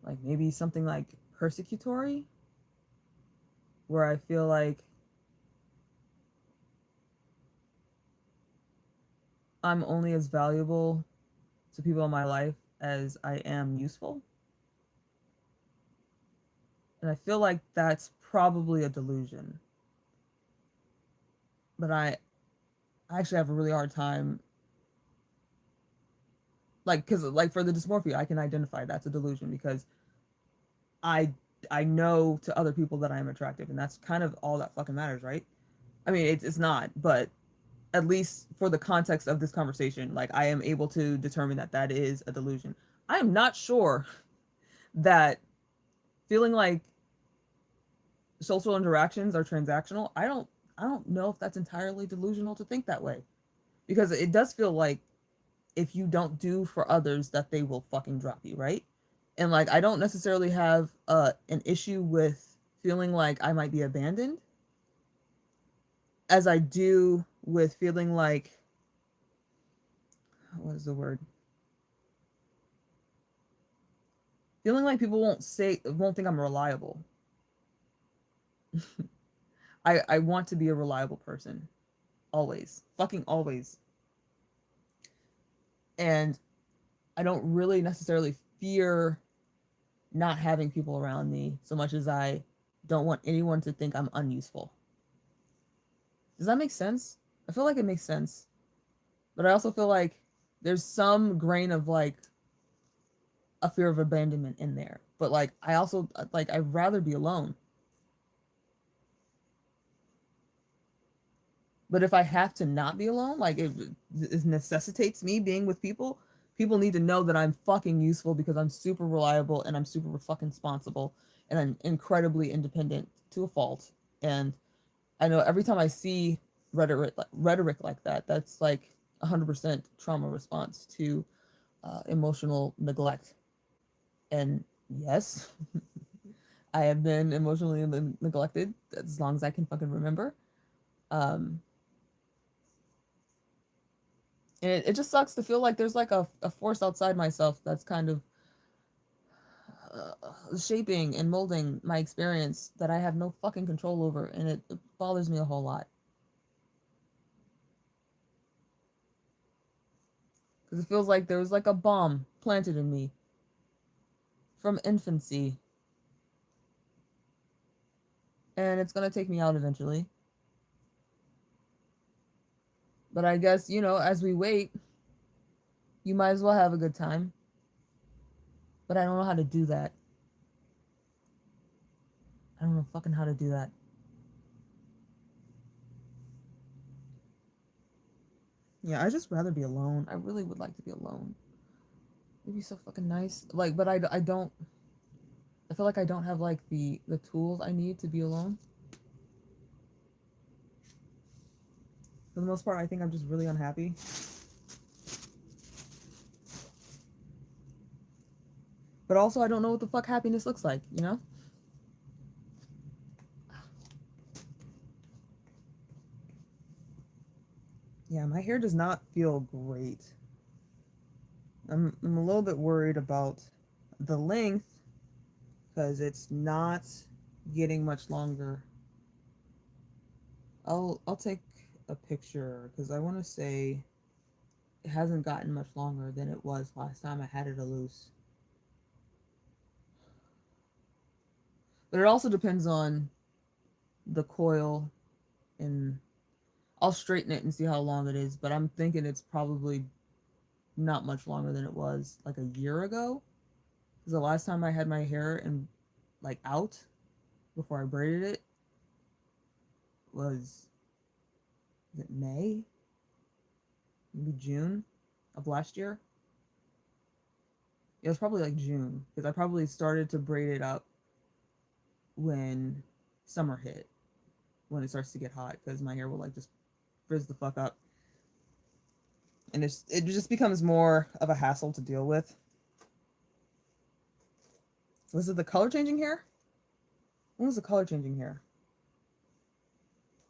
Like maybe something like persecutory, where I feel like I'm only as valuable to people in my life as I am useful. And I feel like that's probably a delusion. But I actually have a really hard time, like, because like for the dysmorphia, I can identify that's a delusion because I I know to other people that I am attractive, and that's kind of all that fucking matters, right? I mean, it's not, but at least for the context of this conversation, like I am able to determine that that is a delusion. I am not sure that feeling like social interactions are transactional. I don't know if that's entirely delusional to think that way, because it does feel like if you don't do for others that they will fucking drop you, right? And like I don't necessarily have an issue with feeling like I might be abandoned as I do with feeling like, what is the word? Feeling like people won't think I'm reliable. I want to be a reliable person. Always. Fucking always. And I don't really necessarily fear not having people around me so much as I don't want anyone to think I'm unuseful. Does that make sense? I feel like it makes sense. But I also feel like there's some grain of like a fear of abandonment in there. But like I also like I'd rather be alone. But if I have to not be alone, like it necessitates me being with people, people need to know that I'm fucking useful because I'm super reliable and I'm super fucking responsible and I'm incredibly independent to a fault. And I know every time I see rhetoric like that, that's like 100% trauma response to emotional neglect. And Yes. I have been emotionally neglected as long as I can fucking remember. Um, and it just sucks to feel like there's like a force outside myself that's kind of shaping and molding my experience that I have no fucking control over, and it bothers me a whole lot. Because it feels like there was like a bomb planted in me from infancy, and it's gonna take me out eventually. But I guess, you know, as we wait, you might as well have a good time. But I don't know how to do that. I don't know fucking how to do that. Yeah, I just rather be alone. I really would like to be alone. It'd be so fucking nice. Like, but I don't. I feel like I don't have like the tools I need to be alone. For the most part, I think I'm just really unhappy. But also, I don't know what the fuck happiness looks like. You know? Yeah, my hair does not feel great. I'm a little bit worried about the length because it's not getting much longer. I'll take a picture because I want to say it hasn't gotten much longer than it was last time I had it a loose. But it also depends on the coil, and I'll straighten it and see how long it is, but I'm thinking it's probably not much longer than it was like a year ago. Because the last time I had my hair and like out before I braided it was it May? Maybe June of last year? It was probably like June because I probably started to braid it up when summer hit, when it starts to get hot because my hair will like just frizz the fuck up, and it just becomes more of a hassle to deal with. Was it the color changing hair? When was the color changing hair?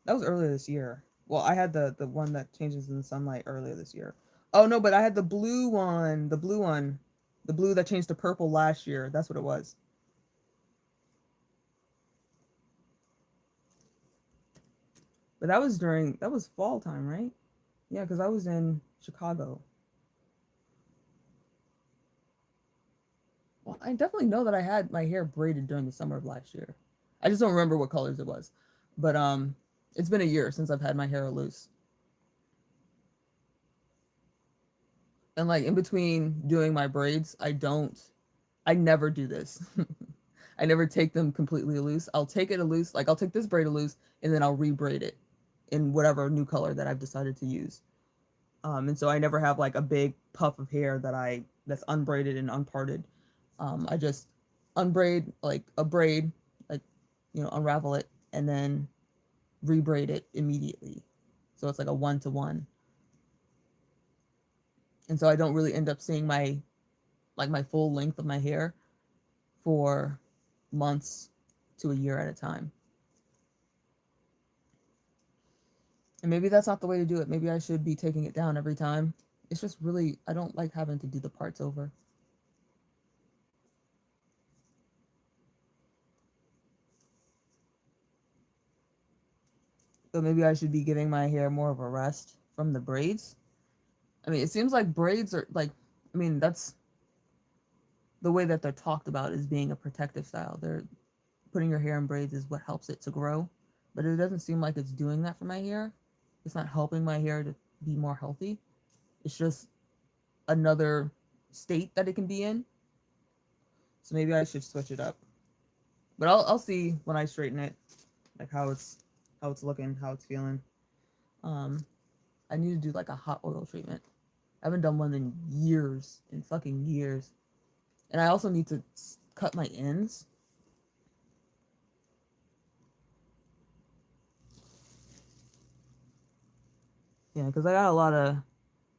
That was earlier this year. Well, I had the one that changes in the sunlight earlier this year. Oh no, but I had the blue one, the blue that changed to purple last year. That's what it was. But that was fall time, right? Yeah, because I was in Chicago. Well, I definitely know that I had my hair braided during the summer of last year. I just don't remember what colors it was. But it's been a year since I've had my hair loose. And like in between doing my braids, I never do this. I never take them completely loose. I'll take it a loose, like I'll take this braid a loose and then I'll rebraid it in whatever new color that I've decided to use. And so I never have like a big puff of hair that's unbraided and unparted. I just unbraid like a braid, like unravel it and then rebraid it immediately. So it's like a 1-to-1. And so I don't really end up seeing my full length of my hair for months to a year at a time. And maybe that's not the way to do it. Maybe I should be taking it down every time. It's just really, I don't like having to do the parts over. So maybe I should be giving my hair more of a rest from the braids. I mean, it seems like braids are like, I mean, that's the way that they're talked about as being a protective style. They're putting your hair in braids is what helps it to grow, but it doesn't seem like it's doing that for my hair. It's not helping my hair to be more healthy. It's just another state that it can be in. So maybe I should switch it up. But I'll see when I straighten it, like how it's looking, how it's feeling. Um, I need to do like a hot oil treatment. I haven't done one in years, in fucking years. And I also need to cut my ends. Yeah, because I got a lot of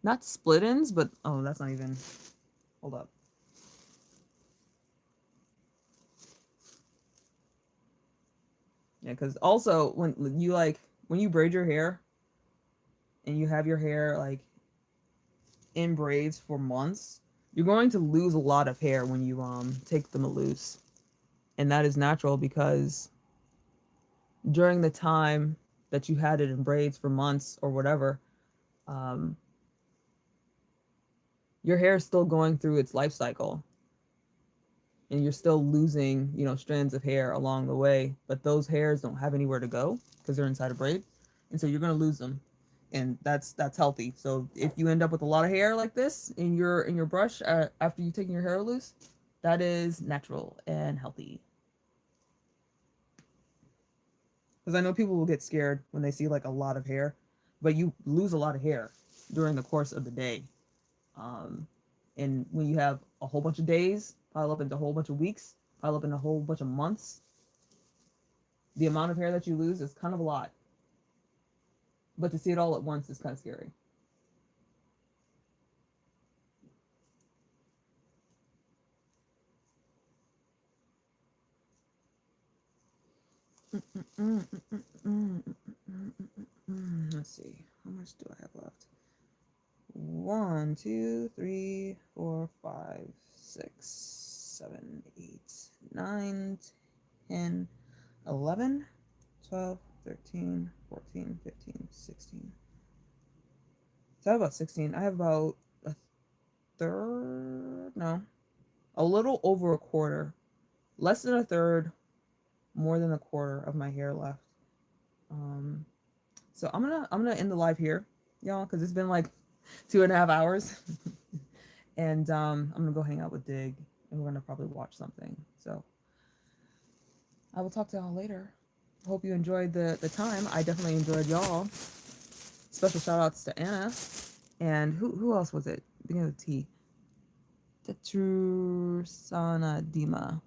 not split ends, but oh, that's not even. Hold up. Yeah, because also when you braid your hair and you have your hair like in braids for months, you're going to lose a lot of hair when you take them loose. And that is natural because during the time that you had it in braids for months or whatever, um, your hair is still going through its life cycle and you're still losing, strands of hair along the way, but those hairs don't have anywhere to go because they're inside a braid. And so you're going to lose them. And that's healthy. So if you end up with a lot of hair like this in your brush after you've taken your hair loose, that is natural and healthy. Because I know people will get scared when they see like a lot of hair, but you lose a lot of hair during the course of the day. Um, and when you have a whole bunch of days pile up into a whole bunch of weeks, pile up in a whole bunch of months, the amount of hair that you lose is kind of a lot. But to see it all at once is kind of scary. Let's see. How much do I have left? 1, 2, 3, 4, 5, 6, 7, 8, 9, 10, 11, 12, 13, 14, 15, 16. So I have about 16. I have about a third, no, a little over a quarter, less than a third, more than a quarter of my hair left. Um, so I'm gonna end the live here, y'all, because it's been like 2.5 hours, and I'm gonna go hang out with Dig, and we're gonna probably watch something. So I will talk to y'all later. Hope you enjoyed the time. I definitely enjoyed y'all. Special shout outs to Anna. And who else was it? Beginning with T. Tetrusanadima.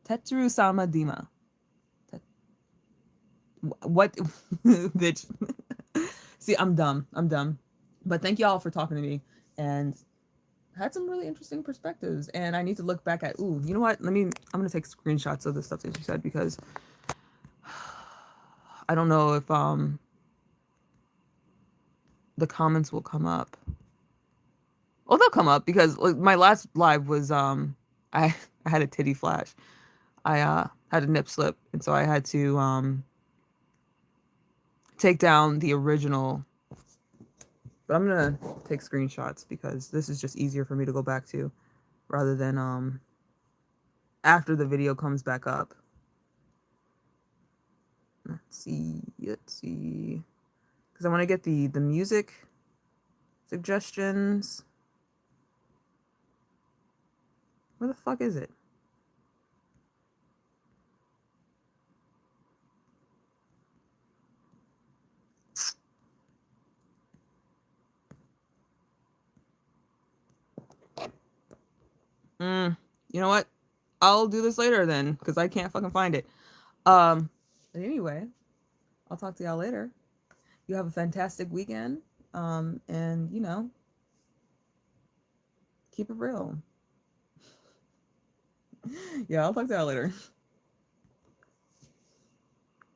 Tetrusamadima. Tet- what? Bitch. See, I'm dumb. I'm dumb. But thank y'all for talking to me and had some really interesting perspectives. And I need to look back at, ooh, you know what? I'm going to take screenshots of the stuff that you said because I don't know if the comments will come up. Oh, they'll come up because like, my last live was I I had a titty flash. I had a nip slip, and so I had to take down the original. But I'm gonna take screenshots because this is just easier for me to go back to rather than after the video comes back up. Let's see, because I want to get the music suggestions. Where the fuck is it? You know what? I'll do this later then because I can't fucking find it. But anyway, I'll talk to y'all later. You have a fantastic weekend. And keep it real. Yeah, I'll talk to y'all later.